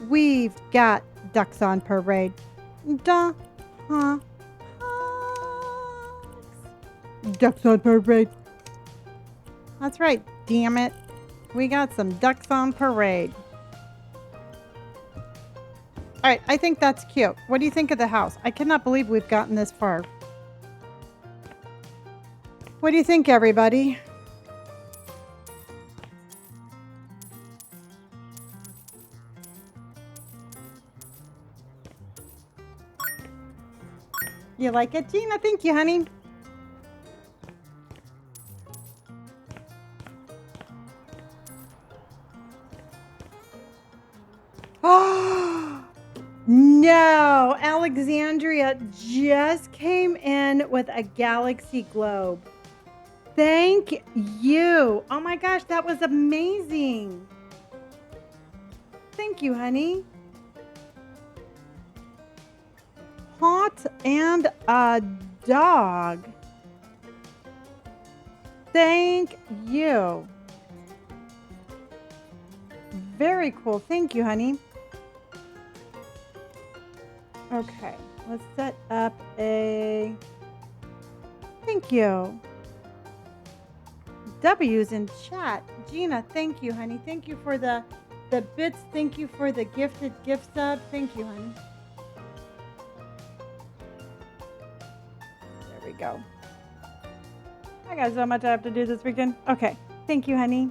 we've got ducks on parade. Duh, huh, ducks on parade. That's right, damn it. We got some ducks on parade. All right, I think that's cute. What do you think of the house? I cannot believe we've gotten this far. What do you think, everybody? You like it, Gina? Thank you, honey. Oh, no. Alexandria just came in with a galaxy globe. Thank you. Oh my gosh, that was amazing. Thank you, honey. Hot and a dog. Thank you. Very cool. Thank you, honey. Okay, let's set up a... Thank you. W's in chat. Gina, thank you, honey. Thank you for the bits. Thank you for the gifted gift sub. Thank you, honey. There we go. I got so much I have to do this weekend. Okay. Thank you, honey.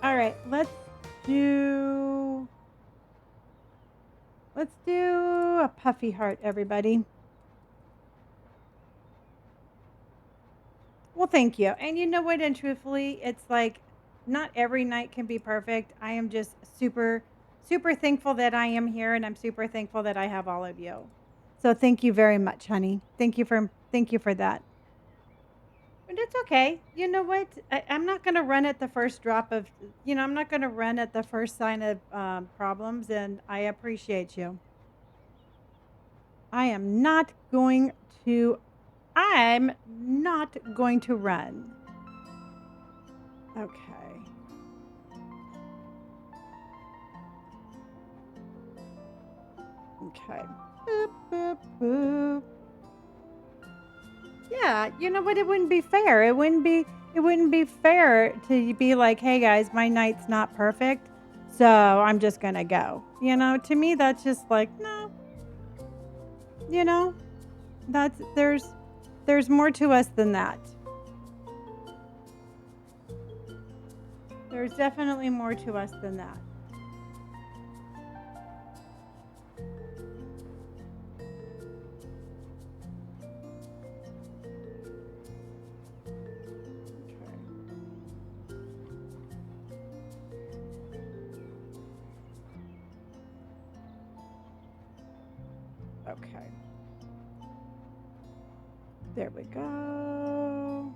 All right. Let's do a puffy heart, everybody. Well, thank you. And you know what? And truthfully, it's like not every night can be perfect. I am just super, super thankful that I am here, and I'm super thankful that I have all of you. So thank you very much, honey. Thank you for that. But it's okay. You know what? I'm not going to run at the first drop of, I'm not going to run at the first sign of problems, and I appreciate you. I'm not going to run. Okay. Okay. Boop, boop, boop. Yeah, you know what? It wouldn't be fair. It wouldn't be fair to be like, hey guys, my night's not perfect, so I'm just gonna go. To me that's just like, no. That's there's more to us than that. There's definitely more to us than that. Okay. There we go.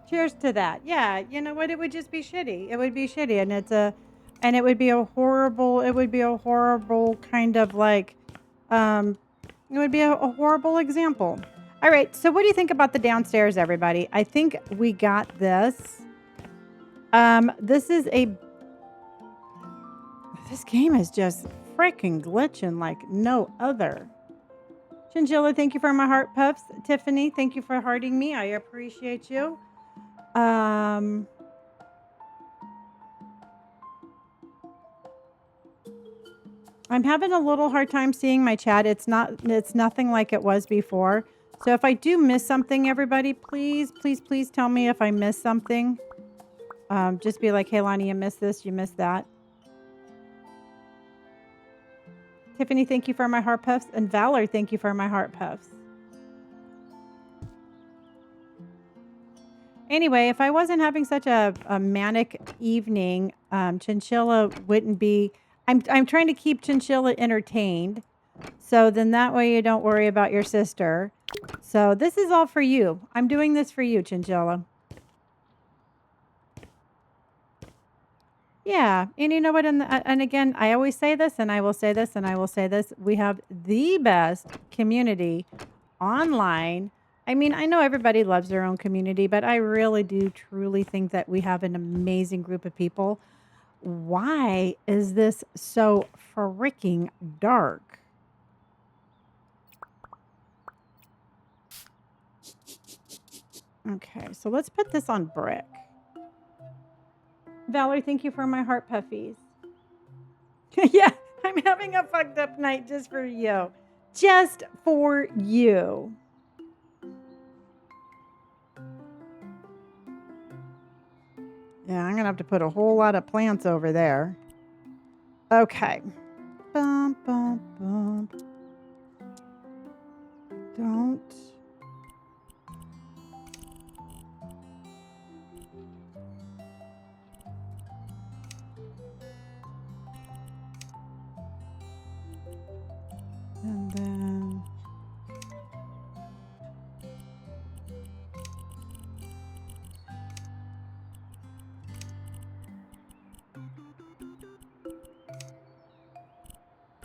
Cheers to that. Yeah, you know what? It would just be shitty. It would be shitty, and it would be a horrible kind of like, it would be a horrible example. All right. So what do you think about the downstairs, everybody? I think we got this. This game is just freaking glitching like no other. Chinchilla, thank you for my heart puffs. Tiffany, thank you for hearting me. I appreciate you. I'm having a little hard time seeing my chat. It's nothing like it was before. So if I do miss something, everybody, please tell me if I missed something. Just be like, hey, Lonnie, you missed this, you missed that. Tiffany, thank you for my heart puffs. And Valor, thank you for my heart puffs. Anyway, if I wasn't having such a manic evening, Chinchilla wouldn't be... I'm trying to keep Chinchilla entertained. So then that way you don't worry about your sister. So this is all for you. I'm doing this for you, Chinchilla. Yeah. And you know what? And again, I always say this, and I will say this, and I will say this. We have the best community online. I mean, I know everybody loves their own community, but I really do truly think that we have an amazing group of people. Why is this so freaking dark? Okay, so let's put this on brick. Valerie, thank you for my heart puffies. Yeah, I'm having a fucked up night just for you. Just for you. Yeah, I'm going to have to put a whole lot of plants over there. Okay. Bum, bum, bum. Don't. And then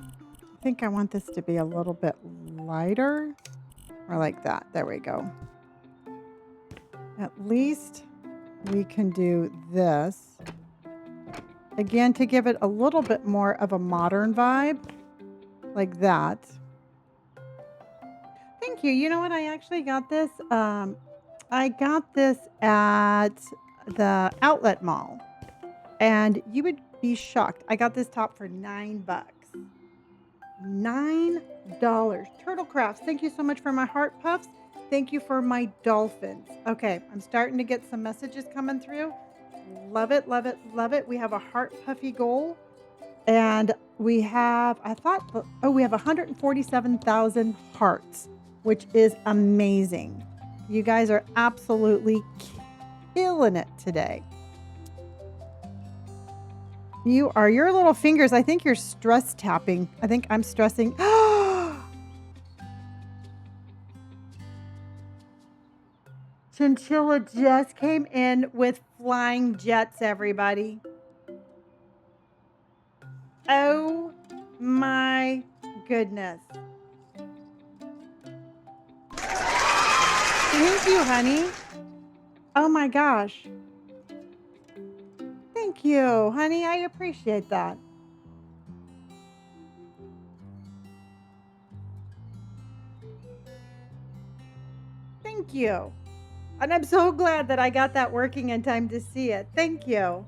I think I want this to be a little bit lighter, or like that. There we go. At least we can do this. Again, to give it a little bit more of a modern vibe, like that. Thank you. You know what? I actually got this. I got this at the outlet mall, and you would be shocked. I got this top for $9. $9. Turtle Crafts. Thank you so much for my heart puffs. Thank you for my dolphins. Okay, I'm starting to get some messages coming through. Love it, love it, love it. We have a heart puffy goal. And we have, we have 147,000 hearts, which is amazing. You guys are absolutely killing it today. Your little fingers, I think you're stress tapping. I think I'm stressing. Chinchilla just came in with flying jets, everybody. Oh my goodness. Thank you, honey. Oh my gosh. Thank you, honey. I appreciate that. Thank you. And I'm so glad that I got that working in time to see it. Thank you.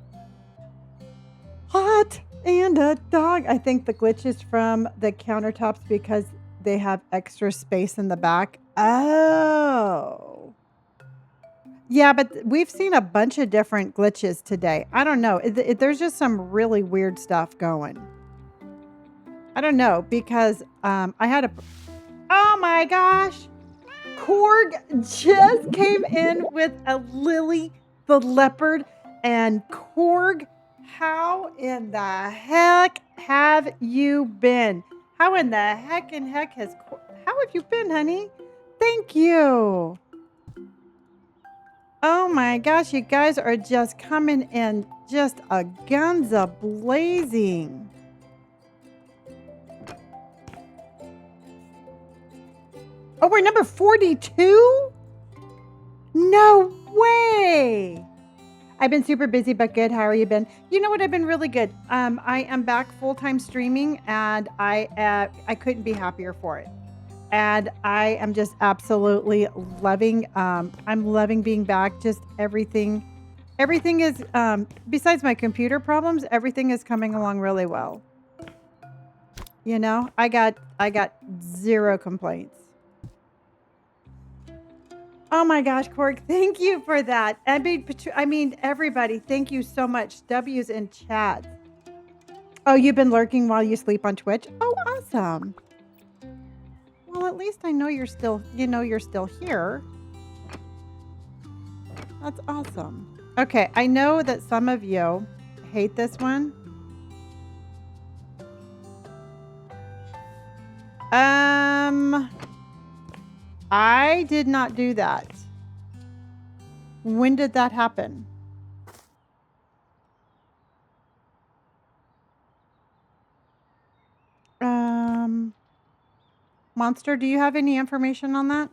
Hot and a dog. I think the glitch is from the countertops because they have extra space in the back. Oh. Yeah, but we've seen a bunch of different glitches today. I don't know. There's just some really weird stuff going. I don't know because I had a... Oh my gosh. Korg just came in with a Lily the leopard. And Korg, how in the heck have you been? How in the heck how have you been, honey? Thank you. Oh my gosh, you guys are just coming in just a guns a blazing. Oh, we're number 42? No way. I've been super busy, but good. How are you been? You know what? I've been really good. I am back full-time streaming, and I couldn't be happier for it. And I am just absolutely loving. I'm loving being back. Just everything is. Besides my computer problems, everything is coming along really well. You know, I got zero complaints. Oh my gosh, Korg, thank you for that. I mean, everybody, thank you so much. W's in chat. Oh, you've been lurking while you sleep on Twitch? Oh, awesome. Well, at least I know you're still here. That's awesome. Okay, I know that some of you hate this one. I did not do that. When did that happen? Monster, do you have any information on that?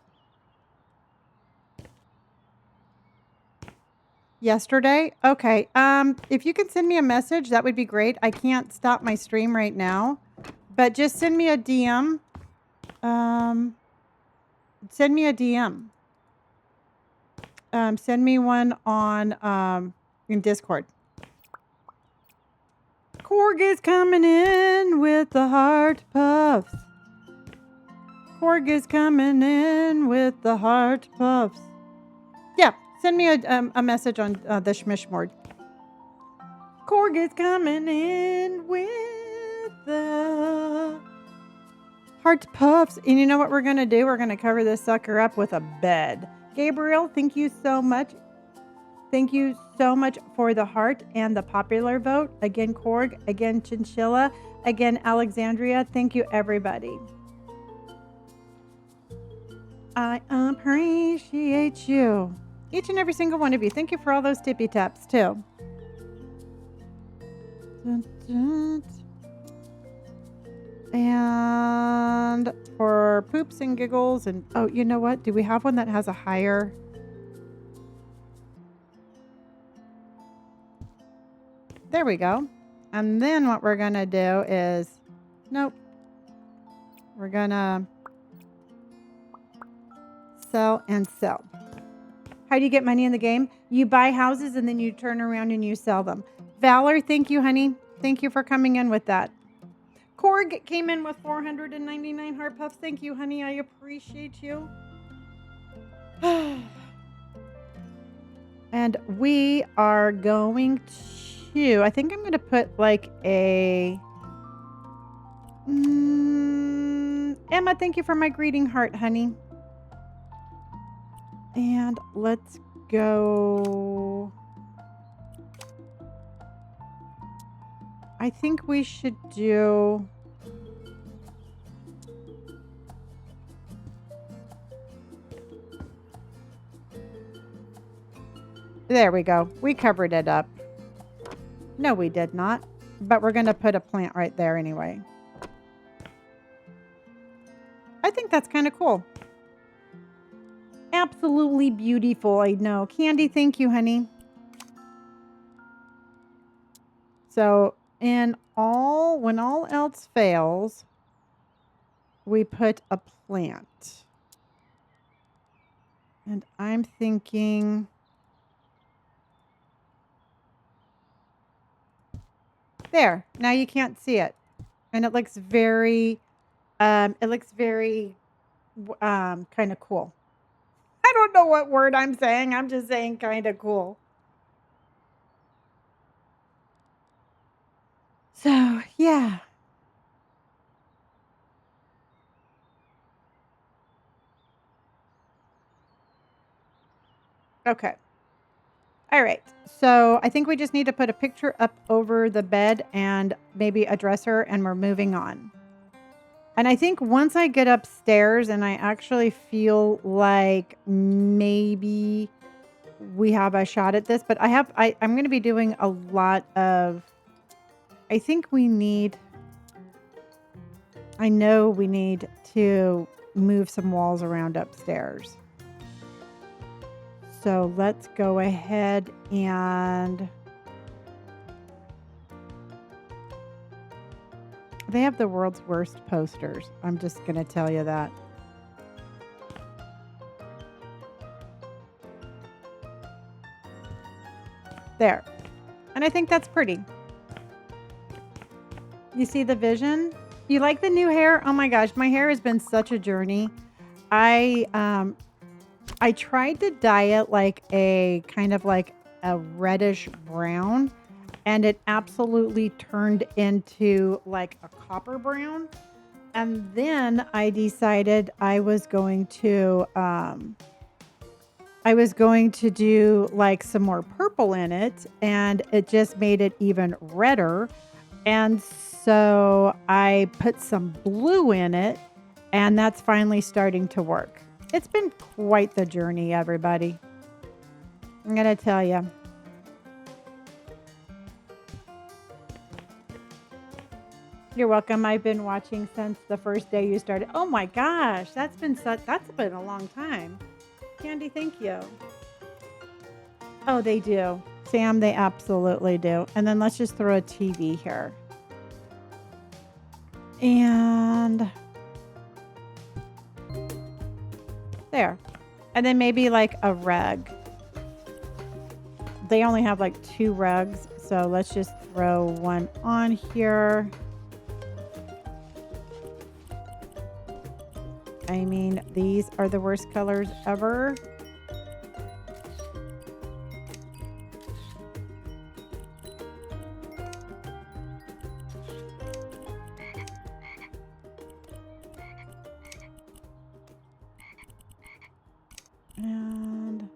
Yesterday? Okay. If you could send me a message, that would be great. I can't stop my stream right now, but just send me a DM. Send me a DM. Send me one on in Discord. Korg is coming in with the heart puffs. Korg is coming in with the heart puffs. Yeah, send me a message on the Shmishmord. Korg is coming in with the heart puffs. And you know what we're going to do? We're going to cover this sucker up with a bed. Gabriel, thank you so much. Thank you so much for the heart and the popular vote. Again, Korg. Again, Chinchilla. Again, Alexandria. Thank you, everybody. I appreciate you. Each and every single one of you. Thank you for all those tippy taps, too. Dun, dun. And for poops and giggles and... Oh, you know what? Do we have one that has a higher... There we go. And then what we're going to do is... Nope. We're going to sell and sell. How do you get money in the game? You buy houses and then you turn around and you sell them. Valor, thank you, honey. Thank you for coming in with that. Korg came in with 499 heart puffs. Thank you, honey. I appreciate you. And we are going to... I think I'm going to put like a... Emma, thank you for my greeting heart, honey. And let's go... I think we should do... There we go. We covered it up. No, we did not. But we're going to put a plant right there anyway. I think that's kind of cool. Absolutely beautiful, I know. Candy, thank you, honey. So, when all else fails, we put a plant. And I'm thinking... There. Now you can't see it. And it looks very, kind of cool. I don't know what word I'm saying. I'm just saying kind of cool. So, yeah. Okay. All right. So I think we just need to put a picture up over the bed and maybe a dresser, and we're moving on. And I think once I get upstairs and I actually feel like maybe we have a shot at this, but I'm going to be doing a lot of, I know we need to move some walls around upstairs. So let's go ahead and... They have the world's worst posters. I'm just going to tell you that. There. And I think that's pretty. You see the vision? You like the new hair? Oh my gosh, my hair has been such a journey. I tried to dye it like a kind of like a reddish brown, and it absolutely turned into like a copper brown. And then I decided I was going to do like some more purple in it, and it just made it even redder. And so I put some blue in it, and that's finally starting to work. It's been quite the journey, everybody. I'm going to tell you. You're welcome. I've been watching since the first day you started. Oh my gosh, that's been a long time. Candy, thank you. Oh, they do. Sam, they absolutely do. And then let's just throw a TV here. And there. And then maybe like a rug. They only have like 2 rugs, so let's just throw one on here. I mean, these are the worst colors ever. And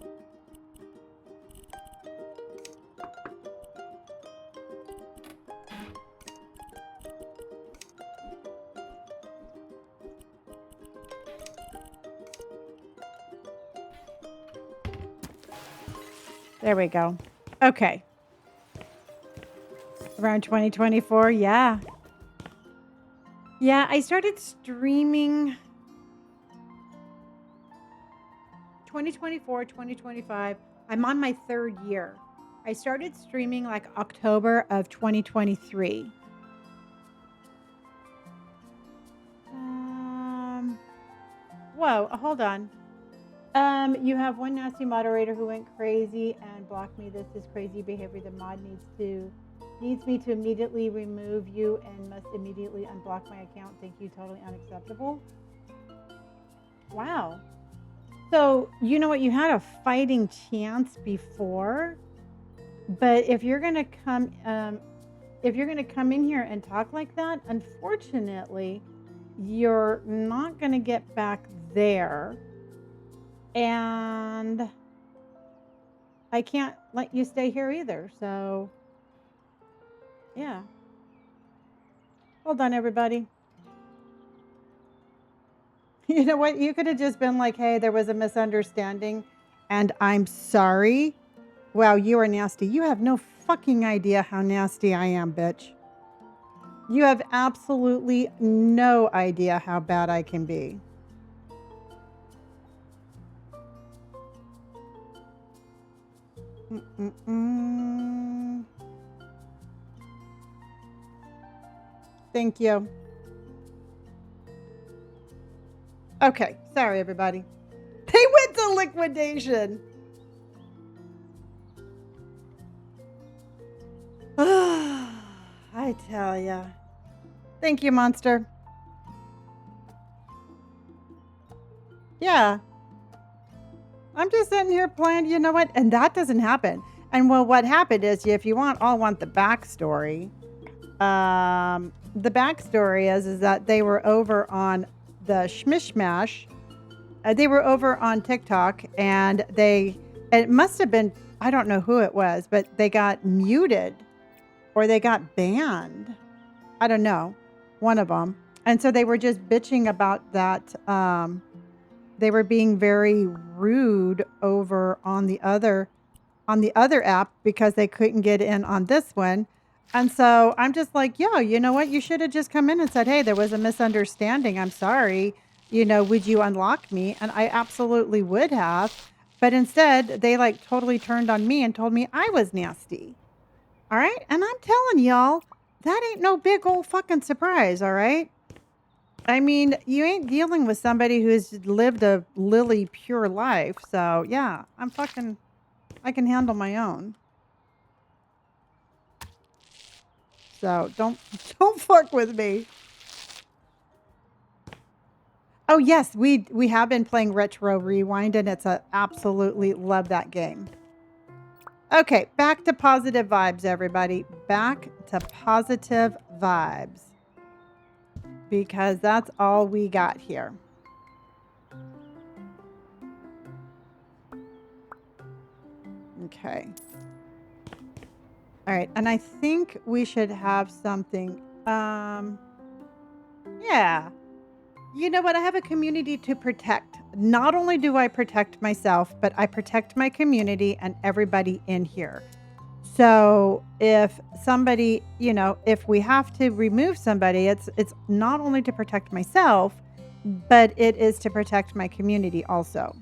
There we go. Okay. Around 2024, yeah. Yeah, I started streaming 2024, 2025. I'm on my 3rd year. I started streaming like October of 2023. Whoa, hold on. You have one nasty moderator who went crazy and blocked me. This is crazy behavior. The mod needs me to immediately remove you and must immediately unblock my account. Thank you. Totally unacceptable. Wow. So you know what? You had a fighting chance before, but if you're gonna come in here and talk like that, unfortunately, you're not gonna get back there. And I can't let you stay here either. So, yeah. Hold on, everybody. You know what? You could have just been like, hey, there was a misunderstanding and I'm sorry. Wow, you are nasty. You have no fucking idea how nasty I am, bitch. You have absolutely no idea how bad I can be. Thank you. Okay, sorry everybody. They went to liquidation. I tell ya. Thank you, monster. Yeah. I'm just sitting here playing, you know what? And that doesn't happen. And well, what happened is, if you want the backstory. The backstory is that they were over on the Schmishmash. They were over on TikTok, and it must have been, I don't know who it was, but they got muted or they got banned. I don't know, one of them. And so they were just bitching about that. They were being very rude over on the other app because they couldn't get in on this one. And so I'm just like, yo, you know what? You should have just come in and said, hey, there was a misunderstanding. I'm sorry. You know, would you unlock me? And I absolutely would have. But instead, they like totally turned on me and told me I was nasty. All right. And I'm telling y'all, that ain't no big old fucking surprise. All right. I mean, you ain't dealing with somebody who's lived a lily pure life. So yeah, I can handle my own. So don't fuck with me. Oh yes, we have been playing Retro Rewind, and it's absolutely love that game. Okay, back to positive vibes, everybody. Back to positive vibes. Because that's all we got here. Okay. All right, and I think we should have something. Yeah. You know what? I have a community to protect. Not only do I protect myself, but I protect my community and everybody in here. So if somebody, you know, if we have to remove somebody, it's not only to protect myself, but it is to protect my community also.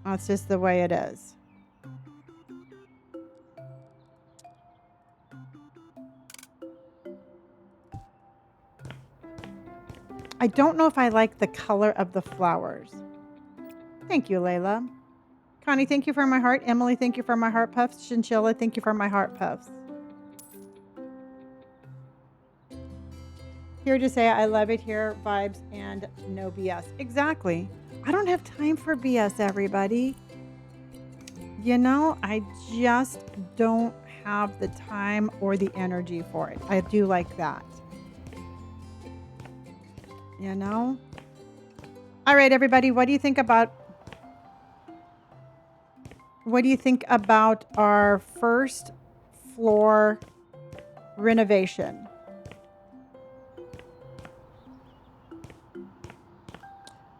That's just the way it is. I don't know if I like the color of the flowers. Thank you, Layla. Connie, thank you for my heart. Emily, thank you for my heart puffs. Chinchilla, thank you for my heart puffs. Here to say I love it here, vibes and no BS. Exactly. I don't have time for BS, everybody. You know, I just don't have the time or the energy for it. I do like that. You know? All right, everybody, what do you think about our first floor renovation?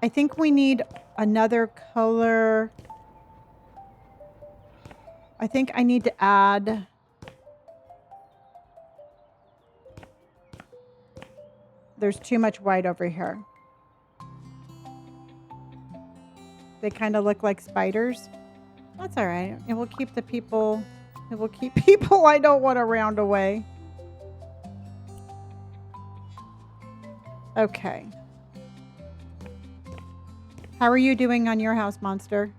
I think we need another color. I think I need to add... There's too much white over here. They kind of look like spiders. That's all right. It will keep the people... It will keep people I don't want around away. Okay. How are you doing on your house, Monster?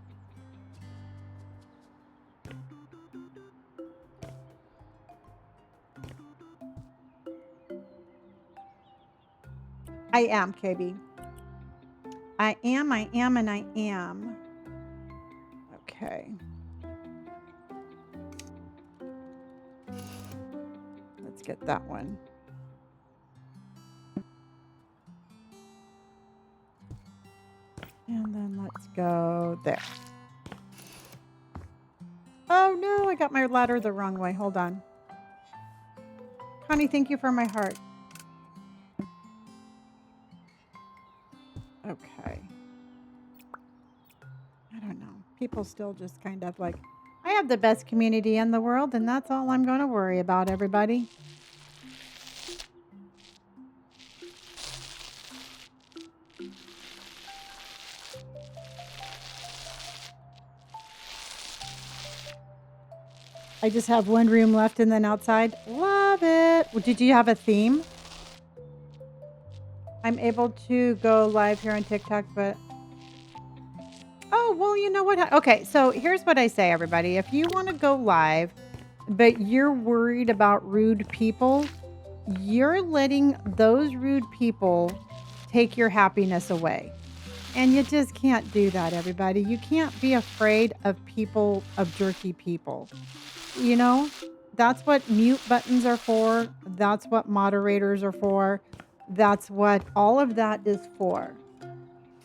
I am, KB. I am, and I am. Okay. Let's get that one. And then let's go there. Oh no, I got my ladder the wrong way. Hold on. Connie, thank you for my heart. Okay. I don't know. People still just kind of like, I have the best community in the world, and that's all I'm going to worry about, everybody. I just have one room left and then outside. Love it. Well, did you have a theme? I'm able to go live here on TikTok, but... Oh, well, you know what? Okay, so here's what I say, everybody. If you want to go live, but you're worried about rude people, you're letting those rude people take your happiness away. And you just can't do that, everybody. You can't be afraid of people, of jerky people. You know, that's what mute buttons are for. That's what moderators are for. That's what all of that is for.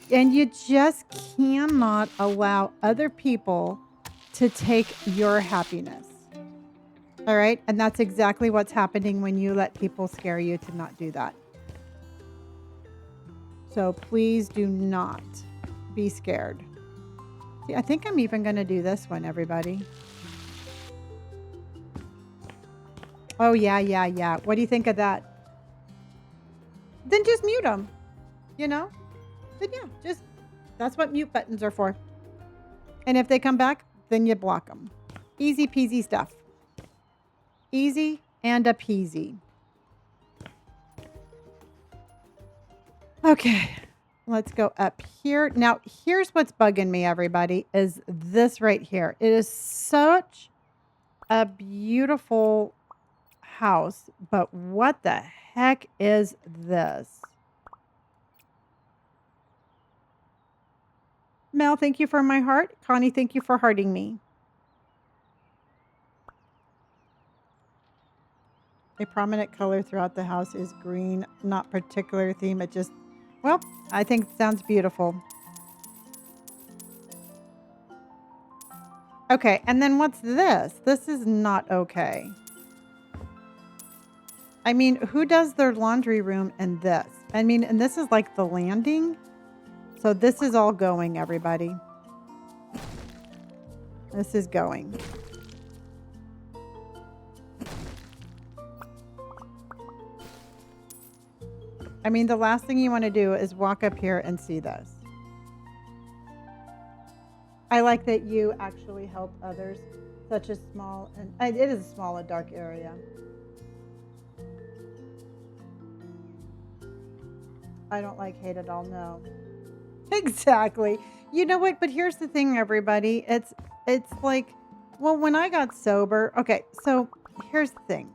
And you just cannot allow other people to take your happiness. All right. And that's exactly what's happening when you let people scare you to not do that. So please do not be scared. See, I think I'm even going to do this one, everybody. Oh, yeah. What do you think of that? Then just mute them, you know? Then yeah, just, that's what mute buttons are for. And if they come back, then you block them. Easy peasy stuff. Easy and a peasy. Okay, let's go up here. Now, here's what's bugging me, everybody, is this right here. It is such a beautiful house, but what the heck is this? Mel, thank you for my heart. Connie, thank you for hearting me. A prominent color throughout the house is green, not particular theme. It just, well, I think it sounds beautiful. Okay, and then what's this? This is not okay. I mean, who does their laundry room in this? I mean, and this is like the landing. So this is all going, everybody. This is going. I mean, the last thing you want to do is walk up here and see this. I like that you actually help others. Such a small, and it is a small and dark area. I don't like hate at all, no. Exactly. You know what? But here's the thing, everybody. It's like, well, when I got sober, okay, so here's the thing.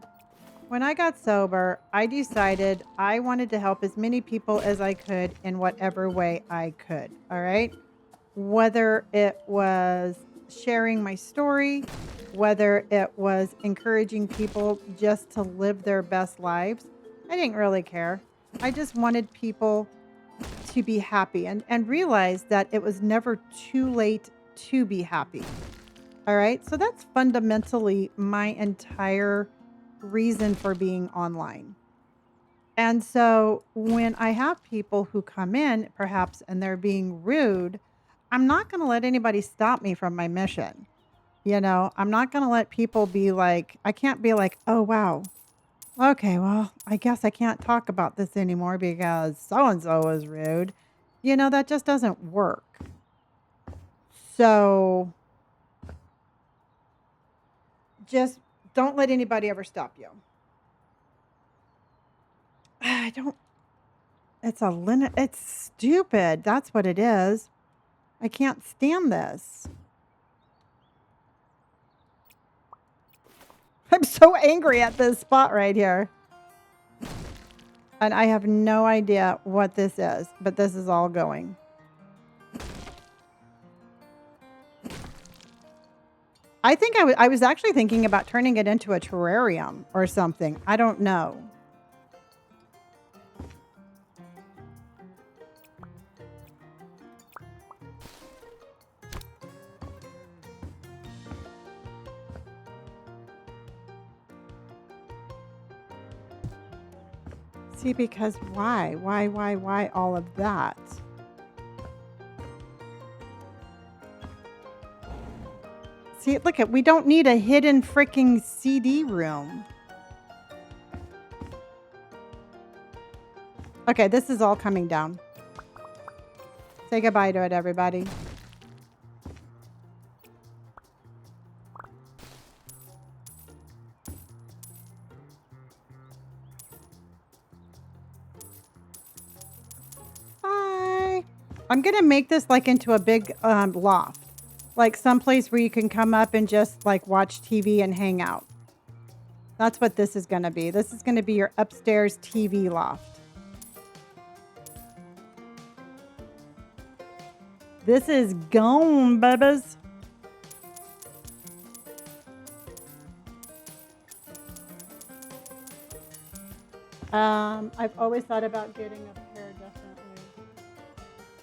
When I got sober, I decided I wanted to help as many people as I could in whatever way I could. All right. Whether it was sharing my story, whether it was encouraging people just to live their best lives, I didn't really care. I just wanted people to be happy and realize that it was never too late to be happy. All right. So that's fundamentally my entire reason for being online. And so when I have people who come in, perhaps, and they're being rude, I'm not going to let anybody stop me from my mission. You know, I'm not going to let people be like, I can't be like, oh, wow. Okay, well, I guess I can't talk about this anymore because so and so was rude. You know, that just doesn't work. So just don't let anybody ever stop you. I don't, it's stupid. That's what it is. I can't stand this. I'm so angry at this spot right here. And I have no idea what this is, but this is all going. I think I was actually thinking about turning it into a terrarium or something. I don't know. See, because why all of that? See, look at, we don't need a hidden freaking CD room. Okay, this is all coming down. Say goodbye to it, everybody. Bye. I'm going to make this like into a big loft. Like someplace where you can come up and just like watch TV and hang out. That's what this is going to be. This is going to be your upstairs TV loft. This is gone, babies. I've always thought about getting a pair, definitely.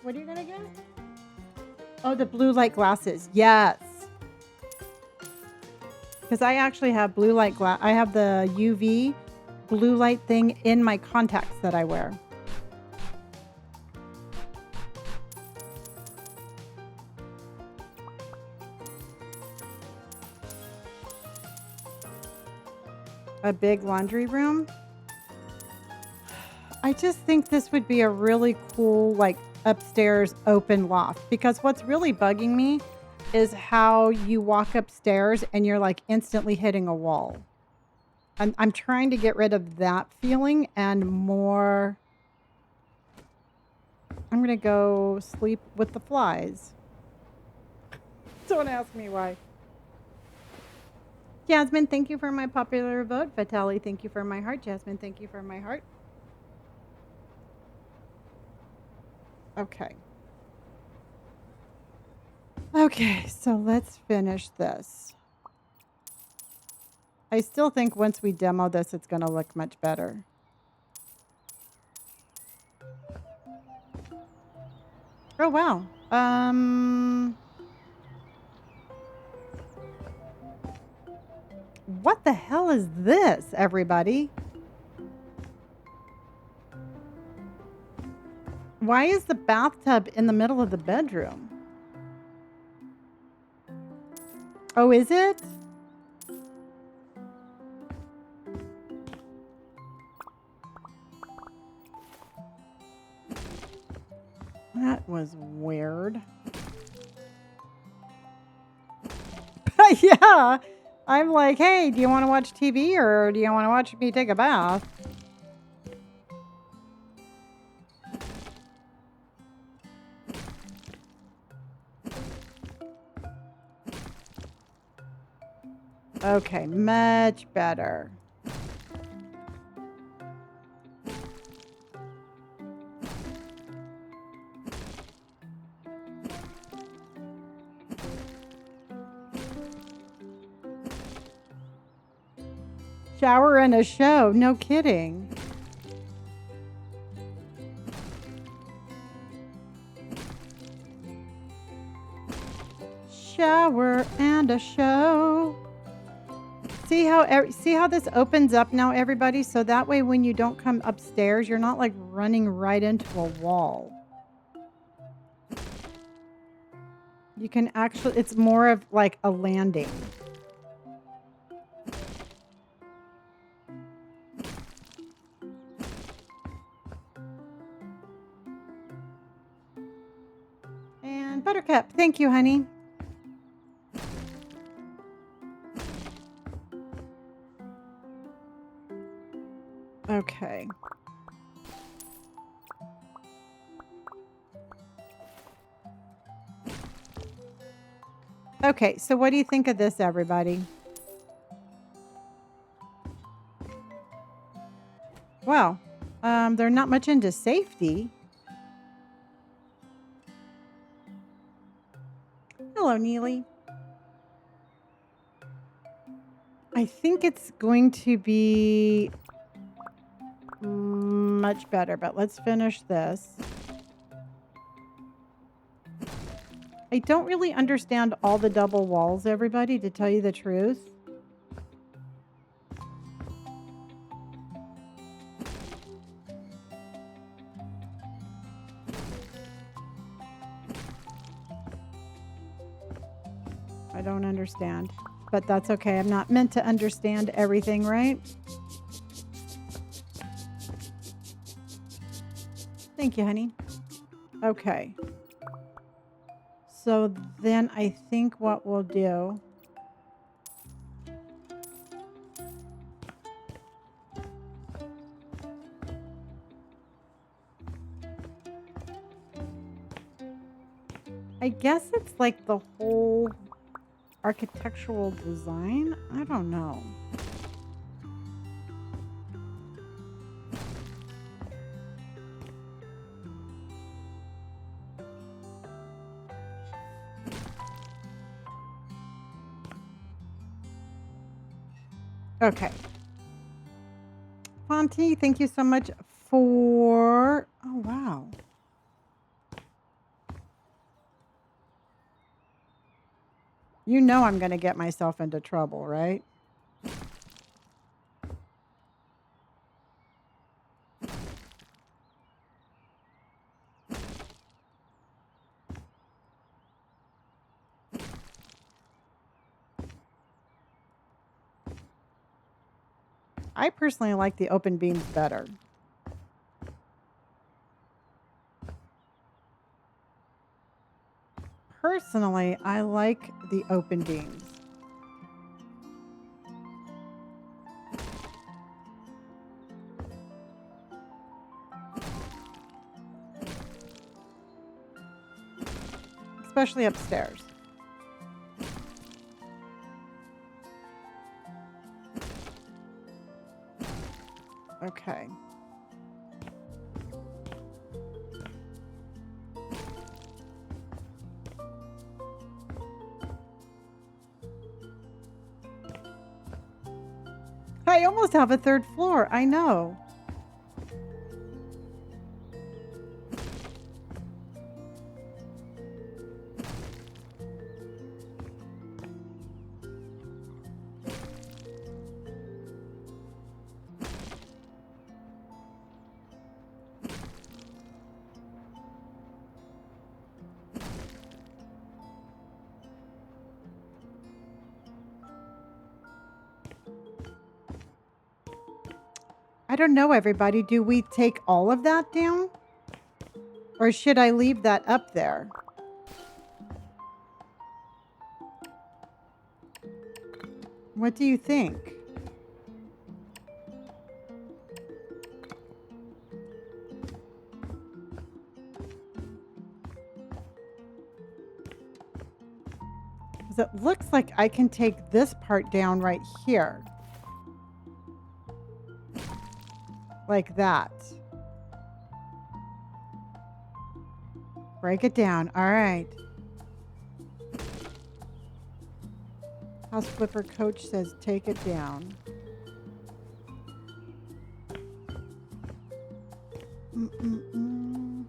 What are you going to get? Oh, the blue light glasses. Yes. Because I actually have blue light glass. I have the UV blue light thing in my contacts that I wear. A big laundry room. I just think this would be a really cool, like, upstairs open loft, because what's really bugging me is how you walk upstairs and you're like instantly hitting a wall. I'm trying to get rid of that feeling and more. I'm gonna go sleep with the flies. Don't ask me why. Jasmine, thank you for my popular vote. Vitali, thank you for my heart. Jasmine, thank you for my heart. Okay. Okay, so let's finish this. I still think once we demo this, it's going to look much better. Oh, wow. What the hell is this, everybody? Why is the bathtub in the middle of the bedroom? Oh, is it? That was weird. Yeah. I'm like, hey, do you want to watch TV or do you want to watch me take a bath? Okay, much better. Shower and a show. No kidding. Shower and a show. See how this opens up now, everybody? So that way when you don't come upstairs, you're not like running right into a wall. You can actually, it's more of like a landing. And Buttercup, thank you, honey. Okay. Okay, so what do you think of this, everybody? Well, they're not much into safety. Hello, Neely. I think it's going to be much better, but let's finish this. I don't really understand all the double walls, everybody, to tell you the truth. I don't understand, but that's okay. I'm not meant to understand everything, right? Thank you, honey. Okay. So then I think what we'll do... I guess it's like the whole architectural design. I don't know. Okay. Fonty, thank you so much for... Oh, wow. You know I'm going to get myself into trouble, right? I personally like the open beams better. Personally, I like the open beams. Especially upstairs. Okay. I almost have a third floor. I know. I don't know, everybody. Do we take all of that down? Or should I leave that up there? What do you think? Because it looks like I can take this part down right here. Like that. Break it down. All right. House Flipper Coach says take it down. Mm-mm-mm.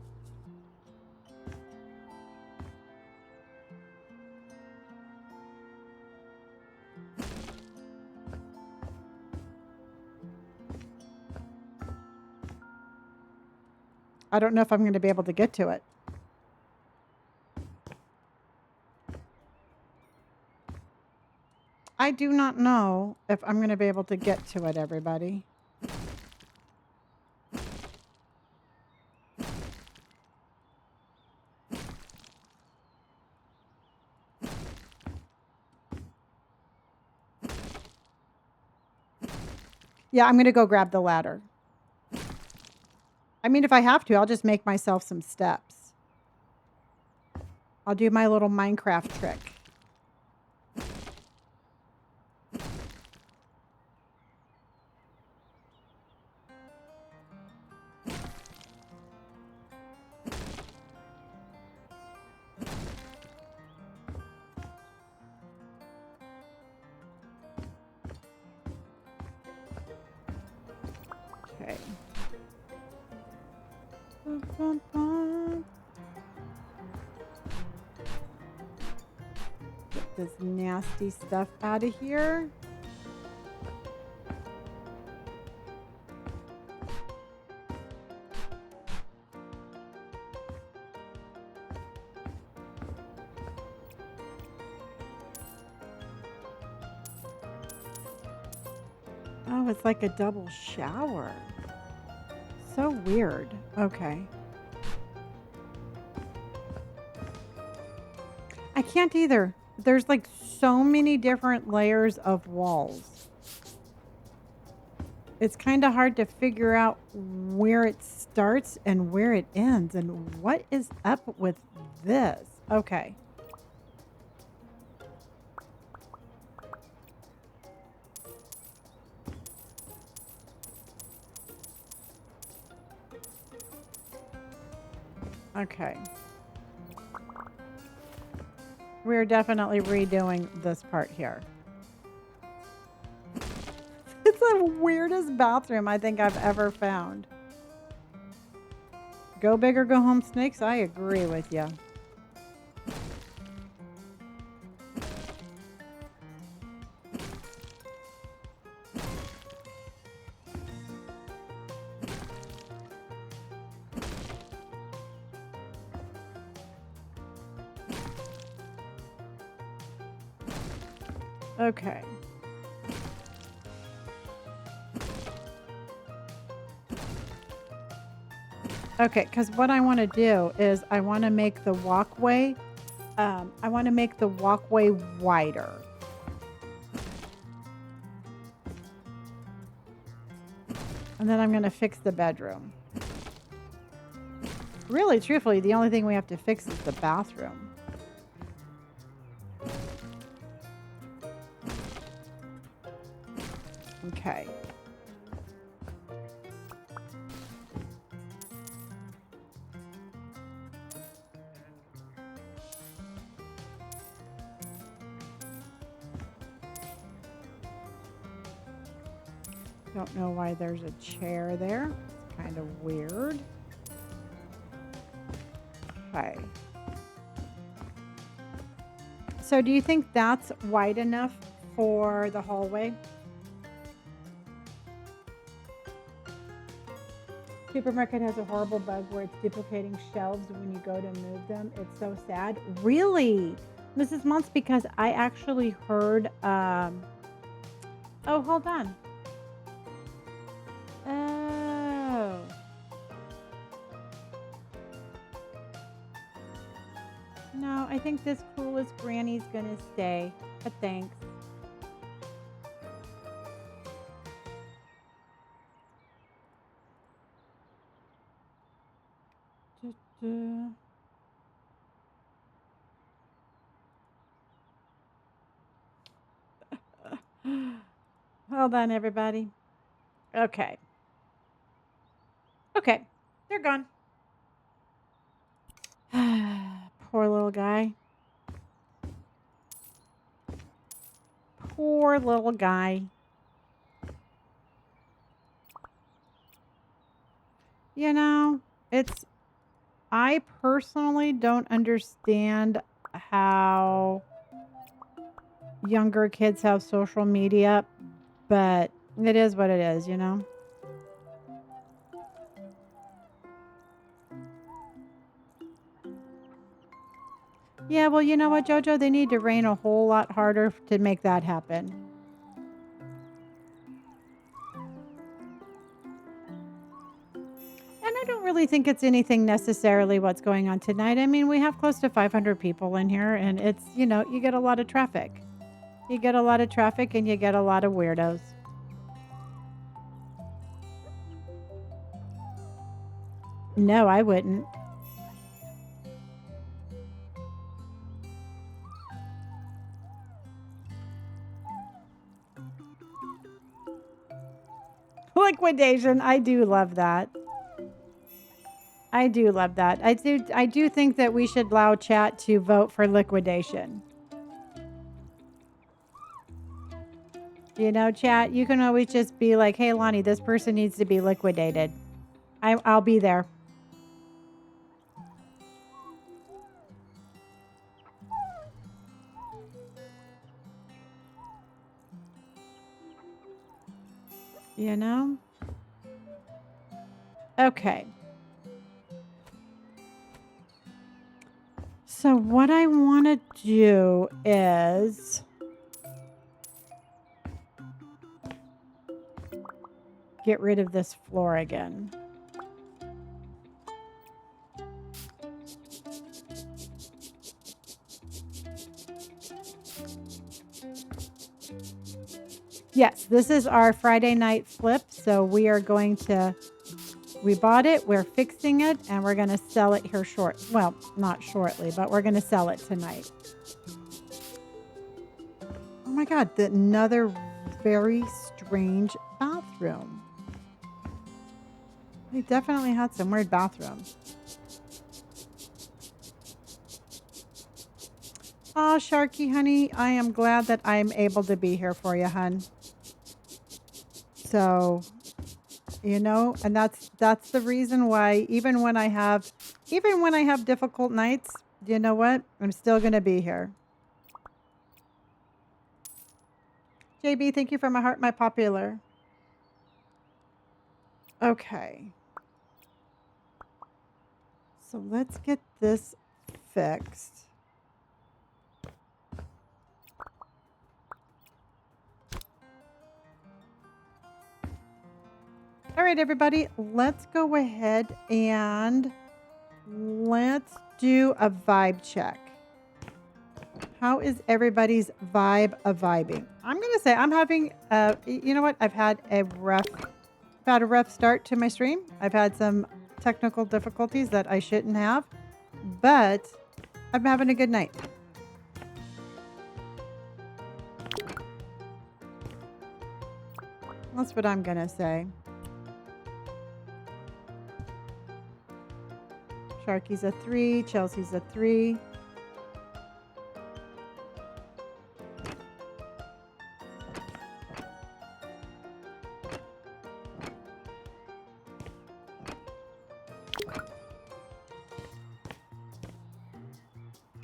I don't know if I'm going to be able to get to it. I do not know if I'm going to be able to get to it, everybody. Yeah, I'm going to go grab the ladder. I mean, if I have to, I'll just make myself some steps. I'll do my little Minecraft trick. Okay. Get this nasty stuff out of here. Oh, it's like a double shower. So weird. Okay. I can't either. There's like so many different layers of walls. It's kind of hard to figure out where it starts and where it ends and what is up with this. Okay. Okay. We're definitely redoing this part here. It's the weirdest bathroom I think I've ever found. Go big or go home, snakes. I agree with you. Okay. Okay, because what I want to do is I want to make the walkway, wider. And then I'm going to fix the bedroom. Really, truthfully, the only thing we have to fix is the bathroom. Okay. Don't know why there's a chair there. It's kind of weird. Okay. So do you think that's wide enough for the hallway? Supermarket has a horrible bug where it's duplicating shelves when you go to move them. It's so sad. Really? Mrs. Monts, because I actually heard, oh, hold on. Oh. No, I think this coolest granny's gonna stay, but thanks. Hold on, everybody. Okay. Okay, they're gone. Poor little guy. Poor little guy. You know, I personally don't understand how younger kids have social media, but it is what it is, you know? Yeah, well, you know what, Jojo? They need to rain a whole lot harder to make that happen. And I don't really think it's anything necessarily what's going on tonight. I mean, we have close to 500 people in here, and it's, you know, you get a lot of traffic. You get a lot of traffic and you get a lot of weirdos. No, I wouldn't. Liquidation. I do love that. I do love that. I do think that we should allow chat to vote for liquidation. You know, chat, you can always just be like, "Hey Lonnie, this person needs to be liquidated." I'll be there. You know? Okay. So what I want to do is get rid of this floor again. Yes, this is our Friday night flip. So we are going to, we bought it, we're fixing it, and we're going to sell it here well, not shortly, but we're going to sell it tonight. Oh my God, another very strange bathroom. They definitely had some weird bathrooms. Oh, Sharky, honey, I am glad that I'm able to be here for you, hun. So, you know, and that's the reason why even when I have difficult nights, you know what? I'm still going to be here. JB, thank you for my heart, my popular. Okay. So let's get this fixed. All right, everybody, let's go ahead and let's do a vibe check. How is everybody's vibe of vibing? I'm going to say I'm having, you know what? I've had a rough start to my stream. I've had some technical difficulties that I shouldn't have, but I'm having a good night. That's what I'm going to say. Sharky's a 3. Chelsea's a 3.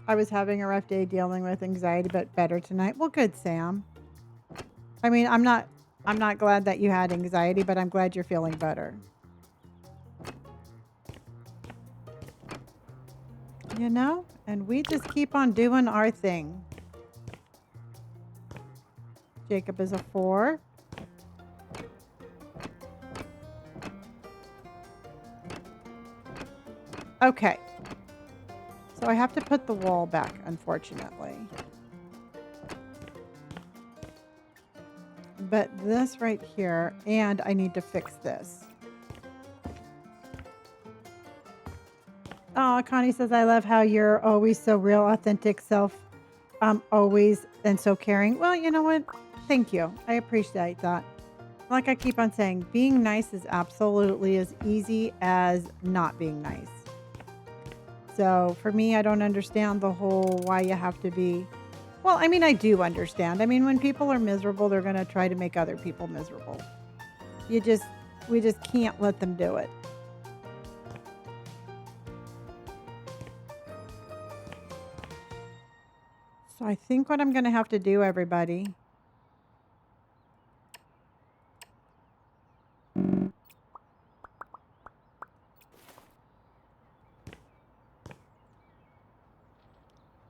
I was having a rough day dealing with anxiety, but better tonight. Well, good, Sam. I mean, I'm not glad that you had anxiety, but I'm glad you're feeling better. You know? And we just keep on doing our thing. Jacob is a 4. Okay. So I have to put the wall back, unfortunately. But this right here, and I need to fix this. Oh, Connie says, I love how you're always so real, authentic self. Always and so caring. Well, you know what? Thank you. I appreciate that. Like I keep on saying, being nice is absolutely as easy as not being nice. So for me, I don't understand the whole why you have to be. Well, I mean, I do understand. I mean, when people are miserable, they're going to try to make other people miserable. We just can't let them do it. So I think what I'm going to have to do, everybody,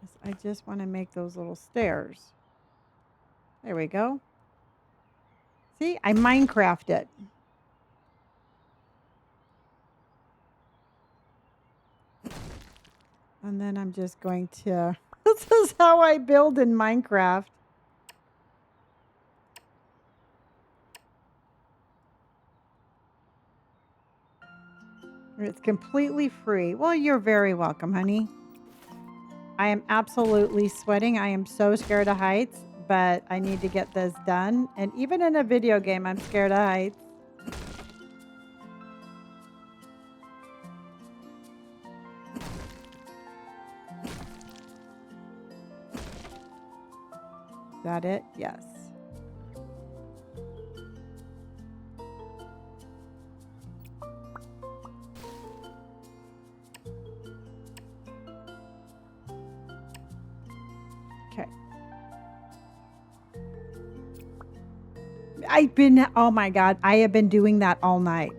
is I just want to make those little stairs. There we go. See, I Minecraft it. And then I'm just going to, this is how I build in Minecraft. It's completely free. Well, you're very welcome, honey. I am absolutely sweating. I am so scared of heights, but I need to get this done. And even in a video game, I'm scared of heights. Is that it? Yes. Okay. Oh my God, I have been doing that all night.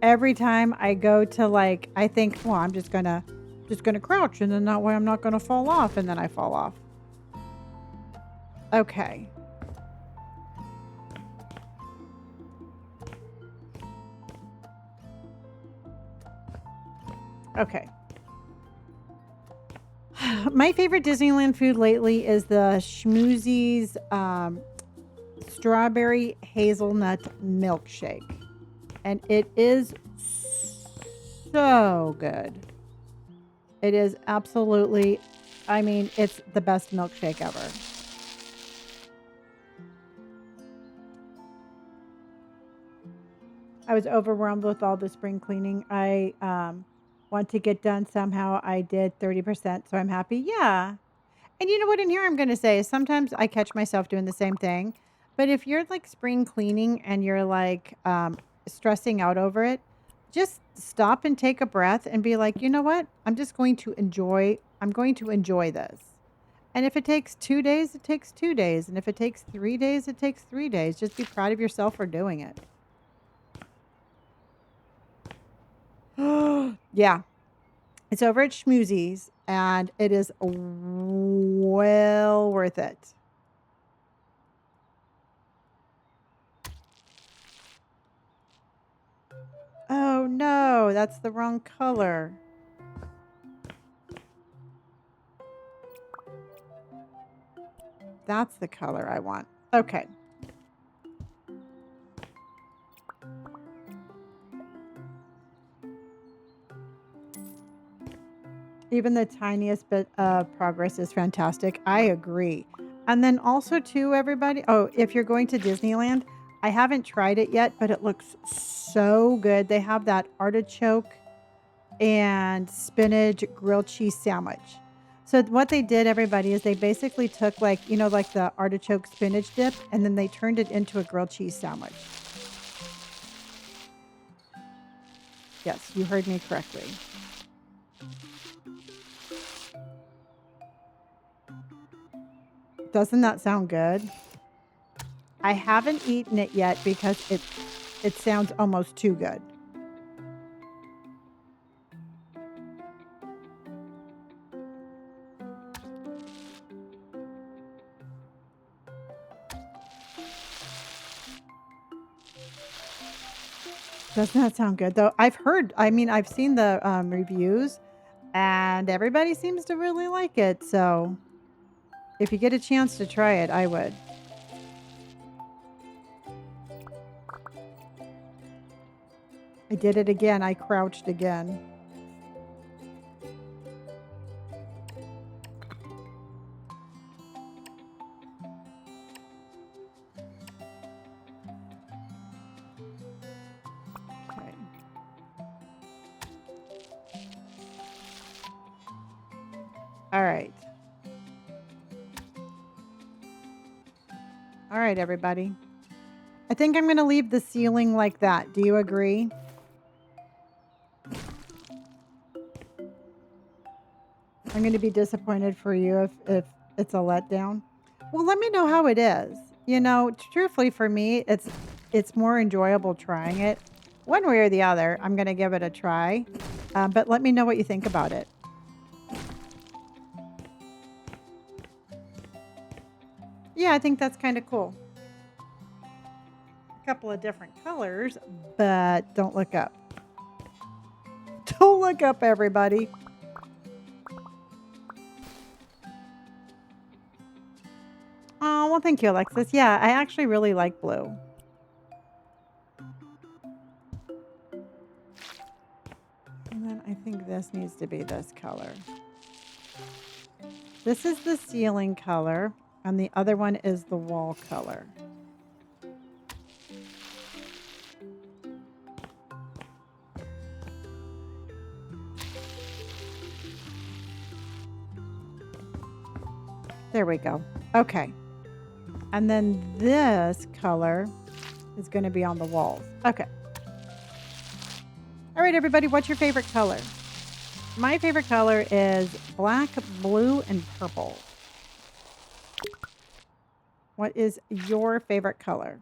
Every time I go to like, I think, well, I'm just gonna crouch, and then that way I'm not gonna fall off, and then I fall off. Okay. Okay. My favorite Disneyland food lately is the Schmoozies strawberry hazelnut milkshake. And it is so good. It is absolutely, I mean, it's the best milkshake ever. I was overwhelmed with all the spring cleaning. I want to get done somehow. I did 30%, so I'm happy. Yeah. And you know what in here I'm going to say is sometimes I catch myself doing the same thing. But if you're like spring cleaning and you're like stressing out over it, just stop and take a breath and be like, you know what? I'm going to enjoy this. And if it takes 2 days, it takes 2 days. And if it takes 3 days, it takes 3 days. Just be proud of yourself for doing it. Yeah. It's over at Schmoozies, and it is well worth it. Oh no, that's the wrong color. That's the color I want. Okay. Even the tiniest bit of progress is fantastic. I agree. And then also too, everybody, oh, if you're going to Disneyland, I haven't tried it yet, but it looks so good. They have that artichoke and spinach grilled cheese sandwich. So what they did, everybody, is they basically took like, you know, like the artichoke spinach dip, and then they turned it into a grilled cheese sandwich. Yes, you heard me correctly. Doesn't that sound good? I haven't eaten it yet because it sounds almost too good. Doesn't that sound good though? I've seen the reviews, and everybody seems to really like it. So if you get a chance to try it, I would. I did it again. I crouched again. Okay. All right. All right, everybody. I think I'm going to leave the ceiling like that. Do you agree? I'm going to be disappointed for you if it's a letdown. Well, let me know how it is. You know, truthfully for me, it's more enjoyable trying it. One way or the other, I'm going to give it a try. But let me know what you think about it. Yeah, I think that's kind of cool. A couple of different colors, but don't look up. Don't look up, everybody. Oh, well, thank you, Alexis. Yeah, I actually really like blue. And then I think this needs to be this color. This is the ceiling color, and the other one is the wall color. There we go. Okay. And then this color is going to be on the walls. Okay. All right, everybody, what's your favorite color? My favorite color is black, blue, and purple. What is your favorite color?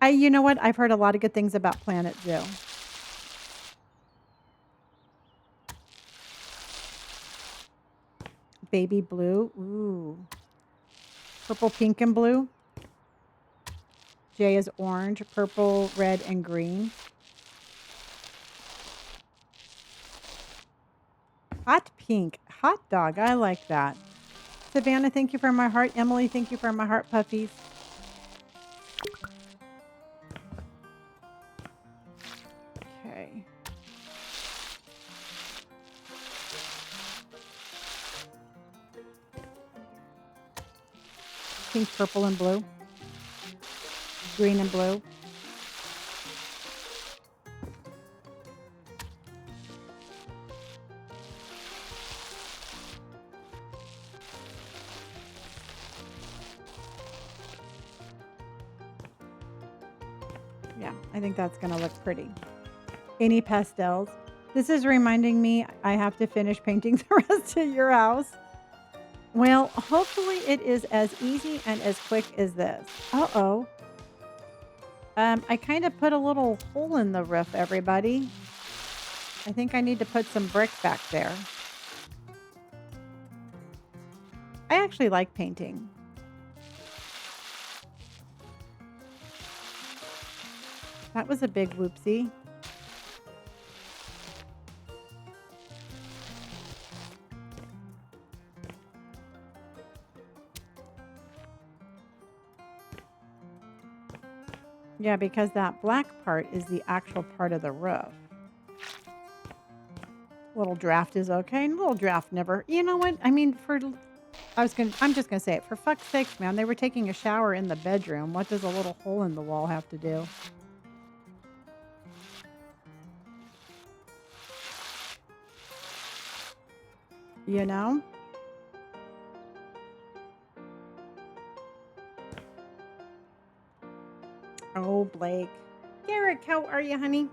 You know what? I've heard a lot of good things about Planet Zoo. Baby blue. Ooh. Purple, pink, and blue. J is orange, purple, red, and green. Hot pink. Hot dog. I like that. Savannah, thank you for my heart. Emily, thank you for my heart puppies. Okay. Pink, purple, and blue. Green and blue. Yeah, I think that's going to look pretty. Any pastels? This is reminding me I have to finish painting the rest of your house. Well, hopefully it is as easy and as quick as this. Uh-oh. I kind of put a little hole in the roof, everybody. I think I need to put some brick back there. I actually like painting. That was a big whoopsie. Yeah, because that black part is the actual part of the roof. Little draft is okay. And little draft never. You know what? I mean, I'm just gonna say it. For fuck's sakes, man, they were taking a shower in the bedroom. What does a little hole in the wall have to do? You know? Oh, Blake. Garrick, how are you, honey?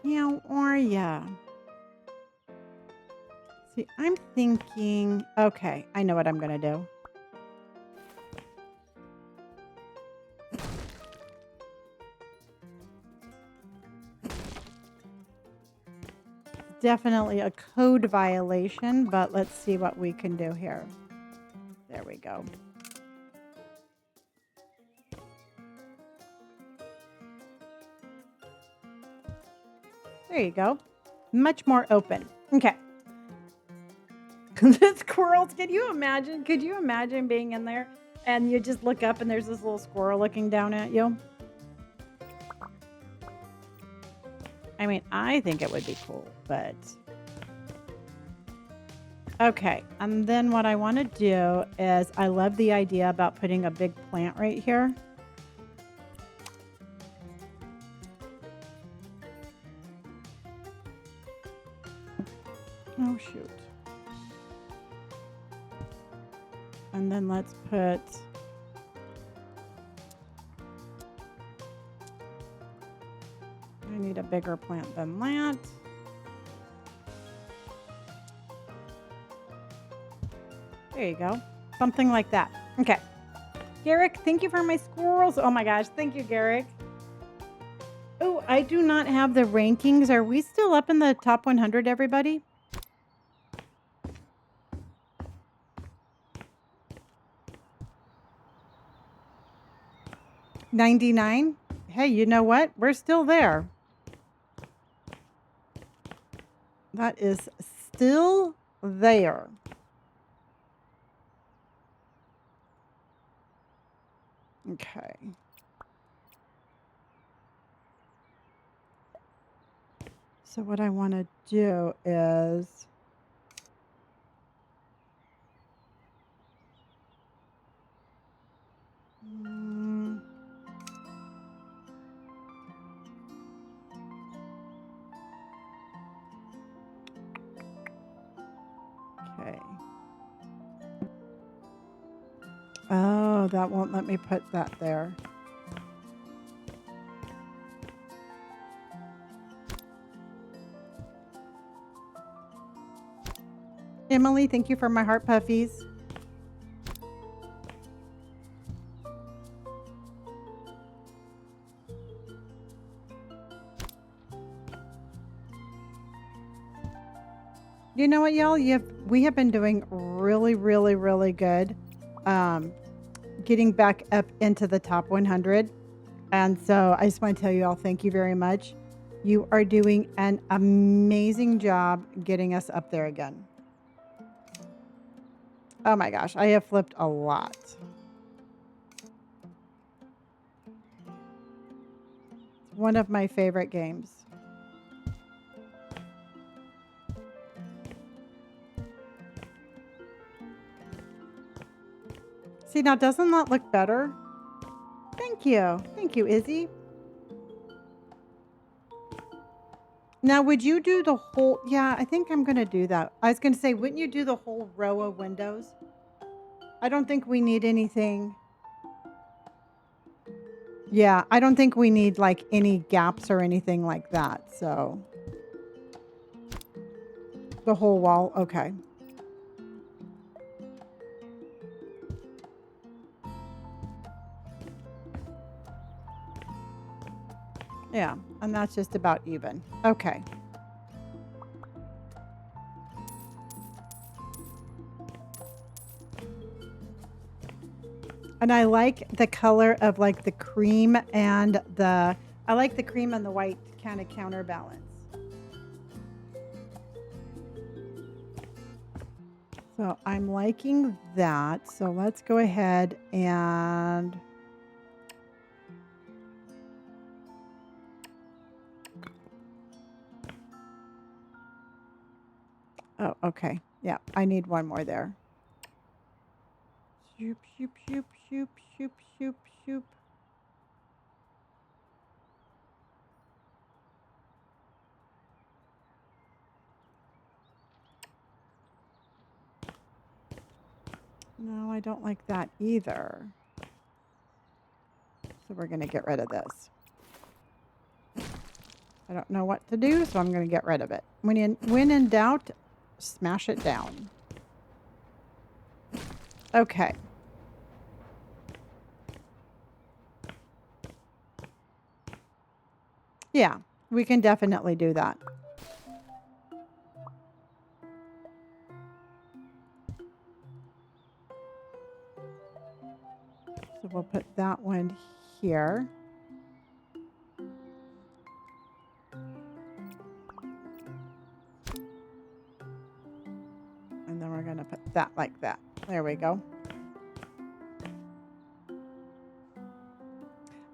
How are ya? See, I'm thinking, okay, I know what I'm going to do. Definitely a code violation, but let's see what we can do here. There we go. There you go. Much more open. Okay. The squirrels, could you imagine? Could you imagine being in there and you just look up and there's this little squirrel looking down at you? I mean, I think it would be cool, but... Okay, and then what I want to do is, I love the idea about putting a big plant right here. Oh, shoot. And then let's put... I need a bigger plant than that. There you go. Something like that. Okay. Garrick, thank you for my squirrels. Oh my gosh. Thank you, Garrick. Oh, I do not have the rankings. Are we still up in the top 100, everybody? 99? Hey, you know what? We're still there. That is still there. Okay. So what I want to do is okay. Oh, that won't let me put that there. Emily, thank you for my heart puffies. You know what, y'all? We have been doing really, really, really good getting back up into the top 100. And so I just want to tell you all, thank you very much. You are doing an amazing job getting us up there again. Oh my gosh, I have flipped a lot. It's one of my favorite games. See, now doesn't that look better? Thank you. Thank you, Izzy. Now, would you do the whole... Yeah, I think I'm going to do that. I was going to say, wouldn't you do the whole row of windows? I don't think we need anything. Yeah, I don't think we need like any gaps or anything like that. So the whole wall. Okay. Yeah, and that's just about even. Okay. And I like the color of like the cream and the... I like the cream and the white kind of counterbalance. So I'm liking that. So let's go ahead and... Oh, okay. Yeah, I need one more there. Shoop, shoop, shoop, shoop, shoop, shoop, shoop. No, I don't like that either. So we're going to get rid of this. I don't know what to do, so I'm going to get rid of it. When in doubt, smash it down. Okay. Yeah, we can definitely do that. So we'll put that one here. And then we're going to put that like that. There we go.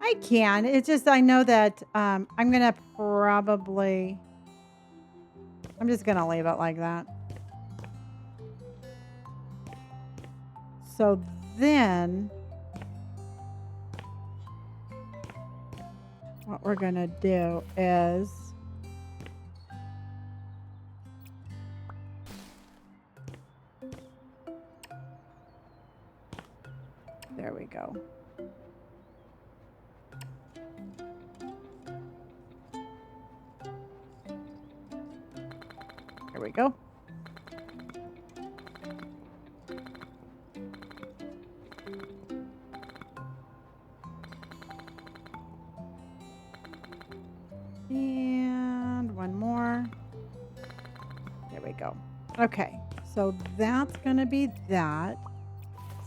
I can. It's just I know that I'm going to probably... I'm just going to leave it like that. So then what we're going to do is... There we go. There we go. Okay, so that's going to be that.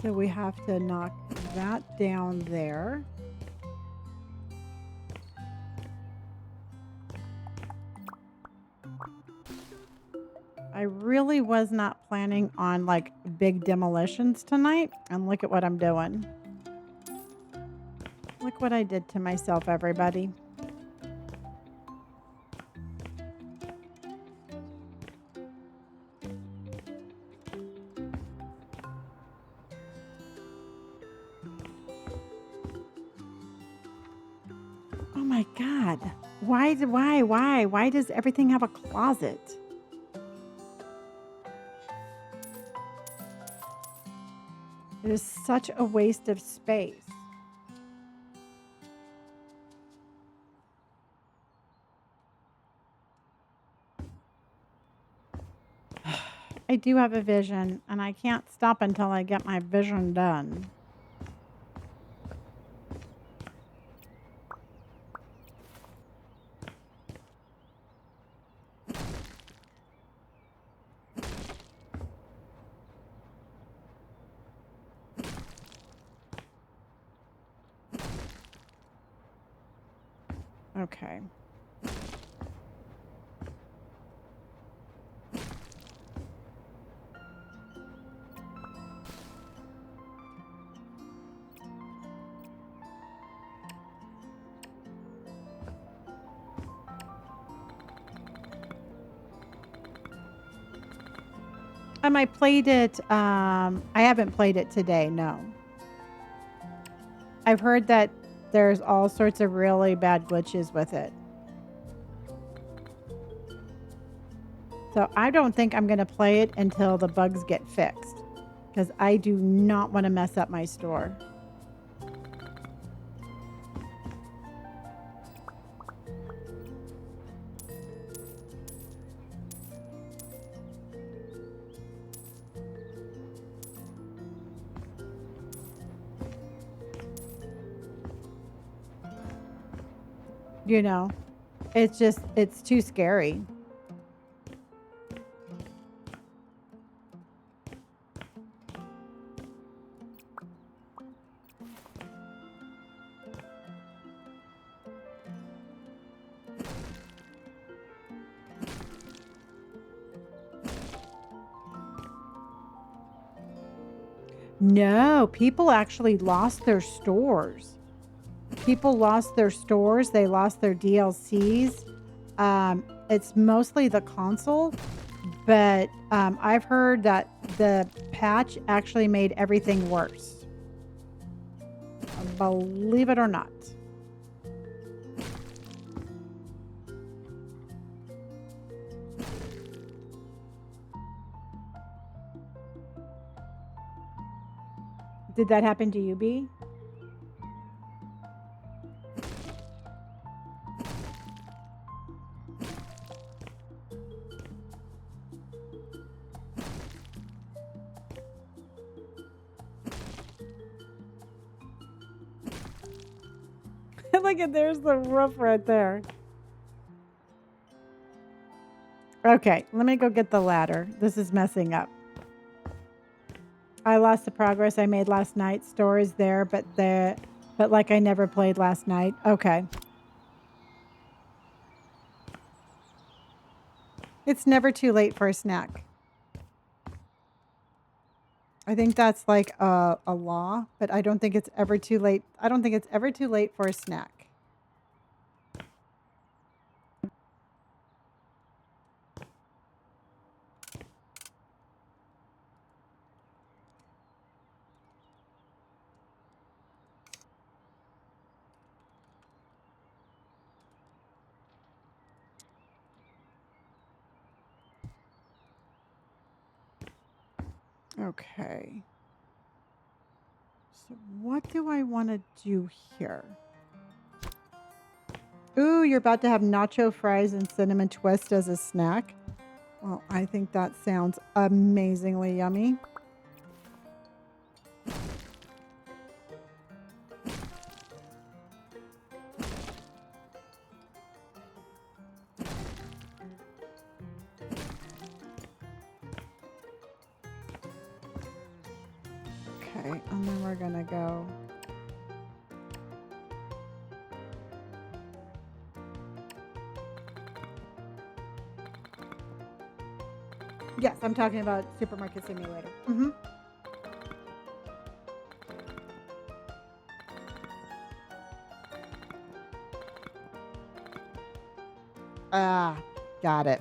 So we have to knock that down there. I really was not planning on like big demolitions tonight. And look at what I'm doing. Look what I did to myself, everybody. Oh my God. Why does everything have a closet? It is such a waste of space. I do have a vision, and I can't stop until I get my vision done. Okay. I played it. I haven't played it today. No. I've heard that there's all sorts of really bad glitches with it. So I don't think I'm going to play it until the bugs get fixed, because I do not want to mess up my store. You know, it's too scary. No, people actually lost their stores. People lost their stores. They lost their DLCs. It's mostly the console, but I've heard that the patch actually made everything worse. Believe it or not. Did that happen to you, B? Look at, there's the roof right there. Okay, let me go get the ladder. This is messing up. I lost the progress I made last night. Store is there, but like I never played last night. Okay. It's never too late for a snack. I think that's like a law, but I don't think it's ever too late. I don't think it's ever too late for a snack. Okay. So what do I want to do here? Ooh, you're about to have nacho fries and cinnamon twist as a snack. Well, I think that sounds amazingly yummy. Okay, and then we're gonna go. Yes, I'm talking about Supermarket Simulator. Mm-hmm. Ah, got it.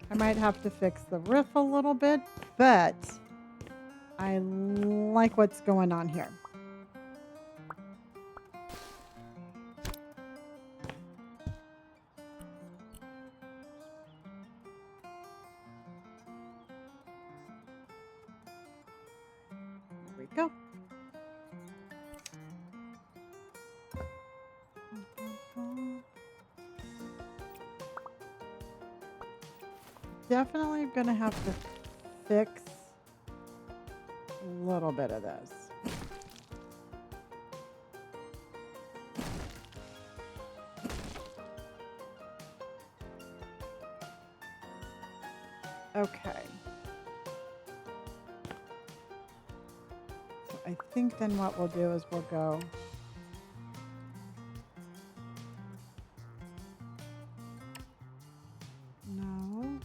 I might have to fix the roof a little bit, but I like what's going on here. There we go. Definitely gonna have to fix a little bit of this. Okay. So I think then what we'll do is we'll go. No.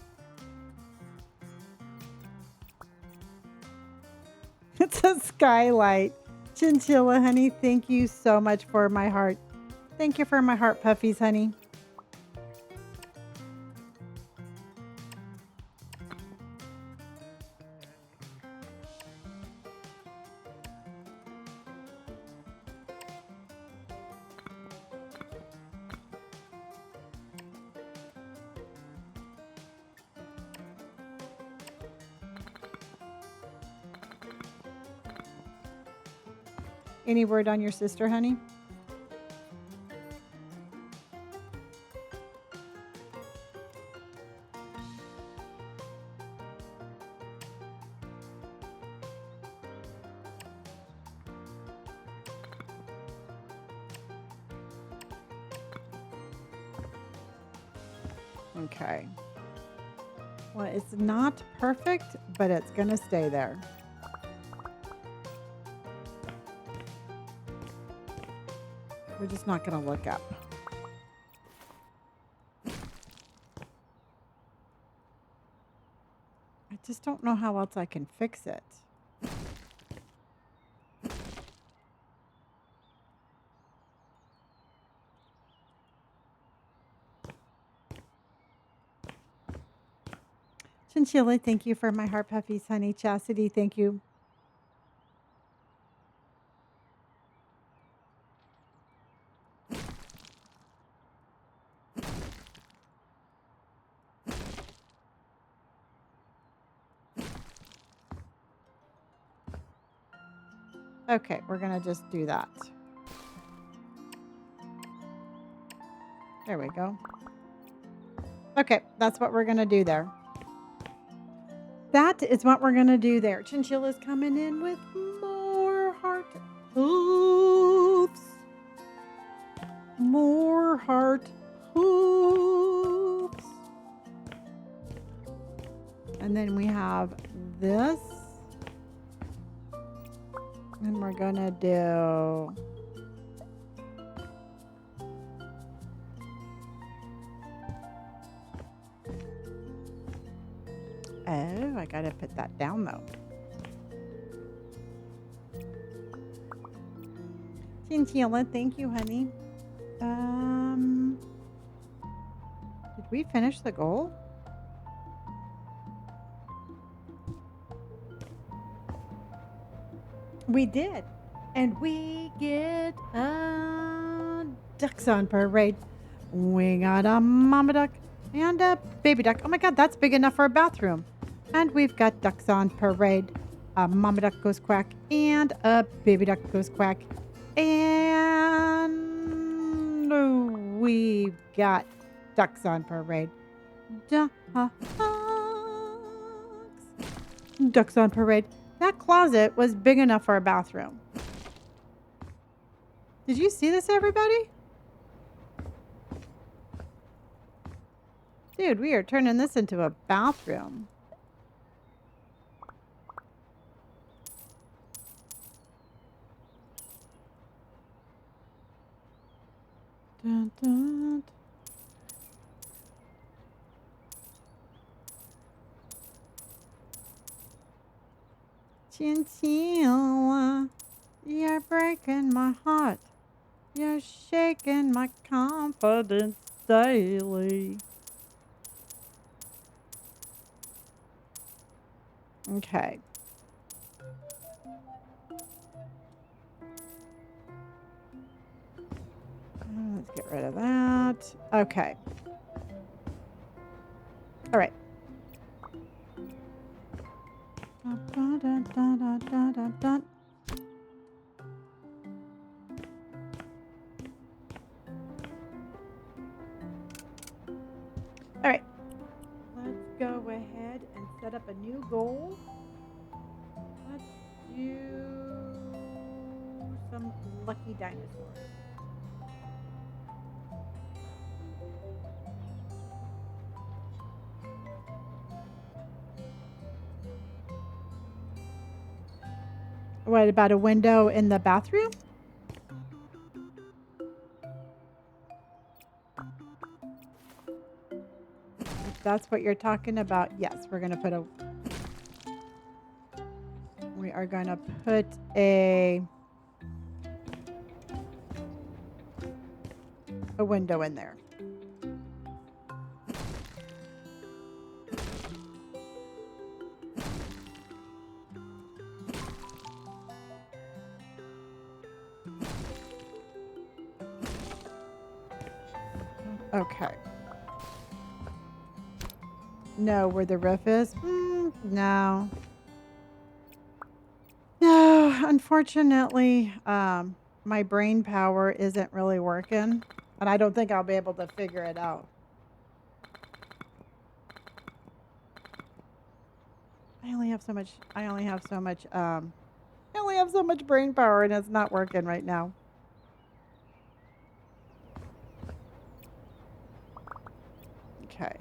It's a skylight. Chinchilla, honey, thank you so much for my heart. Thank you for my heart puffies, honey. Any word on your sister, honey? Okay. Well, it's not perfect, but it's going to stay there. We're just not going to look up. I just don't know how else I can fix it. Chinchilla, thank you for my heart puffies, honey. Chastity, thank you. Okay, we're going to just do that. There we go. Okay, that's what we're going to do there. That is what we're going to do there. Chinchilla's coming in with more heart hooves. More heart hooves. And then we have this. And we're going to do... Oh, I gotta put that down though. Chinchilla, thank you, honey. Did we finish the goal? We did. And we get a ducks on parade. We got a mama duck and a baby duck. Oh my God, that's big enough for a bathroom. And we've got ducks on parade. A mama duck goes quack and a baby duck goes quack. And we've got ducks on parade. Ducks. Ducks on parade. That closet was big enough for a bathroom. Did you see this, everybody? Dude, we are turning this into a bathroom. Dun, dun. Chinchilla, you're breaking my heart. You're shaking my confidence daily. Okay. Let's get rid of that. Okay. All right. Dun, dun, dun, dun, dun, dun, dun. All right. Let's go ahead and set up a new goal. Let's do some lucky dinosaurs. What about a window in the bathroom? If that's what you're talking about, yes, we are going to put a window in there. Okay. No, where the roof is? No. No, unfortunately, my brain power isn't really working, and I don't think I'll be able to figure it out. I only have so much brain power, and it's not working right now. Okay.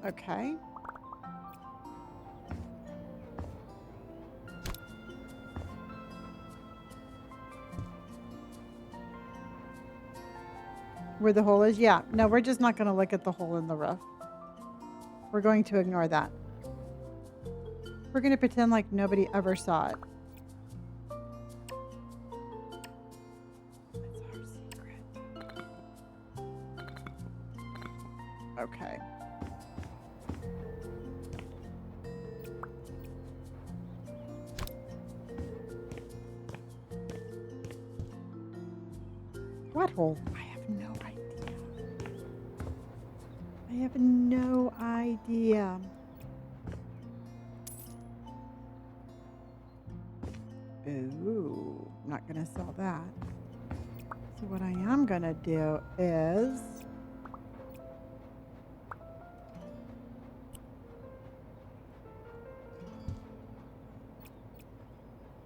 Okay. Where the hole is? Yeah. No, we're just not going to look at the hole in the roof. We're going to ignore that. We're going to pretend like nobody ever saw it. That's our secret. Okay. What hole? I have no idea. I have no idea. Ooh, I'm not going to sell that. So what I am going to do is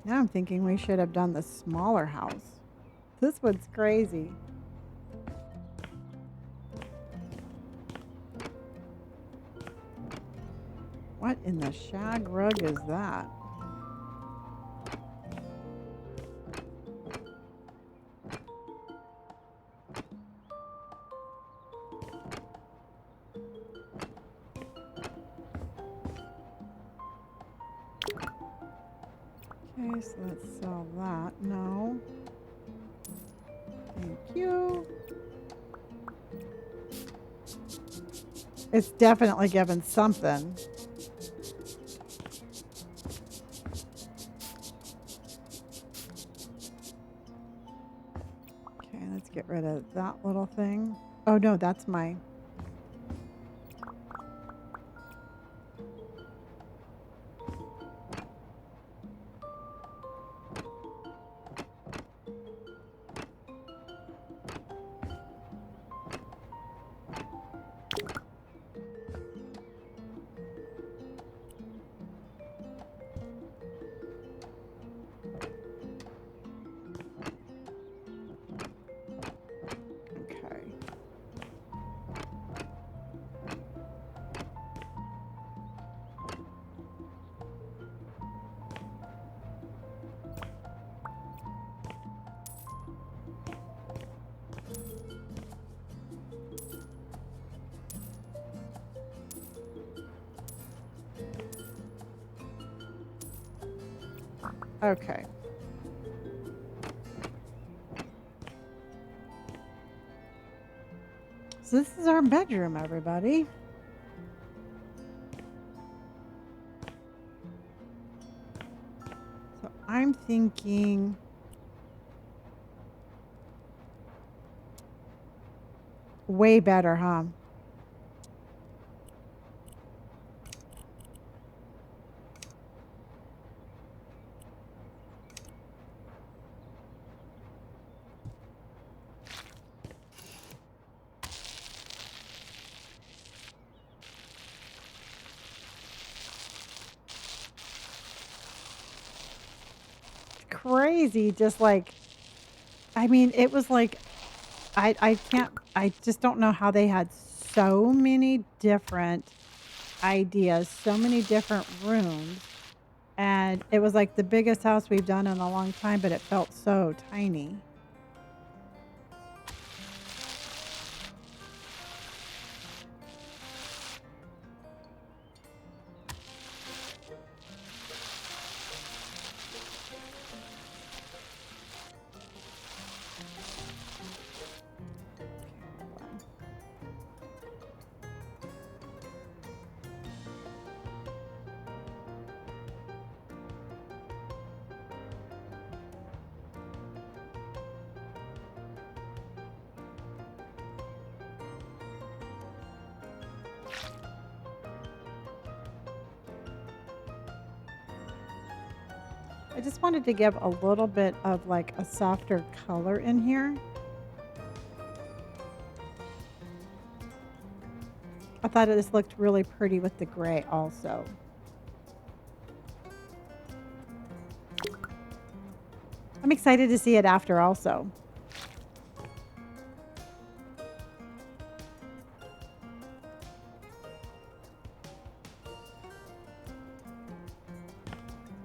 now I'm thinking we should have done the smaller house. This one's crazy. What in the shag rug is that? Okay, so let's sell that. No. Thank you. It's definitely given something. get rid of that little thing. Oh no, that's my. Okay. Okay. So this is our bedroom, everybody. So I'm thinking way better, huh? Crazy. Just like, I mean, it was like, I can't, I just don't know how they had so many different ideas, so many different rooms. And it was like the biggest house we've done in a long time, but it felt so tiny. I just wanted to give a little bit of like a softer color in here. I thought this looked really pretty with the gray also. I'm excited to see it after also.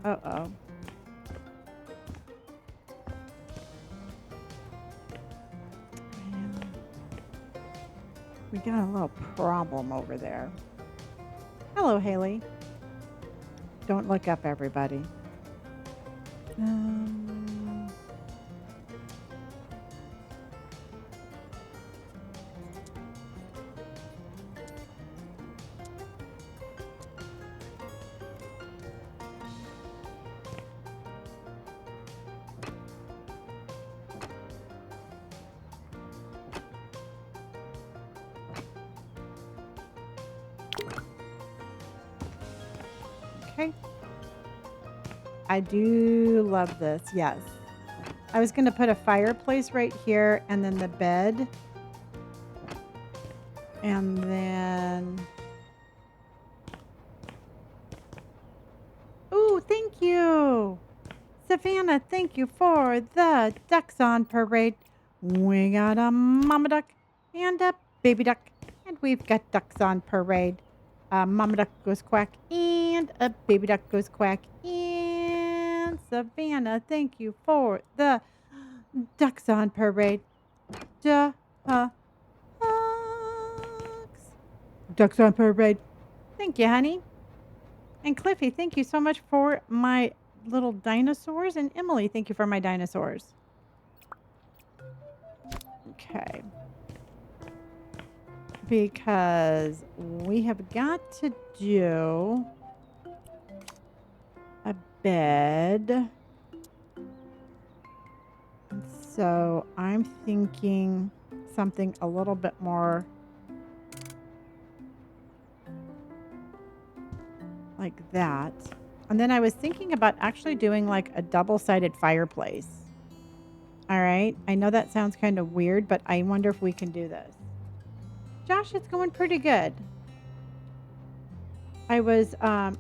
Uh-oh. We got a little problem over there. Hello, Haley. Don't look up, everybody. Okay. I do love this. Yes. I was going to put a fireplace right here and then the bed. And then... Ooh, thank you. Savannah, thank you for the ducks on parade. We got a mama duck and a baby duck. And we've got ducks on parade. A mama duck goes quack and a baby duck goes quack. And Savannah, thank you for the ducks on parade. Ducks. Ducks on parade. Thank you, honey. And Cliffy, thank you so much for my little dinosaurs. And Emily, thank you for my dinosaurs. Okay. Because we have got to do a bed. So I'm thinking something a little bit more like that. And then I was thinking about actually doing like a double-sided fireplace. All right. I know that sounds kind of weird, but I wonder if we can do this. Josh, it's going pretty good. I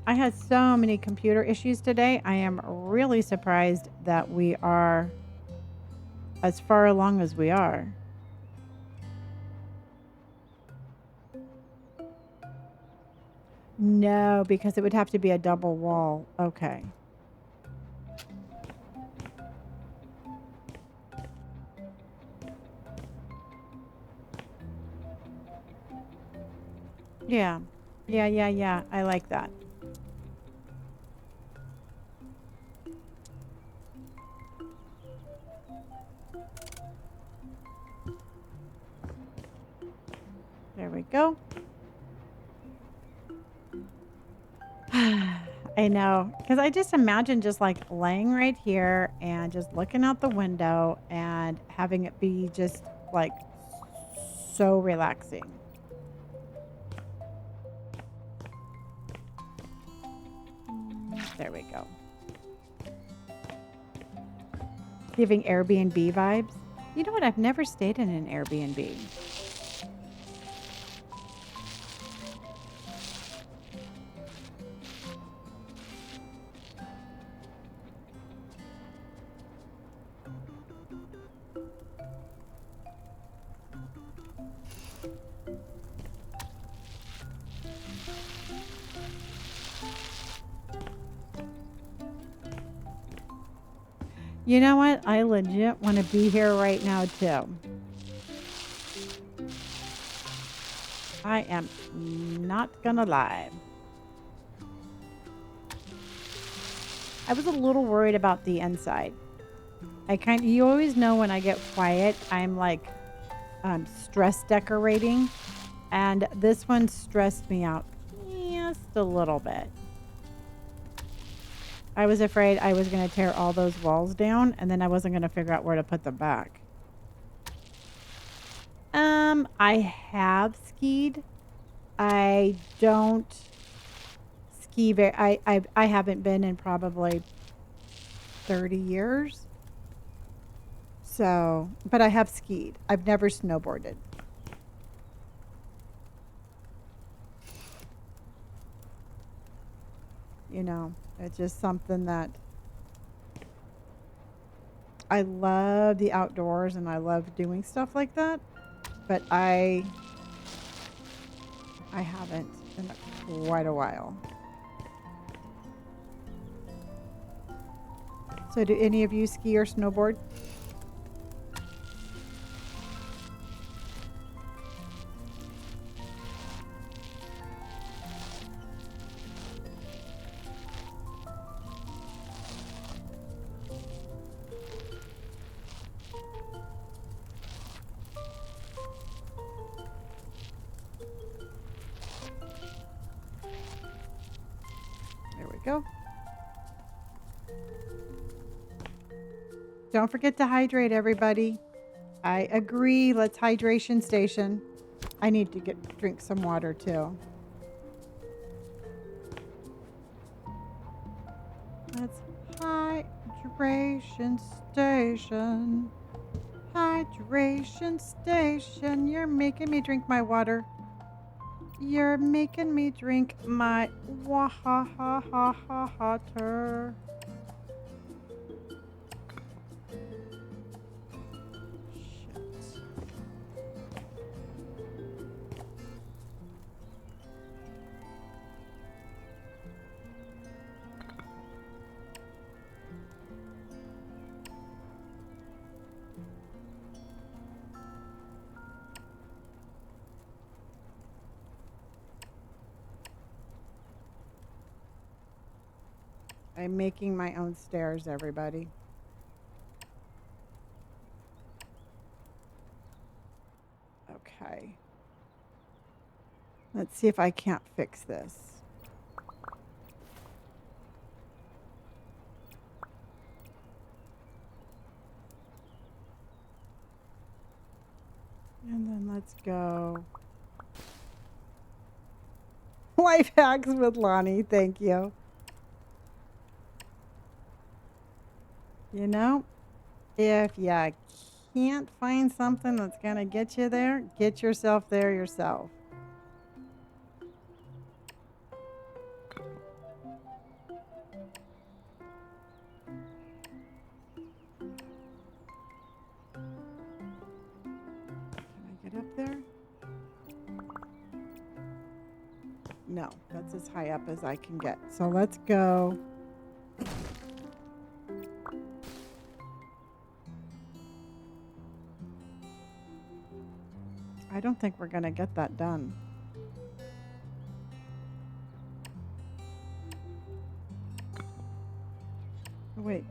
had so many computer issues today. I am really surprised that we are as far along as we are. No, because it would have to be a double wall. Okay. Yeah. Yeah. I like that. There we go. I know. Because I just imagine just like laying right here and just looking out the window and having it be just like so relaxing. There we go. Giving Airbnb vibes. You know what? I've never stayed in an Airbnb. You know what? I legit want to be here right now, too. I am not gonna lie. I was a little worried about the inside. You always know when I get quiet, I'm like stress decorating, and this one stressed me out just a little bit. I was afraid I was going to tear all those walls down, and then I wasn't going to figure out where to put them back. I have skied. I don't ski very. I haven't been in probably 30 years. So, but I have skied. I've never snowboarded. You know, it's just something that I love the outdoors and I love doing stuff like that. But I haven't in quite a while. So do any of you ski or snowboard? There we go. Don't forget to hydrate, everybody. I agree. Let's hydration station. I need to drink some water too. Let's hydration station. Hydration station. You're making me drink my water. You're making me drink my water. I'm making my own stairs, everybody. Okay. Let's see if I can't fix this. Let's go. Life hacks with Lonnie. Thank you. You know, if you can't find something that's going to get you there, get yourself there yourself. Can I get up there? No, that's as high up as I can get. So let's go. I don't think we're going to get that done. Oh, wait.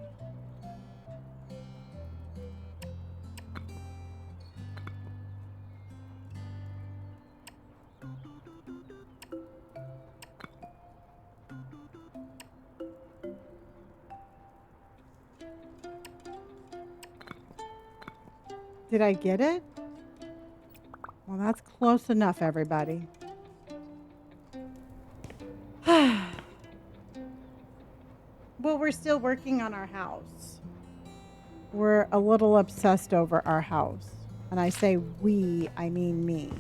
Did I get it? Well, that's close enough, everybody. Well, we're still working on our house. We're a little obsessed over our house. And I say we, I mean me.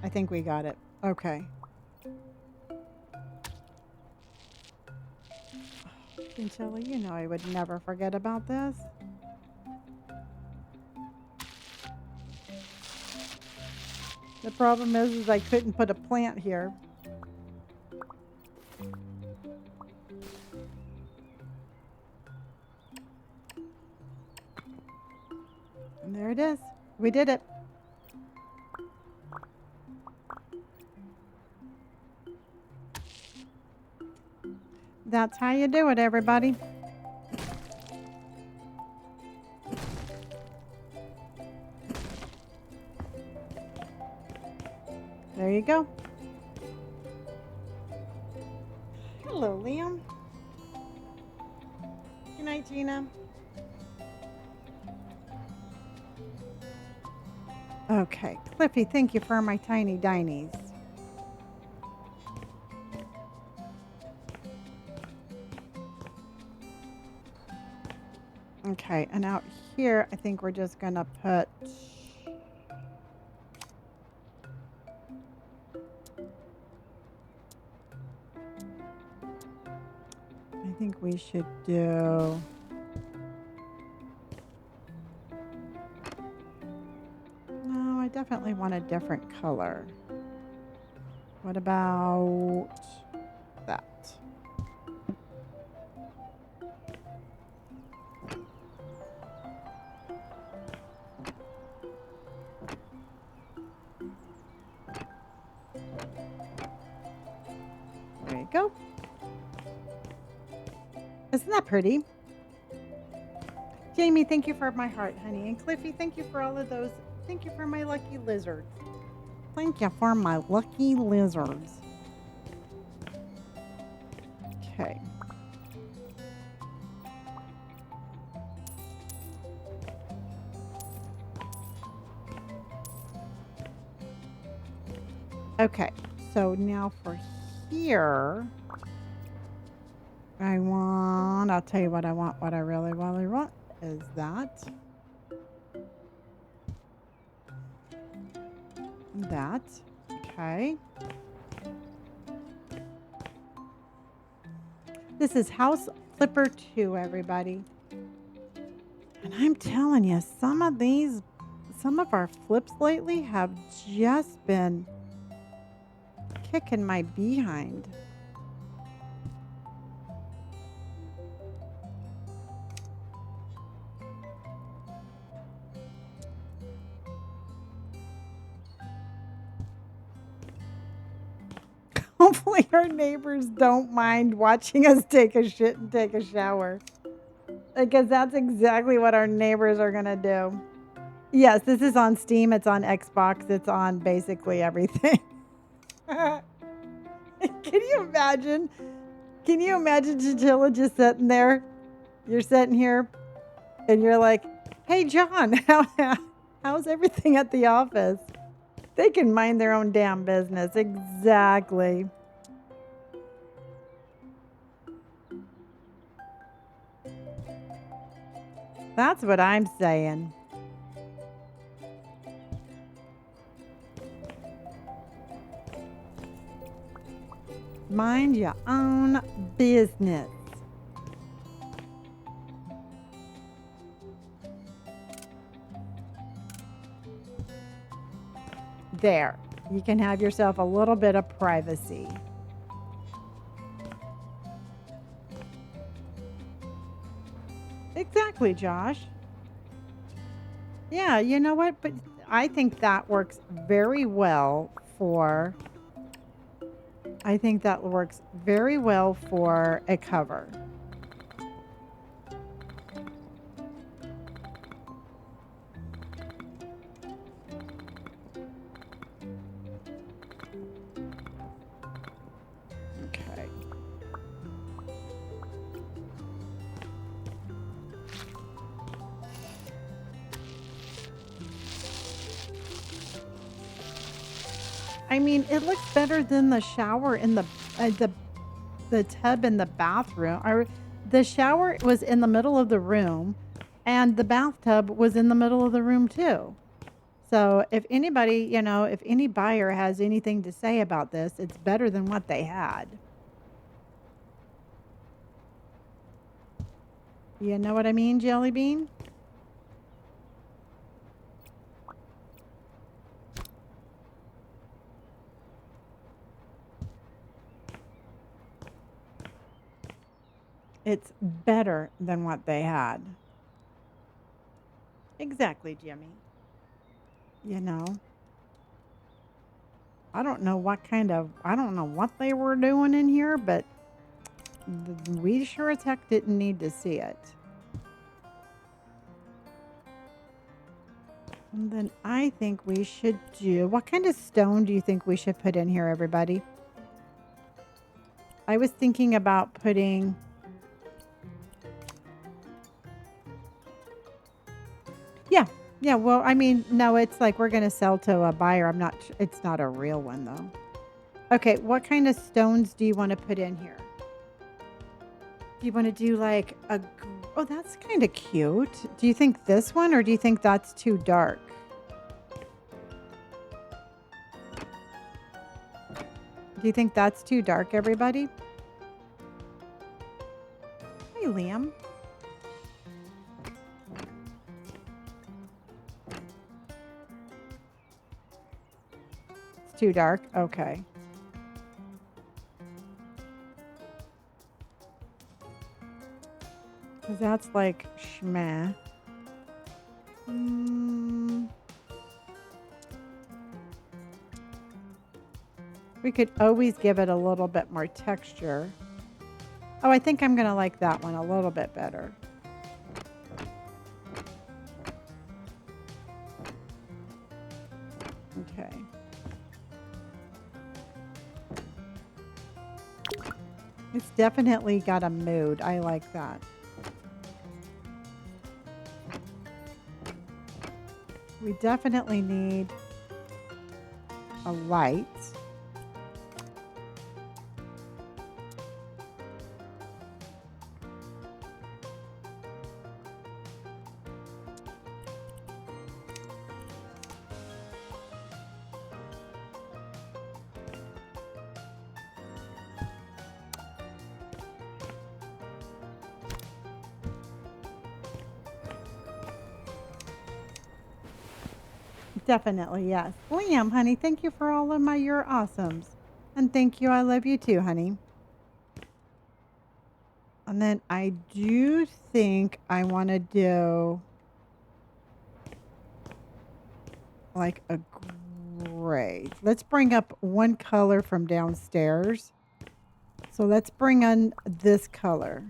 I think we got it. Okay. Chinchilla, you know I would never forget about this. The problem is I couldn't put a plant here. And there it is. We did it. That's how you do it, everybody. There you go. Hello, Liam. Good night, Gina. Okay, Cliffy, thank you for my tiny dinies. Okay, and out here, I think we're just gonna put I think we should do no, I definitely want a different color. What about that? There you go. Isn't that pretty? Jamie, thank you for my heart, honey. And Cliffy, thank you for all of those. Thank you for my lucky lizards. Thank you for my lucky lizards. Okay. Okay, so now for here, I'll tell you what I want. What I really want is that. That. Okay. This is House Flipper 2, everybody. And I'm telling you, some of our flips lately have just been kicking my behind. Hopefully our neighbors don't mind watching us take a shit and take a shower. Because that's exactly what our neighbors are going to do. Yes, this is on Steam. It's on Xbox. It's on basically everything. Can you imagine? Can you imagine Chinchilla just sitting there? You're sitting here and you're like, hey, John, how's everything at the office? They can mind their own damn business. Exactly. That's what I'm saying. Mind your own business. There. You can have yourself a little bit of privacy. Exactly, Josh. Yeah, you know what? But I think that works very well for I think that works very well for a cover. Okay. I mean, it looks better than the shower in the tub in the bathroom. Or the shower was in the middle of the room, and the bathtub was in the middle of the room too. So if anybody, if any buyer has anything to say about this, it's better than what they had. You know what I mean, Jelly Bean? It's better than what they had. Exactly, Jimmy. You know, I don't know what they were doing in here, but we sure as heck didn't need to see it. And then I think we should what kind of stone do you think we should put in here, everybody? I was thinking about putting, yeah, yeah. Well, I mean, no, it's like we're going to sell to a buyer. It's not a real one though. Okay. What kind of stones do you want to put in here? Do you want to do like oh, that's kind of cute. Do you think this one or do you think that's too dark? Do you think that's too dark, everybody? Hey, Liam. It's too dark? Okay. Because that's like schmeh. We could always give it a little bit more texture. Oh, I think I'm going to like that one a little bit better. Okay. It's definitely got a mood. I like that. We definitely need a light. Definitely, yes. Liam, honey, thank you for all of your awesomes. And thank you. I love you too, honey. And then I do think I want to do like a gray. Let's bring up one color from downstairs. So let's bring on this color.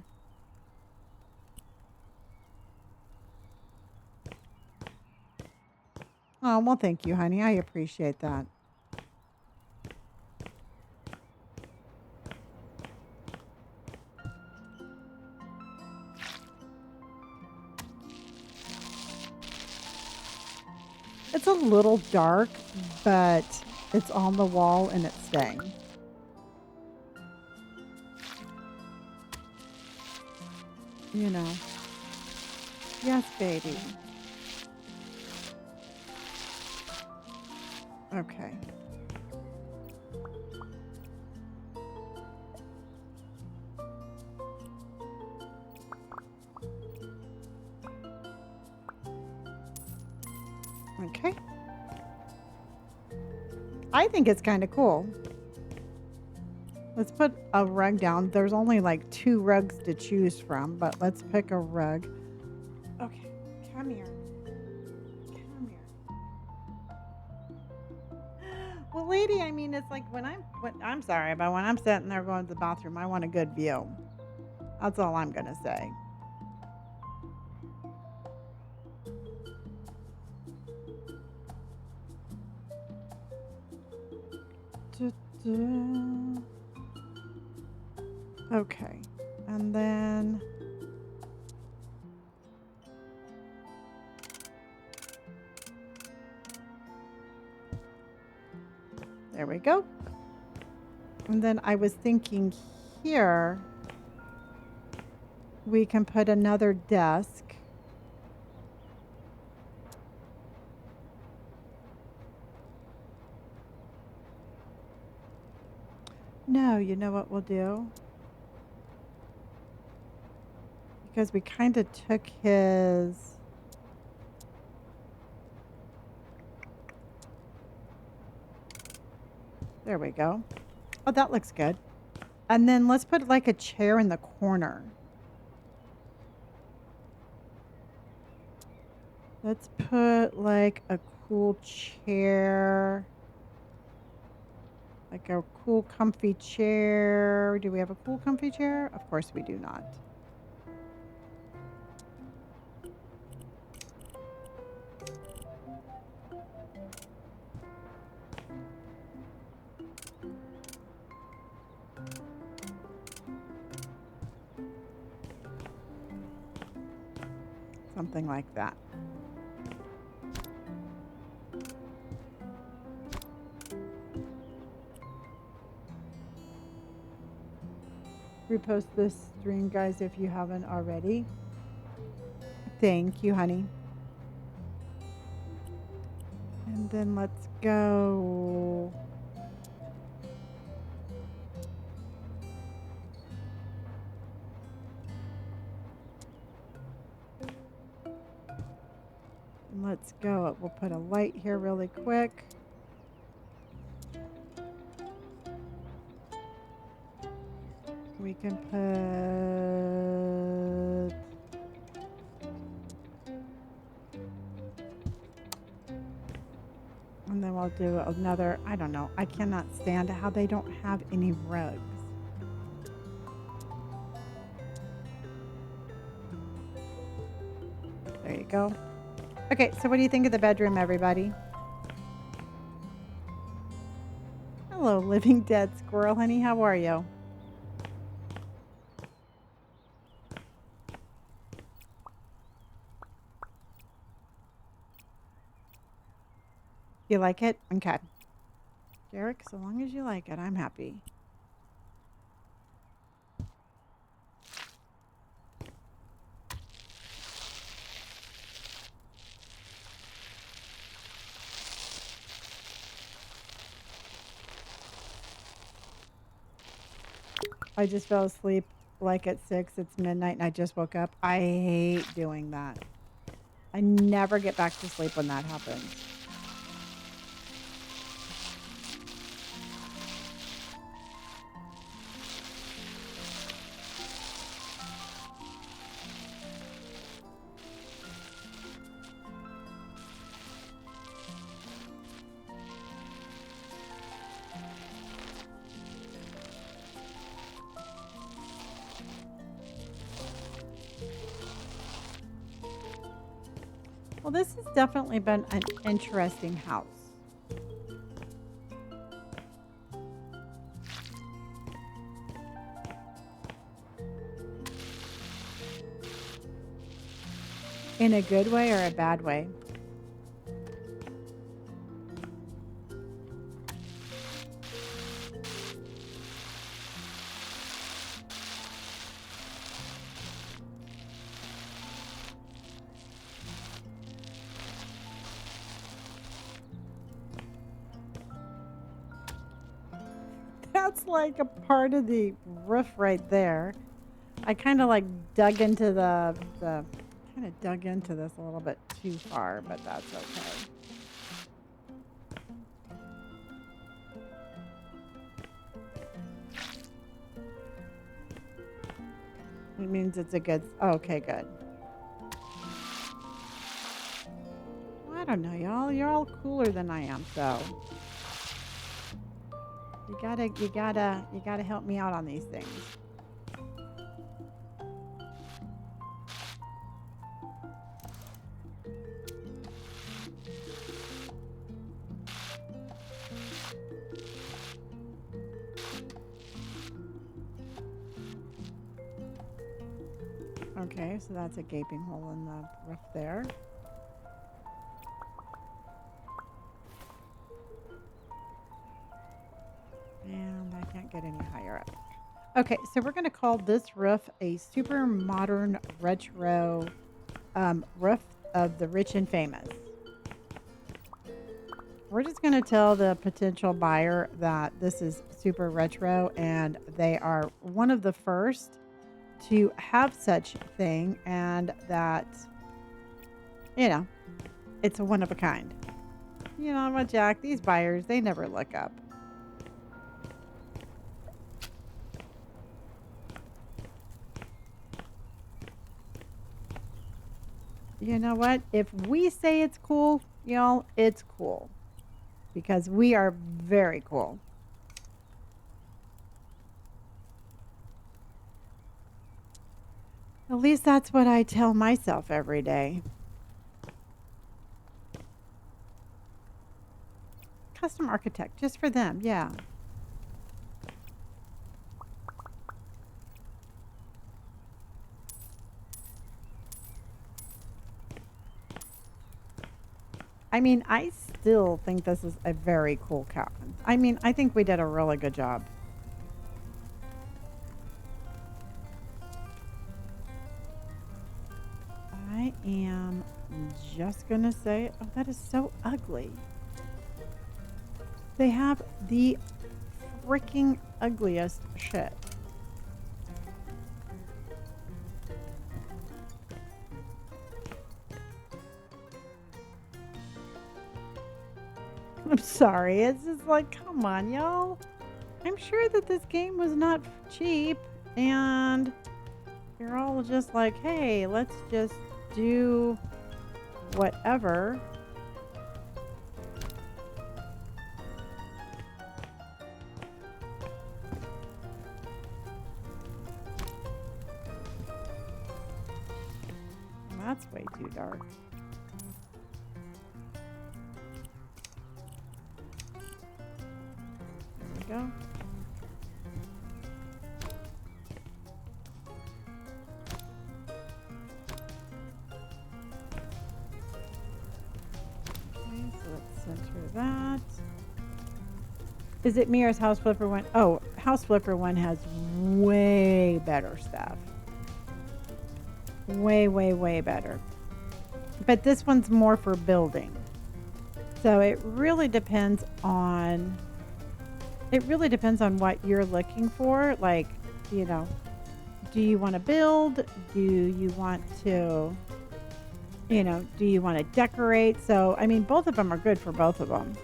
Oh, well, thank you, honey. I appreciate that. little dark, but it's on the wall and it's staying. You know. Yes, baby. Okay. Okay. I think it's kind of cool. Let's put a rug down. There's only like 2 rugs to choose from, but let's pick a rug. Okay, come here. Come here. Well, lady, I mean, it's like I'm sorry, but when I'm sitting there going to the bathroom, I want a good view. That's all I'm gonna say. Da-da. Okay, and then there we go. And then I was thinking here we can put another desk. No, you know what we'll do? Because we kind of took his... There we go. Oh, that looks good. And then let's put like a chair in the corner. Let's put like a cool chair. Like a cool comfy chair. Do we have a cool comfy chair? Of course we do not. Something like that. Repost this stream, guys, if you haven't already. Thank you, honey. And then let's go. And let's go. We'll put a light here really quick. We can put... And then we'll do another, I don't know. I cannot stand how they don't have any rugs. There you go. Okay, so what do you think of the bedroom, everybody? Hello, living dead squirrel, honey. How are you? You like it? Okay. Derek, so long as you like it, I'm happy. I just fell asleep like at 6. It's midnight and I just woke up. I hate doing that. I never get back to sleep when that happens. Well, this has definitely been an interesting house. In a good way or a bad way? that's like a part of the roof right there. I kind of like dug into the kind of dug into this a little bit too far, but that's okay. It means it's a good. Oh, okay, good. Well, I don't know, y'all. You're all cooler than I am, so you gotta help me out on these things. Okay, so that's a gaping hole in the roof there. And I can't get any higher up. Okay, so we're going to call this roof a super modern retro roof of the rich and famous. We're just going to tell the potential buyer that this is super retro and they are one of the first to have such thing and that, you know, it's a one of a kind. You know what, Jack? These buyers, they never look up. You know what? If we say it's cool, y'all, it's cool. Because we are very cool. At least that's what I tell myself every day. Custom architect, just for them, yeah. I mean, I still think this is a very cool cabin. I mean, I think we did a really good job. I am just gonna say, oh, that is so ugly. They have the freaking ugliest shit. I'm sorry. It's just like, come on, y'all. I'm sure that this game was not cheap, and you're all just like, hey, let's just do whatever. That's way too dark. There we go. Okay, so let's center that. Is it me or is House Flipper one? Oh, House Flipper one has way better stuff. Way, way, way better. But this one's more for building. So it really depends on what you're looking for. Like, you know, do you want to build? Do you want to, do you want to decorate? So, I mean, both of them are good for both of them.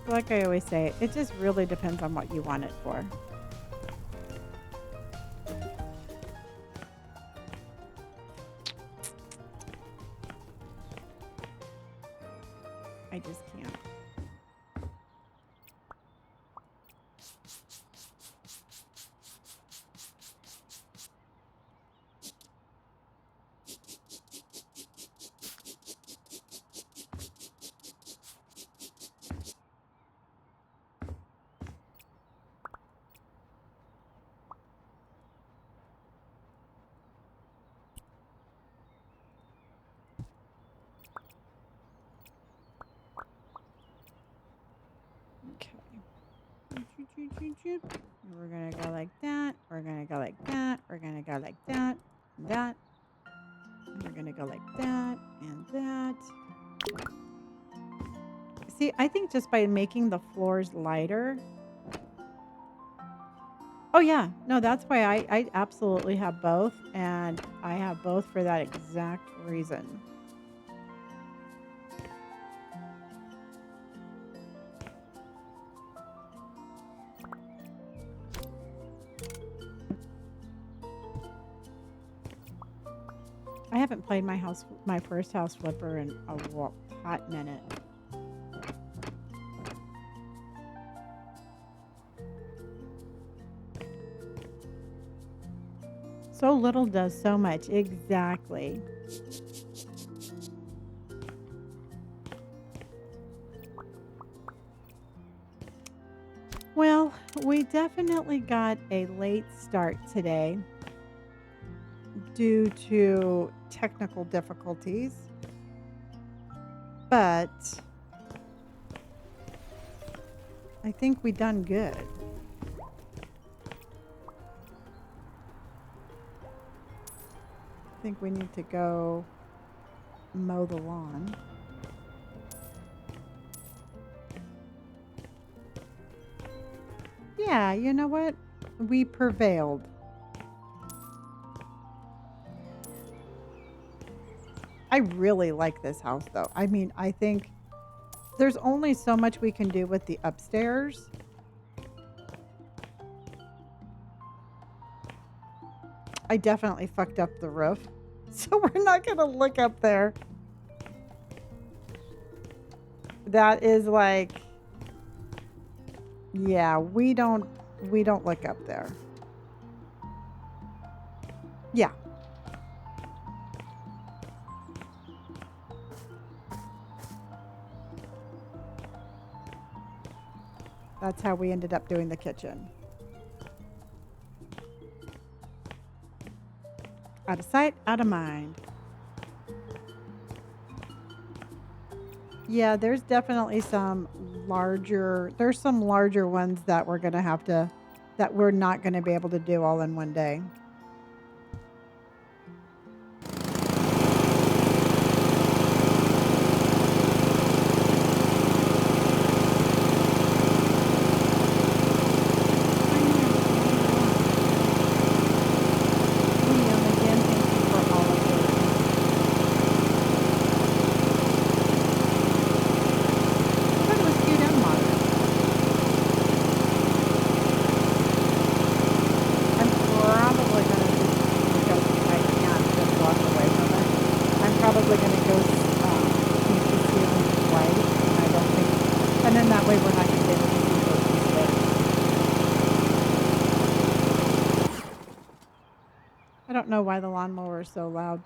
Like I always say, it just really depends on what you want it for. I just can't. Okay. We're gonna go like that. We're going to go like that. We're going to go like that. That. And we're going to go like that and that. See, I think just by making the floors lighter. Oh, yeah. No, that's why I absolutely have both. And I have both for that exact reason. I haven't played my first house flipper in a hot minute. So little does so much. Exactly. Well, we definitely got a late start today due to technical difficulties, but I think we done good. I think we need to go mow the lawn. Yeah, you know what? We prevailed. I really like this house though. I mean, I think there's only so much we can do with the upstairs. I definitely fucked up the roof. So we're not going to look up there. That is like, yeah, we don't look up there. Yeah. That's how we ended up doing the kitchen. Out of sight, out of mind. Yeah, there's definitely there's some larger ones that we're not going to be able to do all in one day. I don't know why the lawnmower is so loud.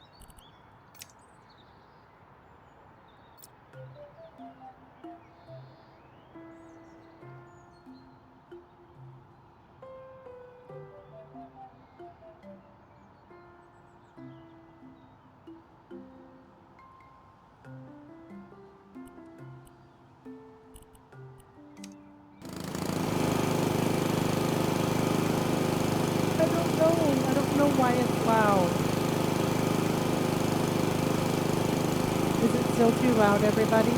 I don't know why it's loud. Is it still too loud, everybody?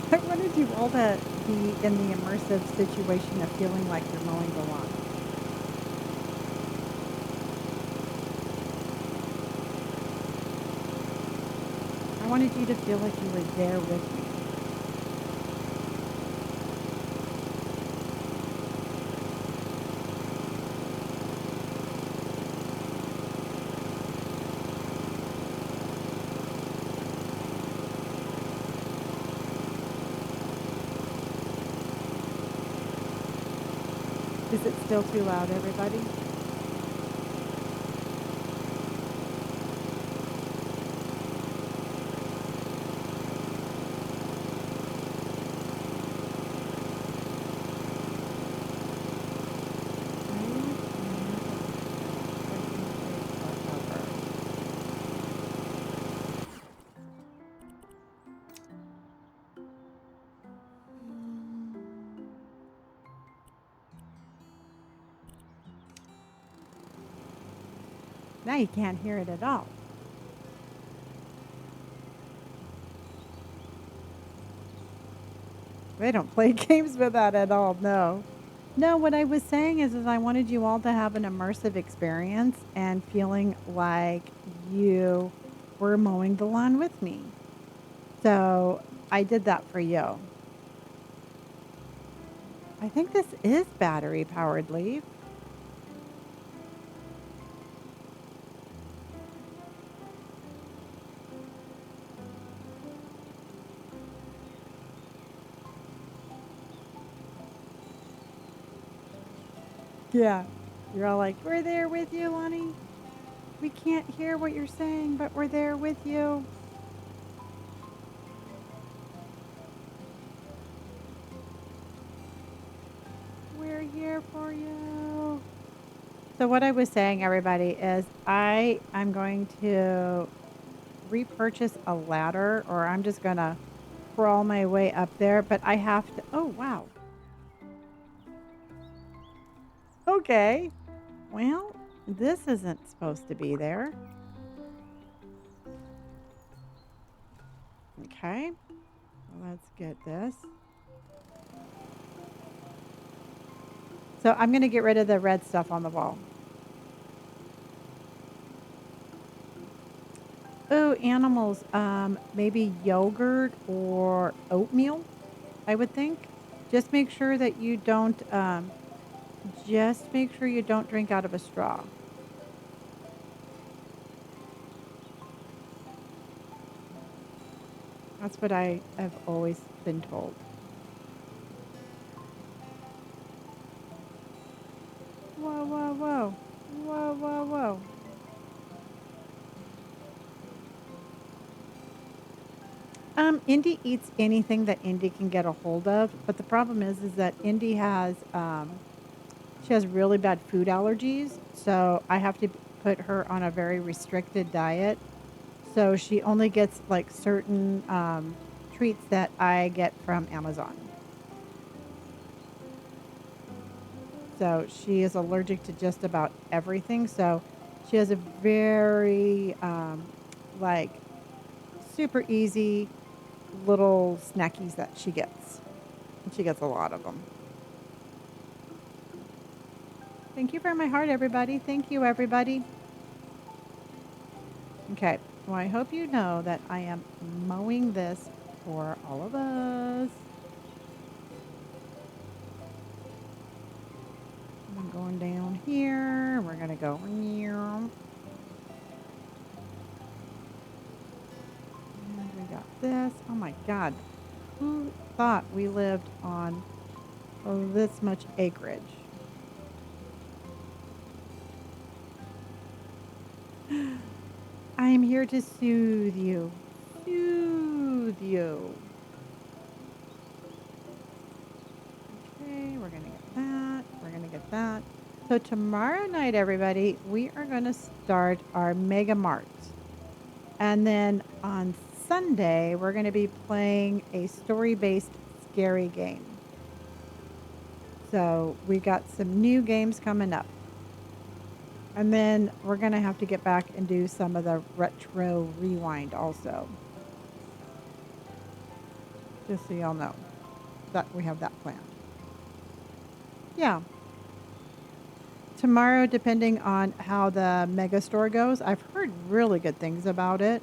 I wanted you all to be in the immersive situation of feeling like you're mowing the lawn. I wanted you to feel like you were there with me. Is it still too loud, everybody? Now you can't hear it at all. They don't play games with that at all, no. No, what I was saying is I wanted you all to have an immersive experience and feeling like you were mowing the lawn with me. So I did that for you. I think this is battery powered leaf. Yeah. You're all like, we're there with you, Lonnie. We can't hear what you're saying, but we're there with you. We're here for you. So what I was saying, everybody, is I'm going to repurchase a ladder, or I'm just gonna crawl my way up there. But I have to. Oh wow. Okay. Well, this isn't supposed to be there. Okay. Well, let's get this. So I'm gonna get rid of the red stuff on the wall. Oh, animals. Maybe yogurt or oatmeal, I would think. Just make sure that you don't, just make sure you don't drink out of a straw. That's what I have always been told. Whoa, whoa, whoa. Whoa, whoa, whoa. Indy eats anything that Indy can get a hold of, but the problem is that Indy has, she has really bad food allergies, so I have to put her on a very restricted diet. So she only gets like certain treats that I get from Amazon. So she is allergic to just about everything. So she has a very like super easy little snackies that she gets. And she gets a lot of them. Thank you for my heart, everybody. Thank you, everybody. Okay. Well, I hope you know that I am mowing this for all of us. I'm going down here. We're going to go here. And we got this. Oh my God. Who thought we lived on this much acreage? I am here to soothe you. Soothe you. Okay, we're going to get that. We're going to get that. So tomorrow night, everybody, we are going to start our Mega Mart. And then on Sunday, we're going to be playing a story-based scary game. So we got some new games coming up. And then we're going to have to get back and do some of the retro rewind also. Just so y'all know that we have that planned. Yeah. Tomorrow, depending on how the mega store goes, I've heard really good things about it.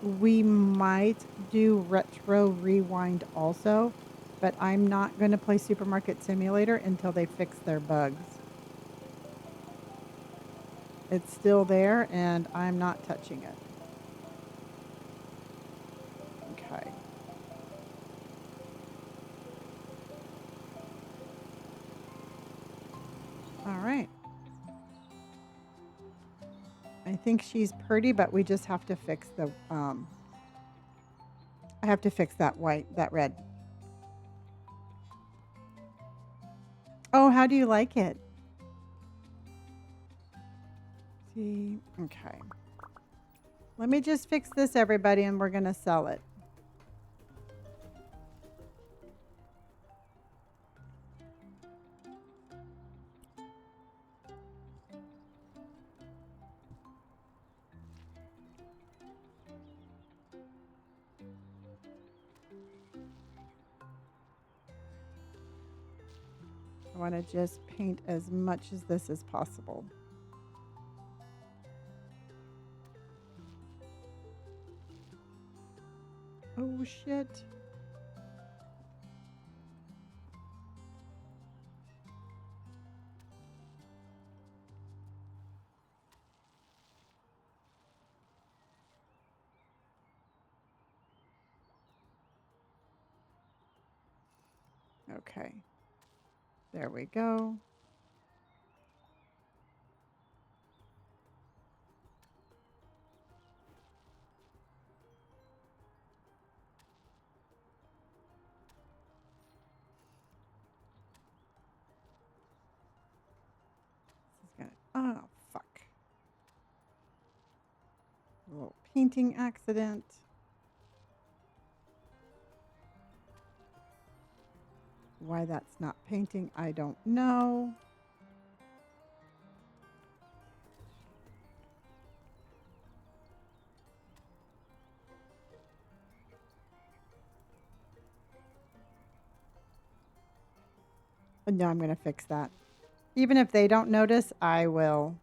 We might do retro rewind also, but I'm not going to play Supermarket Simulator until they fix their bugs. It's still there and I'm not touching it. Okay. All right. I think she's pretty, but we just have to fix the, I have to fix that that red. Oh, how do you like it? See, okay. Let me just fix this, everybody, and we're going to sell it. I want to just paint as much as this as possible. Oh, shit. Okay. There we go. This is gonna. Oh, fuck. A little painting accident. Why that's not painting, I don't know. But no, I'm going to fix that. Even if they don't notice, I will.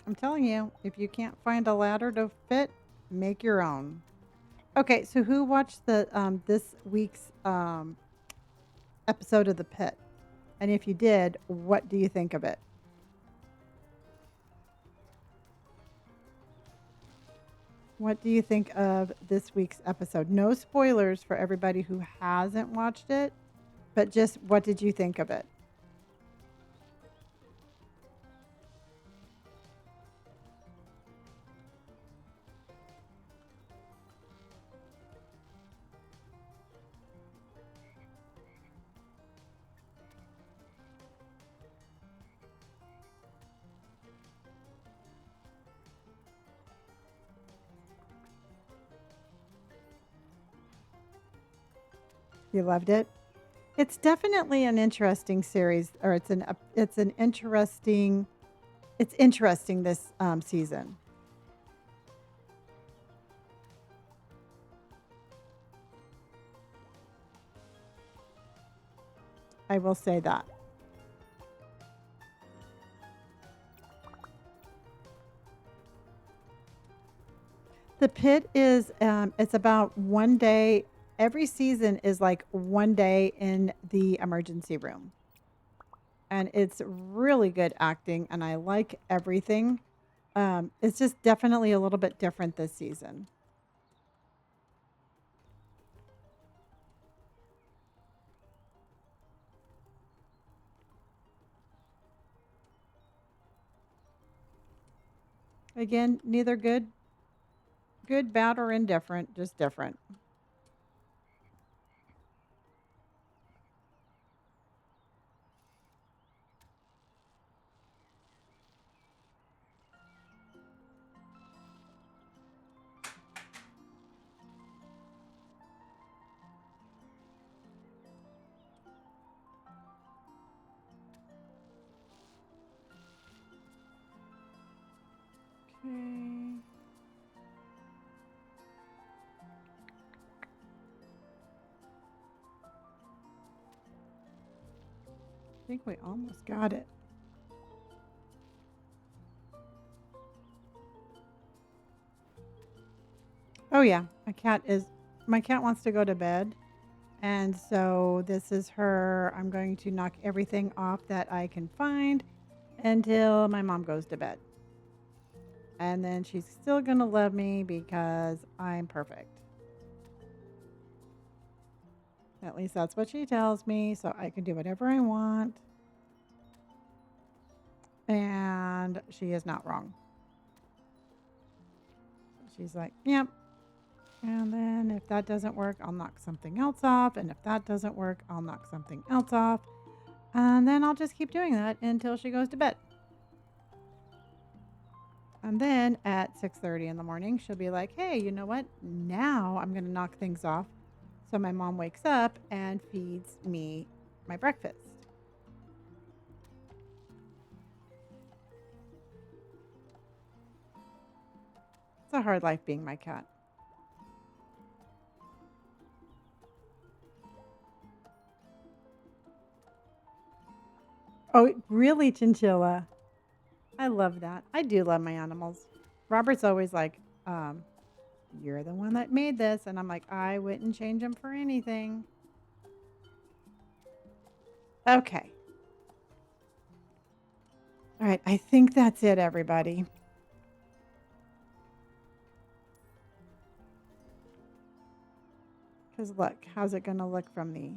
I'm telling you, if you can't find a ladder to fit, make your own. Okay, so who watched the this week's episode of The Pit? And if you did, what do you think of it? What do you think of this week's episode? No spoilers for everybody who hasn't watched it, but just what did you think of it? You loved it? It's definitely an interesting series, or it's interesting this season. I will say that. The Pit is it's about one day. Every season is like one day in the emergency room, and it's really good acting, and I like everything. It's just definitely a little bit different this season. Again, neither good, bad, or indifferent, just different. Okay. I think we almost got it. Oh yeah, my cat wants to go to bed. And so this is her. I'm going to knock everything off that I can find until my mom goes to bed. And then she's still going to love me because I'm perfect. At least that's what she tells me. So I can do whatever I want. And she is not wrong. She's like, yep. And then if that doesn't work, I'll knock something else off. And if that doesn't work, I'll knock something else off. And then I'll just keep doing that until she goes to bed. And then at 6:30 in the morning, she'll be like, "Hey, you know what? Now I'm going to knock things off." So my mom wakes up and feeds me my breakfast. It's a hard life being my cat. Oh, really, chinchilla? I love that. I do love my animals. Robert's always like, "You're the one that made this." And I'm like, "I wouldn't change them for anything." Okay. All right. I think that's it, everybody. Because look, how's it going to look from the.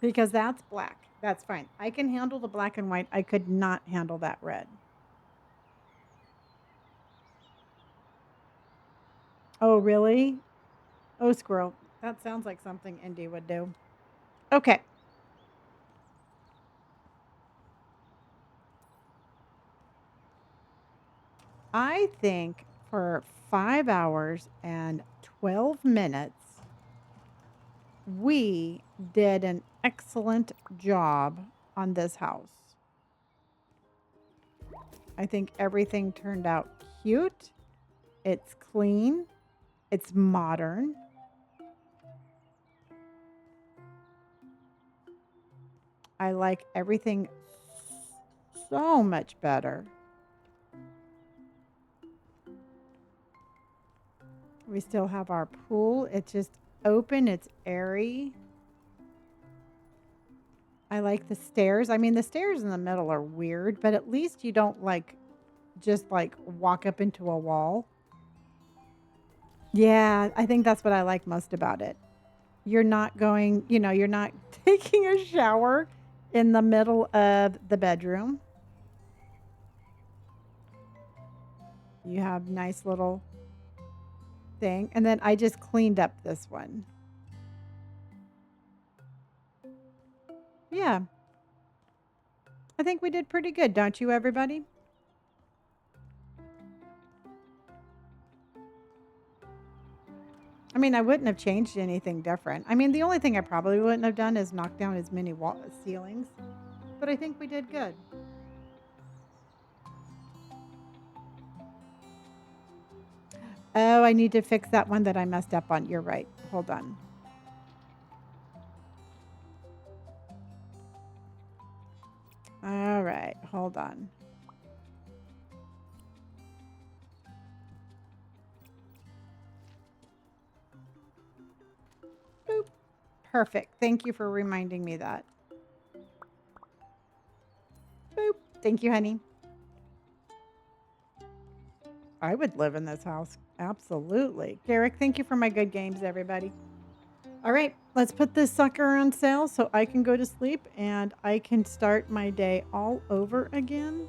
Because that's black. That's fine. I can handle the black and white. I could not handle that red. Oh, really? Oh, squirrel. That sounds like something Indy would do. Okay. I think for 5 hours and 12 minutes, we did an excellent job on this house. I think everything turned out cute. It's clean. It's modern. I like everything so much better. We still have our pool. It's just open, it's airy. I like the stairs. I mean, the stairs in the middle are weird, but at least you don't like just like walk up into a wall. Yeah, I think that's what I like most about it. You're not going, you're not taking a shower in the middle of the bedroom. You have nice little thing. And then I just cleaned up this one. Yeah, I think we did pretty good, don't you, everybody? I mean, I wouldn't have changed anything different. I mean, the only thing I probably wouldn't have done is knock down as many ceilings, but I think we did good. Oh, I need to fix that one that I messed up on. You're right. Hold on. All right. Hold on. Boop. Perfect. Thank you for reminding me that. Boop. Thank you, honey. I would live in this house. Absolutely. Garrick, thank you for my good games, everybody. All right, let's put this sucker on sale so I can go to sleep and I can start my day all over again.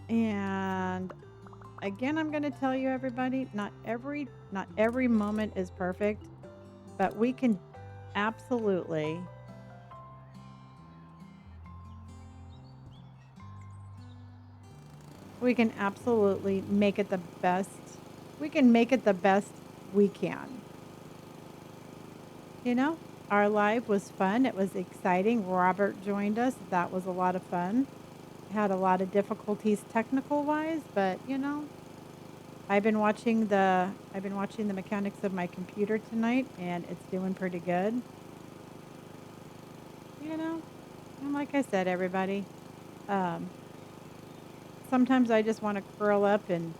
And again, I'm going to tell you, everybody, not every moment is perfect, but absolutely we can absolutely make it the best. We can make it the best we can. You know, our live was fun. It was exciting. Robert joined us. That was a lot of fun. Had a lot of difficulties technical wise, but I've been watching the mechanics of my computer tonight and it's doing pretty good. You know, and like I said, everybody, um, sometimes I just want to curl up and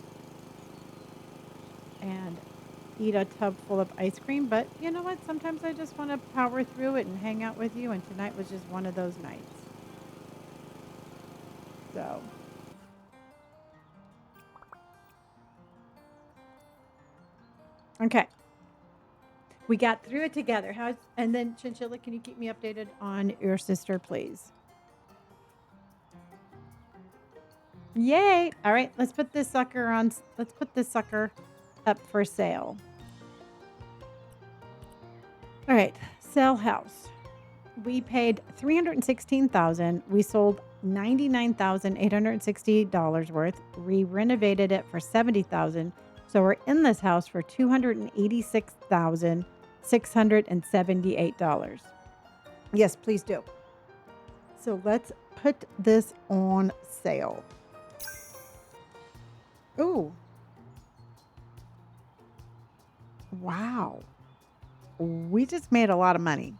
eat a tub full of ice cream, but you know what? Sometimes I just want to power through it and hang out with you, and tonight was just one of those nights. So, okay. We got through it together. And then Chinchilla, can you keep me updated on your sister, please? Yay! All right, let's put this sucker up for sale. All right, sell house. We paid $316,000. We sold $99,860 worth. We renovated it for $70,000. So we're in this house for $286,678. Yes, please do. So let's put this on sale. Ooh. Wow. We just made a lot of money.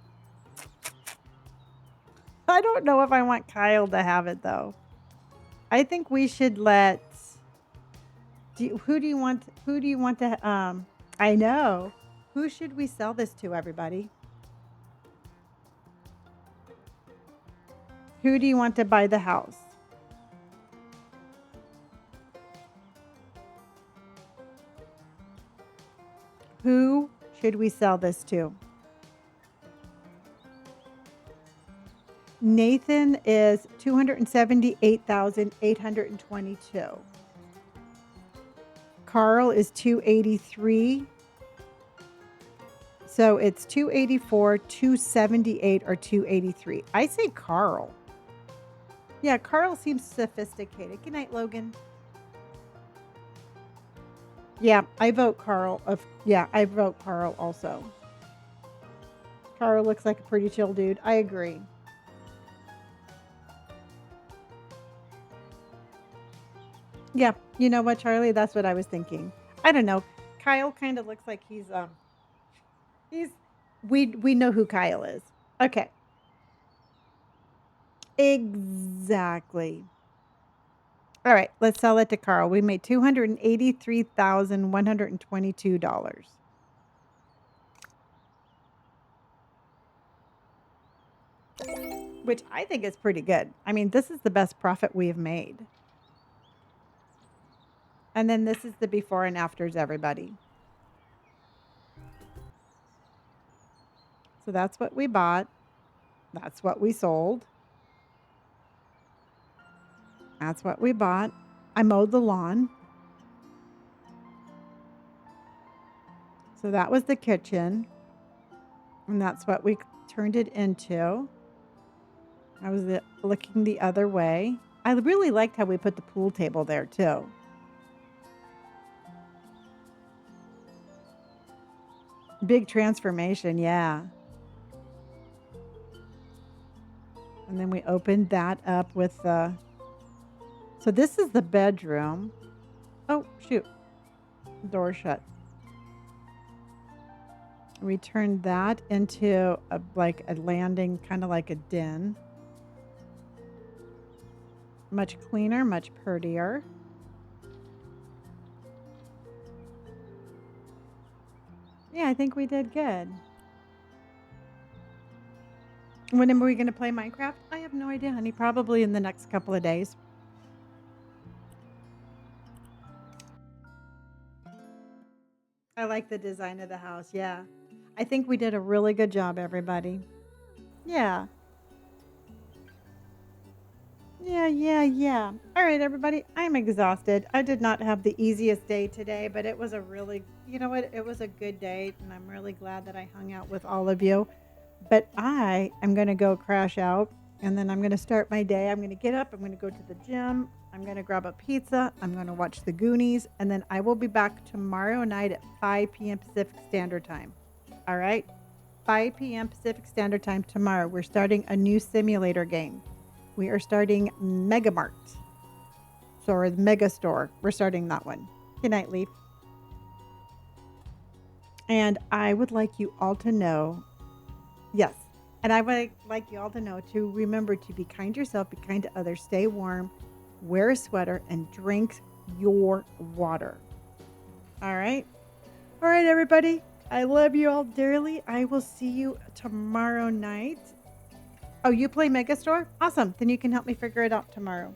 I don't know if I want Kyle to have it though. I think we should let. Who do you want? Who do you want to? I know. Who should we sell this to, everybody? Who do you want to buy the house? Who should we sell this to? Nathan is $278,822. Carl is $283,000. So it's $284,000, $278,000, or $283,000. I say Carl. Yeah, Carl seems sophisticated. Good night, Logan. Yeah, I vote Carl. I vote Carl also. Carl looks like a pretty chill dude. I agree. Yeah, you know what, Charlie? That's what I was thinking. I don't know. Kyle kind of looks like he's we know who Kyle is. Okay. Exactly. All right, let's sell it to Carl. We made $283,122. Which I think is pretty good. I mean, this is the best profit we have made. And then this is the before and afters, everybody. So that's what we bought. That's what we sold. That's what we bought. I mowed the lawn. So that was the kitchen. And that's what we turned it into. I was looking the other way. I really liked how we put the pool table there too. Big transformation, yeah. And then we opened that up with the... So this is the bedroom. Oh, shoot. Door shut. We turned that into a landing, kind of like a den. Much cleaner, much prettier. Yeah, I think we did good. When are we going to play Minecraft? I have no idea, honey. Probably in the next couple of days. I like the design of the house. Yeah. I think we did a really good job, everybody. Yeah. Yeah. All right, everybody. I'm exhausted. I did not have the easiest day today, but it was a really, you know what? It was a good day, and I'm really glad that I hung out with all of you. But I am going to go crash out, and then I'm going to start my day. I'm going to get up. I'm going to go to the gym. I'm going to grab a pizza. I'm going to watch the Goonies, and then I will be back tomorrow night at 5 p.m. Pacific Standard Time. All right? 5 p.m. Pacific Standard Time tomorrow. We're starting a new simulator game. We are starting Megamart. Or the Mega Store. We're starting that one. Good night, Leaf. And I would like you all to know, yes, and I would like you all to know to remember to be kind to yourself, be kind to others, stay warm, wear a sweater, and drink your water. All right? All right, everybody. I love you all dearly. I will see you tomorrow night. Oh, you play Megastore? Awesome. Then you can help me figure it out tomorrow.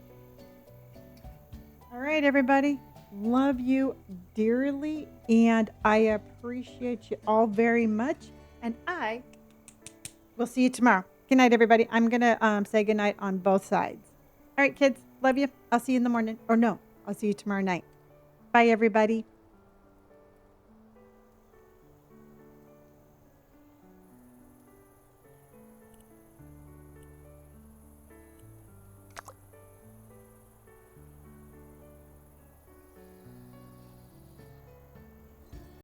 All right, everybody. Love you dearly, and I appreciate you all very much. And I will see you tomorrow. Good night, everybody. I'm going to say good night on both sides. All right, kids. Love you. I'll see you in the morning. Or no, I'll see you tomorrow night. Bye, everybody.